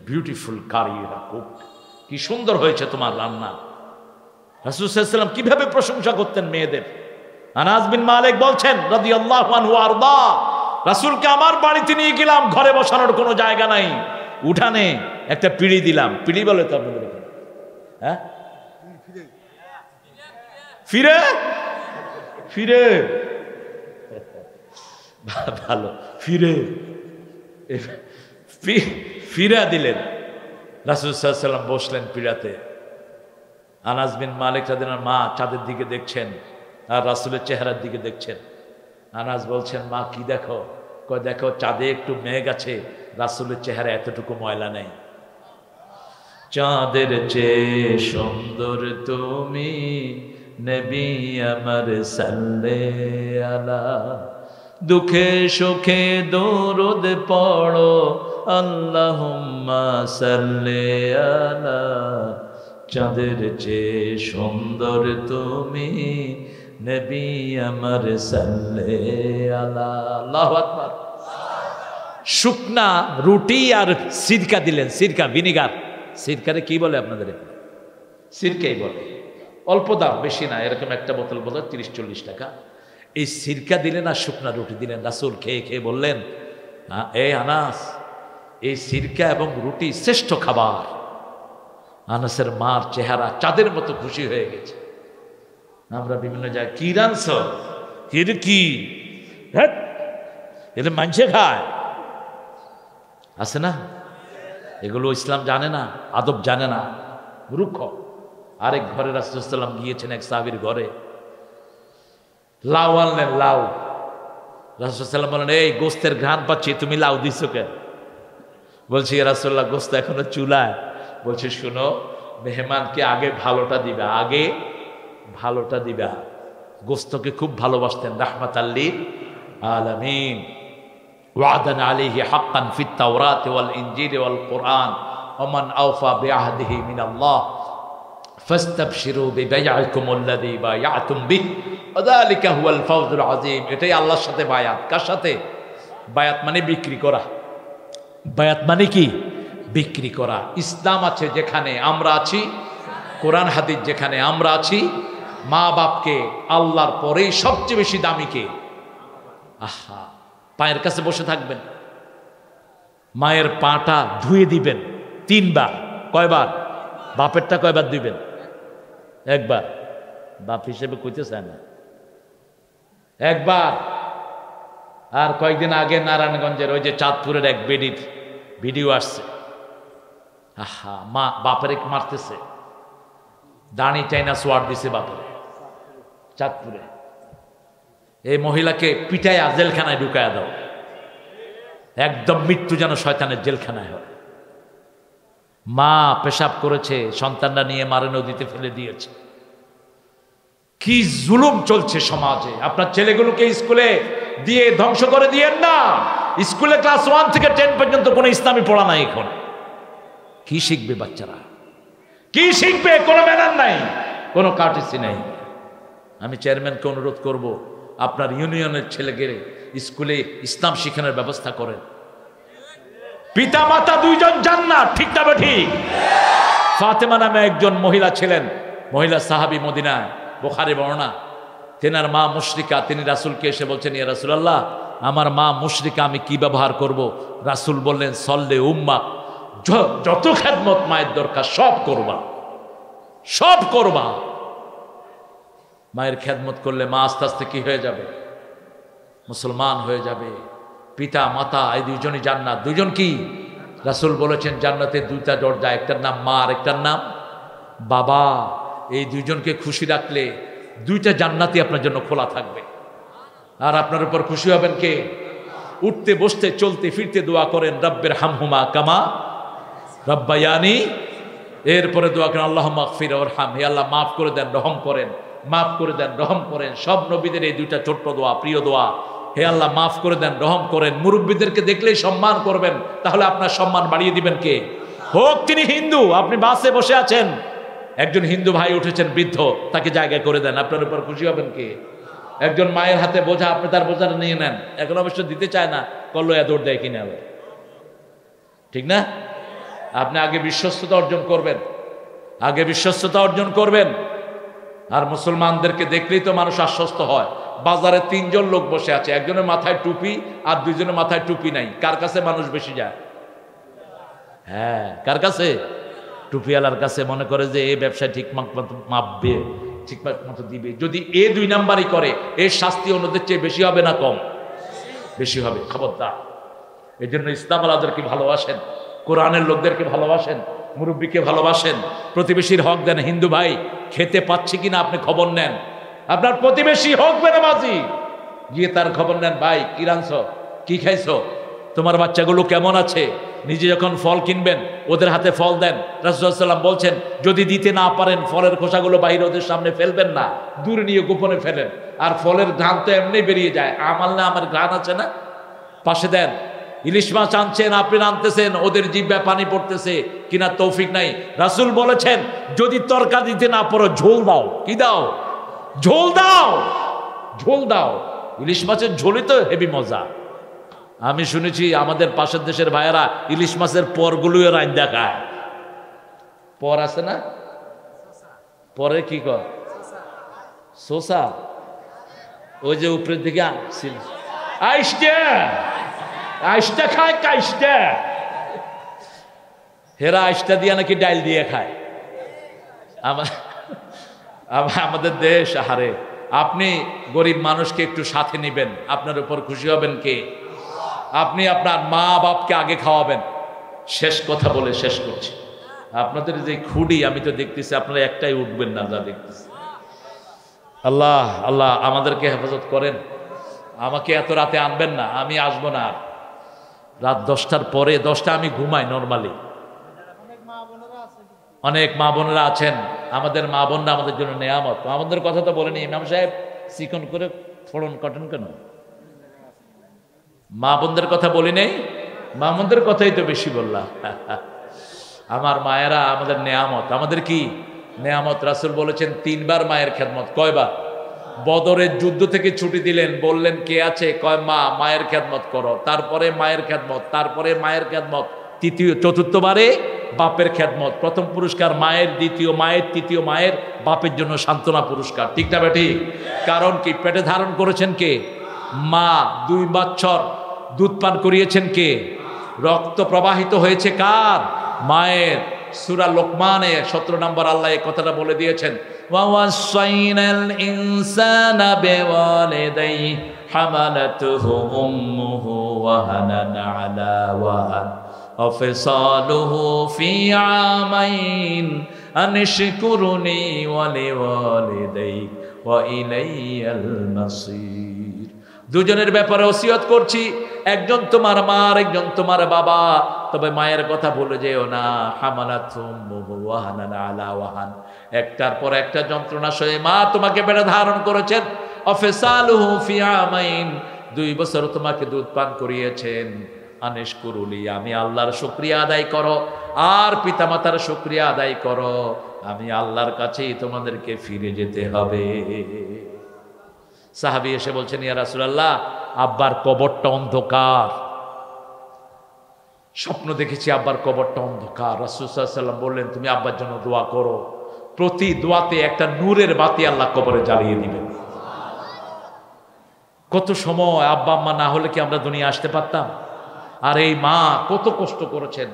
বিউটিফুল কারি, কি সুন্দর হয়েছে তোমার রান্না। রাসূল সাল্লাল্লাহু আলাইহি ওয়াসাল্লাম কিভাবে প্রশংসা করতেন মেয়েদের। আনাস বিন মালিক বলছেন রাদিয়াল্লাহু আনহু আরদা, রাসূলকে আমার বাড়িতে নিয়ে গেলাম, ঘরে বসানোর কোনো জায়গা নাই, উঠানে একটা পিঁড়ি দিলাম। পিঁড়ি বলে তো আপনাদের এখানে? হ্যাঁ, ফিরে ফিরে ভালো, ফিরে ফিরা দিলেন। রাসূল সাল্লাল্লাহু আলাইহি ওয়াসাল্লাম বসলেন পীড়াতে। আনাস বিন মালিক রাদিয়াল্লাহু মা চাঁদের দিকে দেখছেন আর রাসূলের চেহারার দিকে দেখছেন। আনাস বলছেন, মা কি দেখো? কয় দেখো চাঁদে একটু মেঘ আছে, রাসূলের চেহারা এতটুকু ময়লা নেই। চাঁদের চেয়ে সুন্দর তুমি নবী আমার সাল্লে আলা, দুঃখে সুখে দরুদ পড়ো আল্লাহুম্মা সাল্লি আলা। চাঁদের চেয়ে সুন্দর তুমি নবী আমার সাল্লে আলা। আল্লাহু আকবার। শুকনা রুটি আর সিরকা দিলেন, সিরকা ভিনিগার। সিরকারে কি বলে আপনাদের? সিরকাই বলে, অল্প দাম, বেশি না, এরকম একটা বোতল বোধ 30-40 টাকা। এই সিরকা দিলেন আর শুকনা রুটি দিলেন। রাসূল খেয়ে খেয়ে বললেন, এই আনাস, এই সিরকা এবং রুটি শ্রেষ্ঠ খাবার। আনাসের মার চেহারা চাঁদের মতো খুশি হয়ে গেছে। আমরা বিভিন্ন জায়গায় কি রাঁধছ, এটা কি, এটা মাংসে খায়, আছে না? এগুলো ইসলাম জানে না, আদব জানে না, মূর্খ। আরেক ঘরে রাসূল সাল্লাল্লাহু আলাইহি ওয়াসাল্লাম গিয়েছেন এক সাহাবীর ঘরে, লাউ আনলেন, লাউ। রাসূল সাল্লাল্লাহু আলাইহি ওয়াসাল্লাম বলেন, এই গোস্তের ঘ্রাণ পাচ্ছি, তুমি লাউ দিছো কেন? বলছি ইয়া রাসূলুল্লাহ গোস্ত এখনো চুলায়। বলছে, শুনো, মেহমানকে আগে ভালোটা দিবা, আগে ভালোটা দিবা। গোস্তকে খুব ভালোবাসতেন রাহমাতাল লিল আলামিন। ওয়াদান আলাইহি হাক্কান ফিত তাওরাত ওয়াল ইনজিল ওয়াল কুরআন ওয়া মান আওফা বিআহদিহি মিনাল্লাহ ফাস্তাবশিরু বিবাইআকুম আল্লাযী বায়াতুম বিহি ওয়া যালিকা হুয়াল ফাওজুল আযীম। এটাই আল্লাহর সাথে বায়াত। কার সাথে? বায়াত মানে বিক্রি করা। বায়াত মানে কি? বিক্রি করা। ইসলাম আছে যেখানে আমরা আছি, কোরআন হাদিস যেখানে আমরা আছি, মা বাপকে আল্লাহর পরেই সবচেয়ে বেশি দামি কে? আহা, পায়ের কাছে বসে থাকবেন, মায়ের পাটা ধুয়ে দিবেন 3 বার। কয়বার? বাপেরটা কয়বার দিবেন? 1 বার। বাপ হিসেবে কইতে চায় না, 1 বার। আর কয়েকদিন আগে নারায়ণগঞ্জের ওই যে চাঁদপুরের এক বেডির ভিডিও আসছে, আহা, মা বাপের মারতেছে, দাঁড়ি চাইনা সোয়ার দিছে বাপের, চাঁদপুরে। এই মহিলাকে পিটাইয়া জেলখানায় ঢুকায়া দাও, একদম মৃত্যু যেন শয়তানের জেলখানায় হয়। মা পেশাব করেছে, সন্তানরা নিয়ে মারে নদীতে ফেলে দিয়েছে। কি জুলুম চলছে সমাজে। আপনার ছেলেগুলোকে স্কুলে দিয়ে ধ্বংস করে দিয়েন না। স্কুলে ক্লাস 1 থেকে 10 পর্যন্ত কোনো ইসলামী পড়া নাই এখন। কি শিখবে বাচ্চারা? কি শিখবে? কোনো ম্যানার নাই, কোনো কার্টিসি নাই। আমি চেয়ারম্যানকে অনুরোধ করব, আপনার ইউনিয়নের ছেলেকে স্কুলে ইসলাম শিখানোর ব্যবস্থা করেন। পিতা মাতা 2 জন জান্নাত, ঠিক না ঠিক? ফাতেমা নামে একজন মহিলা ছিলেন, মহিলা সাহাবী, মদিনায়, বুখারী বর্ণনা। তেনার মা মুশরিকা। তিনি রাসূলকে এসে বলছেন, ইয়া রাসূলুল্লাহ, আমার মা মুশরিকা, আমি কি ব্যবহার করব? রাসূল বললেন, সল্লে উম্মা, যত খেদমত মায়ের দরকার সব করবা, সব করবা। মায়ের খেদমত করলে মা আস্তে আস্তে কি হয়ে যাবে? মুসলমান হয়ে যাবে। পিতা মাতা এই 2 জনই জান্নাত। 2 জন কি? রাসূল বলেছেন জান্নাতের 2টা দরজা, একটার নাম মা আর একটার নাম বাবা। এই 2 জনকে খুশি রাখলে 2টা জান্নাতই আপনার জন্য খোলা থাকবে। আর আপনার উপর খুশি হবেন কে? উঠতে বসতে চলতে ফিরতে দোয়া করেন, রব্বির হামহুমা কামা রব্বায়ানি। এরপরে দোয়া করেন, আল্লাহুম্মা গফির ওয়ারহাম, হে আল্লাহ মাফ করে দেন, রহম করেন, মাফ করে দেন, রহম করেন। সব নবীদের এই 2টা ছোট্ট দোয়া, প্রিয় দোয়া। হে আল্লাহ মাফ করে দেন, রহম করেন। মুরব্বীদেরকে দেখলেই সম্মান করবেন, তাহলে আপনার সম্মান বাড়িয়ে দিবেন কে? হোক তিনি হিন্দু। আপনি বাসে বসে আছেন, একজন হিন্দু ভাই উঠেছেন বৃদ্ধ, তাকে জায়গায় করে দেন, আপনার উপর খুশি হবেন কে? একজন মায়ের হাতে বোঝা, আপনি তার বোঝাটা নিয়ে নেন, এখন অবশ্য দিতে চায় না, করলো দৌড় দেয় কিনে আবার, ঠিক না? আপনি আগে বিশ্বস্ততা অর্জন করবেন, আগে বিশ্বস্ততা অর্জন করবেন। আর মুসলমানদেরকে দেখলেই তো মানুষ আশ্বস্ত হয়। বাজারে 3 জন লোক বসে আছে, একজনের মাথায় টুপি আর 2 জনের মাথায় টুপি নাই। কার কাছে মানুষ বেশি যায়? হ্যাঁ, কার কাছে? টুপিওয়ালার কাছে। মনে করে যে এই ব্যবসায় ঠিক মতো মাপবে, ঠিক মতো দিবে। যদি 2 নাম্বারই করে, এর শাস্তি অন্যদের চেয়ে বেশি হবে না কম? বেশি হবে। খবরদার। এই জন্য ইসলাম আলাদেরকে ভালোবাসেন, কোরআনের লোকদেরকে ভালোবাসেন, মুরব্বীকে ভালোবাসেন, প্রতিবেশীর হক দেন। হিন্দু ভাই খেতে পাচ্ছে কিনা আপনি খবর নেন। আপনার প্রতিবেশী হোক বেনামাজি, গিয়ে তার খবর নেন, ভাই কি রাঁধছ, কি খাইছো, তোমার বাচ্চাগুলো কেমন আছে। নিজে যখন ফল কিনবেন ওদের হাতে ফল দেন। রাসূলুল্লাহ সাল্লাল্লাহু আলাইহি ওয়াসাল্লাম বলছেন, যদি দিতে না পারেন ফলের খোসাগুলো বাইরে ওদের সামনে ফেলবেন না, দূরে নিয়ে গোপনে ফেলেন। আর ফলের ঘ্রাণ তো এমনি বেরিয়ে যায়, আমার না আমার ঘ্রাণ আছে না, পাশে দেন। ইলিশ মাছ আনছেন, আপনি আনতেছেন, ওদের জিহ্বায় পানি পড়তেছে কিনা তৌফিক নাই। রাসূল বলেছেন, যদি তরকা দিতে না পারো ঝোল দাও। কি দাও? ঝোল দাও, ঝোল দাও। ইলিশ মাছের ঝোলই তো হেভি মজা। আমি শুনেছি আমাদের পাশের দেশের ভাইয়েরা ইলিশ মাছের পরগুলোই রাইন্দা খায়। পর আছে না, পরে কি কর, শোষা, ওই যে উপরের দিকে আইসটা আইসটা খায়, কাইসটা। হেরা আইসটা দিয়ে নাকি ডাইল দিয়ে খায়। আমাদের দেশ, আহারে। আপনি গরিব মানুষকে একটু সাথে নিবেন, আপনার উপর খুশি হবেন কে? আপনি আপনার মা বাপকে আগে খাওয়াবেন। শেষ কথা বলে শেষ করছি, আপনাদের যে খুঁড়ি আমি তো দেখতেছি আপনারা একটাই উঠবেন না, যা দেখতেছি। আল্লাহ আল্লাহ আমাদেরকে হেফাজত করেন। আমাকে এত রাতে আনবেন না, আমি আসবো না। আর রাত 10টার পরে, 10টা আমি ঘুমাই নর্মালি। অনেক মা বোনেরা আছেন, আমাদের মা বোনরা আমাদের জন্য নেয়ামত। মা বোনদের কথা তো বলেনি ইমাম সাহেব, চিকন করে ফোড়ন কাটেন কেন? মা বোনদের কথা বলি নেই, মা বোনদের কথাই তো বেশি বললাম। আমার মায়েরা আমাদের নেয়ামত। আমাদের কি নেয়ামত? রাসূল বলেছেন 3 বার মায়ের খেদমত। কয়বার? বদরের যুদ্ধ থেকে ছুটি দিলেন, বললেন কে আছে? কয় মা, মায়ের খেদমত করো। তারপরে মায়ের খেদমত, তারপরে মায়ের খেদমত, চতুর্থবারে বাপের খেদমত। প্রথম পুরস্কার মায়ের, দ্বিতীয় মায়ের, তৃতীয় মায়ের, বাপের জন্য সান্ত্বনা পুরস্কার। ঠিক না বেটি? কারণ কি? পেটে ধারণ করেছেন কে? মা। 2 বছর দুধ পান করিয়েছেন কে? রক্ত প্রবাহিত হয়েছে কার? মায়ের। সূরা লোকমানে 17 নম্বর আল্লাহ এই কথাটা বলে দিয়েছেন, ওয়াসাইনাল ইনসানা বিওয়ালিদাইহি হামালাতুহু উম্মুহু ওয়াহানান আলা ওয়াহান ওয়াফিসালুহু ফি আমাইন আনশকুরনি ওয়া লিওয়ালিদাইক ওয়া ইলাইয়াল মাসির। দুজনের ব্যাপারে ওসিয়ত করছি, একজন তোমার মা আর একজন তোমার বাবা। তবে মায়ের কথা বলে যেও না। হামালাতুহু ওয়াহানান আলা ওয়াহান, একটার পর একটা যন্ত্রণা সয়ে মা তোমাকে পেটে ধারণ করেছেন। ওয়াফিসালুহু ফি আমাইন, 2 বছর তোমাকে দুধ পান করিয়েছেন। আনশকুরুলি, আমি আল্লাহর শুকরিয়া আদায় করো, আর পিতামাতার শুকরিয়া আদায় করো। আমি আল্লাহর কাছেই তোমাদেরকে ফিরে যেতে হবে। সাহাবী এসে বলছেন, ইয়া রাসূলুল্লাহ, আব্বার কবরটা অন্ধকার, স্বপ্ন দেখেছি আব্বার কবরটা অন্ধকার। রাসূল সাল্লাল্লাহু আলাইহি ওয়াসাল্লাম বললেন, তুমি আব্বার জন্য দোয়া করো, প্রতি দোয়াতে একটা নূরের বাতি আল্লাহ কবরে জ্বালিয়ে দিবেন। কত সময় আব্বা আম্মা না হলে কি আমরা দুনিয়া আসতে পারতাম? আর এই মা কত কষ্ট করেছেন।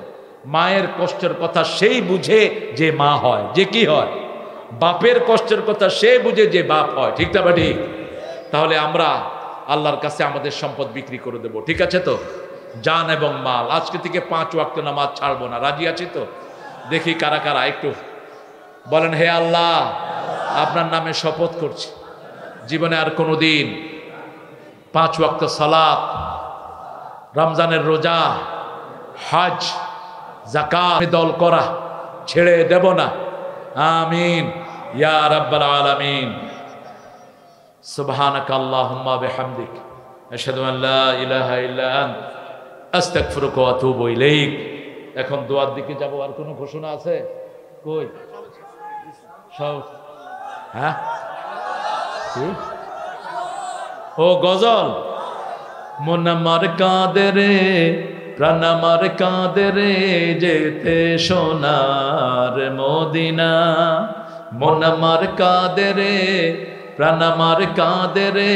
মায়ের কষ্টের কথা সেই বুঝে যে মা হয়, যে কি হয়, বাপের কষ্টের কথা সে বুঝে যে বাপ হয়। ঠিক না ঠিক? তাহলে আমরা আল্লাহর কাছে আমাদের সম্পদ বিক্রি করে দেব। ঠিক আছে তো? জান এবং মাল। আজকে থেকে 5 ওয়াক্ত নামাজ ছাড়বো না। রাজি আছি তো? দেখি কারা কারা একটু বলেন, হে আল্লাহ, আপনার নামে শপথ করছি, জীবনে আর কোনোদিন 5 ওয়াক্ত সালাত, রমজানের রোজা, হজ, যাকাত দল করা ছেড়ে দেব না। আমিন ইয়া রাব্বাল আলামিন। সুবহানাকা আল্লাহুম্মা বিহামদিক আশহাদু আন লা ইলাহা ইল্লা আনতা আস্তাগফিরুকা ওয়া আতুবু ইলাইক। এখন দোয়ার দিকে যাব। আর কোনো ঘোষণা আছে? কই সব? হ্যাঁ, ও গজল। মন আমার কাঁদে রে, প্রাণ আমার কাঁদে রে, যেতে সোনার মদিনা। মন আমার কাঁদে রে, প্রাণ আমার কাঁদে রে,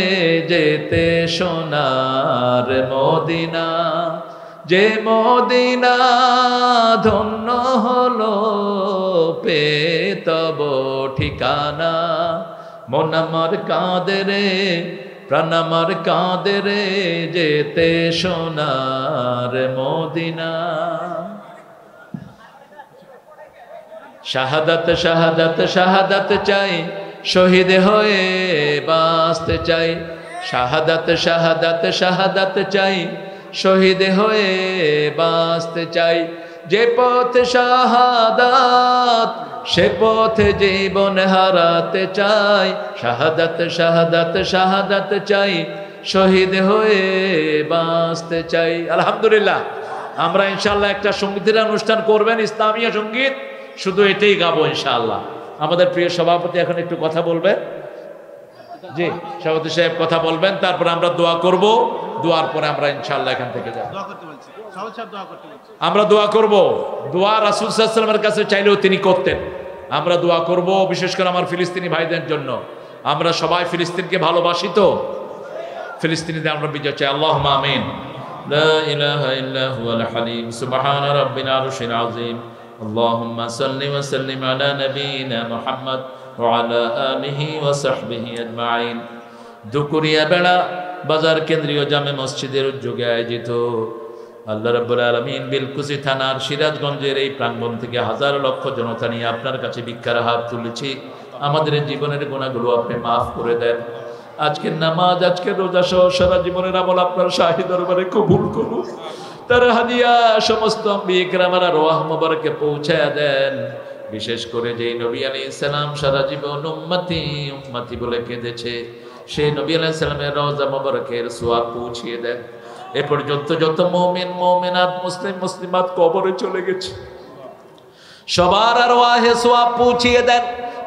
যেতে সোনার মদিনা। যে মদিনা ধন্য হলো পেয়ে তব ঠিকানা। মন আমার কাঁদে রে, প্রাণ আমার কাঁদে রে, যেতে সোনার মদিনা। শাহাদাত শাহাদাত শাহাদাত চাই, শহীদ হয়ে বাঁচতে চাই। শাহাদাত শাহাদাত শাহাদাত চাই, শহীদ হয়ে বাঁচতে চাই। যে পথে শাহাদাত, সে পথে জীবন হারাতে চাই। শাহাদাত শাহাদাত শাহাদাত চাই, শহীদ হয়ে বাঁচতে চাই। আলহামদুলিল্লাহ, আমরা ইনশাআল্লাহ একটা সঙ্গীতের অনুষ্ঠান করবেন, ইসলামীয় সঙ্গীত, শুধু এটাই গাবো ইনশাআল্লাহ। আমাদের প্রিয় সভাপতি এখন একটু কথা বলবেন। জি, সভাপতি সাহেব কথা বলবেন, তারপর আমরা দোয়া করব। দোয়ার পরে আমরা ইনশাআল্লাহ এখান থেকে যাব। আমরা দোয়া করব। দোয়া রাসূল সাল্লাল্লাহু আলাইহি ওয়াসাল্লামের কাছে চাইলেও তিনি করতেন। আমরা দোয়া করব, বিশেষ করে আমার ফিলিস্তিনি ভাইদের জন্য। আমরা সবাই ফিলিস্তিনকে ভালোবাসি তো? ফিলিস্তিনিদের আমরা বিজয় চাই। আল্লাহুম্মা আমিন। লা ইলাহা ইল্লা হুয়াল হালিম সুবহান রাব্বিল আরশিল আযীম। আল্লাহুম্মা সাল্লি ওয়া সাল্লিম আলা নাবিয়িনা মুহাম্মদ ওয়া আলা আলিহি ওয়া সাহবিহি আজমাইন। দুকুরিয়া বেড়া বাজার কেন্দ্রীয় জামে মসজিদের উদ্যোগে আয়োজিত আল্লাহ রাব্বুল আলামিন বিলকুসি থানার সিরাজগঞ্জের এই প্রাঙ্গণ থেকে হাজার লক্ষ জনতা নিয়ে আপনার কাছে ভিক্ষার হাত তুলেছি। আমাদের জীবনের গুনাহগুলো আপনি মাফ করে দেন। আজকের নামাজ, আজকের রোজা সহ সারা জীবনের আমল আপনার শাহী দরবারে কবুল করুন। তার হাদিয়া সমস্ত আম্বিয়া কিরামের রওয়াহ মুবারকে পৌঁছায়া দেন। বিশেষ করে যেই নবী আলাইহিস সালাম সারা জীবন উম্মতি উম্মতি বলে কেঁদেছে, সেই নবী আলাইহিস সালামের রওজা মোবারকের সোয়াব পৌঁছিয়ে দেন। এ পর্যন্ত যত মুমিন মুমিনাত মুসলিম মুসলিমাত কবরে চলে গেছে, সবার আরওয়াহে সোয়াব পৌঁছিয়ে দেন।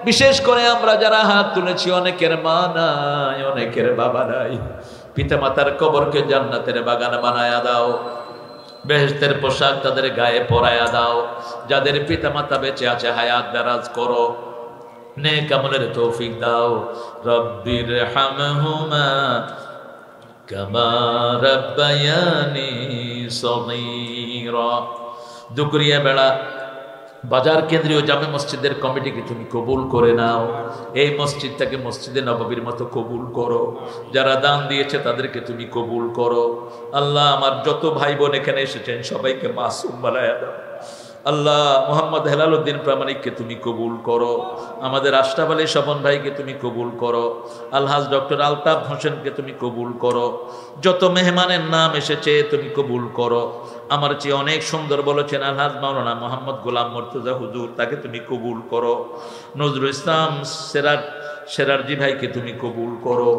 বিশেষ করে আমরা যারা হাত তুলেছি, অনেকের মা নাই, অনেকের বাবা নাই, পিতামাতার কবরকে জান্নাতের বাগান বানায়া দাও, বেহেশতের পোশাক তাদের গায়ে পরায়া দাও। যাদের পিতামাতা বেঁচে আছে হায়াত দারাজ করো, নেক আমলের তৌফিক দাও। রব্বির হামহুমা কামা রাব্বায়ানি সগীরা। দুপুরিয়া বেলা বাজার কেন্দ্রীয় জামে মসজিদের কমিটিকে তুমি কবুল করে নাও। এই মসজিদটাকে মসজিদে নববীর মতো কবুল করো। যারা দান দিয়েছে তাদেরকে তুমি কবুল করো। আল্লাহ, আমার যত ভাই বোন এখানে এসেছেন সবাইকে মাসুম বানায়া দাও। আল্লাহ, মোহাম্মদ হেলালুদ্দিন প্রামাণিককে তুমি কবুল করো। আমাদের আশরাফ আলী স্বপন ভাইকে তুমি কবুল করো। আলহাজ ডক্টর আলতাফ হোসেনকে তুমি কবুল করো। যত মেহমানের নাম এসেছে তুমি কবুল করো। আমার চেয়ে অনেক সুন্দর বলেছেন আলহাজ মাওলানা মোহাম্মদ গোলাম মুর্তজা হুজুর, তাকে তুমি কবুল করো। নজরুল ইসলাম সেরারজি ভাইকে তুমি কবুল করো।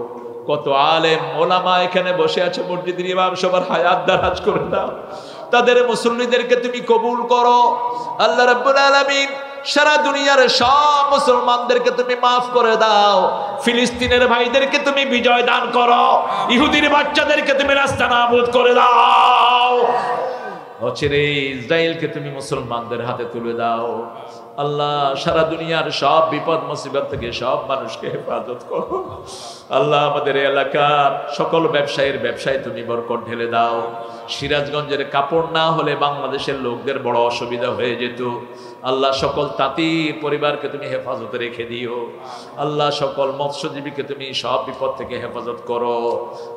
কত আলেম ওলামা এখানে বসে আছে, মসজিদের ইমাম, সবার হায়াত দারাজ করে দাও। তাদের মুসল্লিদেরকে তুমি কবুল করো। আল্লাহ রাব্বুল আলামিন সারা দুনিয়ার সব মুসলমানদেরকে তুমি মাফ করে দাও। ফিলিস্তিনের ভাইদেরকে তুমি বিজয় দান করো। ইহুদির বাচ্চাদেরকে তুমি রাস্তা নাবুদ করে দাও। অচিরে ইসরায়েলকে তুমি মুসলমানদের হাতে তুলে দাও। আল্লাহ, সারা দুনিয়ার সব বিপদ মুসিবত থেকে সব মানুষকে হেফাজত করো। আল্লাহ, আমাদের এলাকার সকল ব্যবসায়ীর ব্যবসায় তুমি বরকত ঢেলে দাও। সিরাজগঞ্জের কাপড় না হলে বাংলাদেশের লোকদের বড় অসুবিধা হয়ে যেত। আল্লাহ, সকল তাঁতি পরিবারকে তুমি হেফাজতে রেখে দিও। আল্লাহ, সকল মৎস্যজীবীকে তুমি সব বিপদ থেকে হেফাজত করো।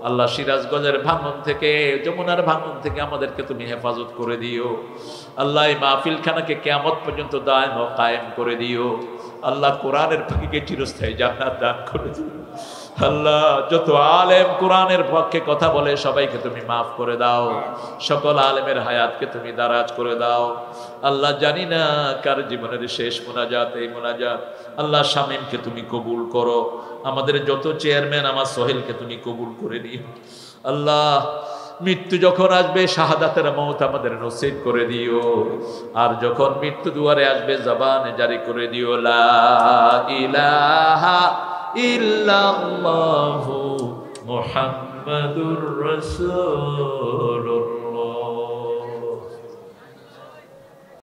আল্লাহ, সিরাজগঞ্জের ভাঙন থেকে, যমুনার ভাঙন থেকে আমাদেরকে তুমি হেফাজত করে দিও। আল্লাহ, এই মাহফিলখানাকে কিয়ামত পর্যন্ত দায়েম ও কায়েম করে দিও। আল্লাহ, কোরআনের ফাঁকিকে চিরস্থায়ী জান্নাত দান করে দিও। আল্লাহ, যত আলেম কোরআনের পক্ষে কথা বলে সবাইকে তুমি মাফ করে দাও। সকল আলেমের হায়াতকে তুমি দারাজ করে দাও। আল্লাহ, জানি না কার জীবনের শেষ মোনাজাত এই মোনাজাত। আল্লাহ, শামীমকে তুমি কবুল করো। আমাদের যত চেয়ারম্যান, আমার সোহেলকে তুমি কবুল করে নিও। আল্লাহ, মৃত্যু যখন আসবে শাহাদাতের মওত আমাদের নসিব করে দিও। আর যখন মৃত্যু দুয়ারে আসবে জবানে জারি করে দিও লা ইলাহা ইল্লাল্লাহু মুহাম্মাদুর রাসূলুল্লাহ।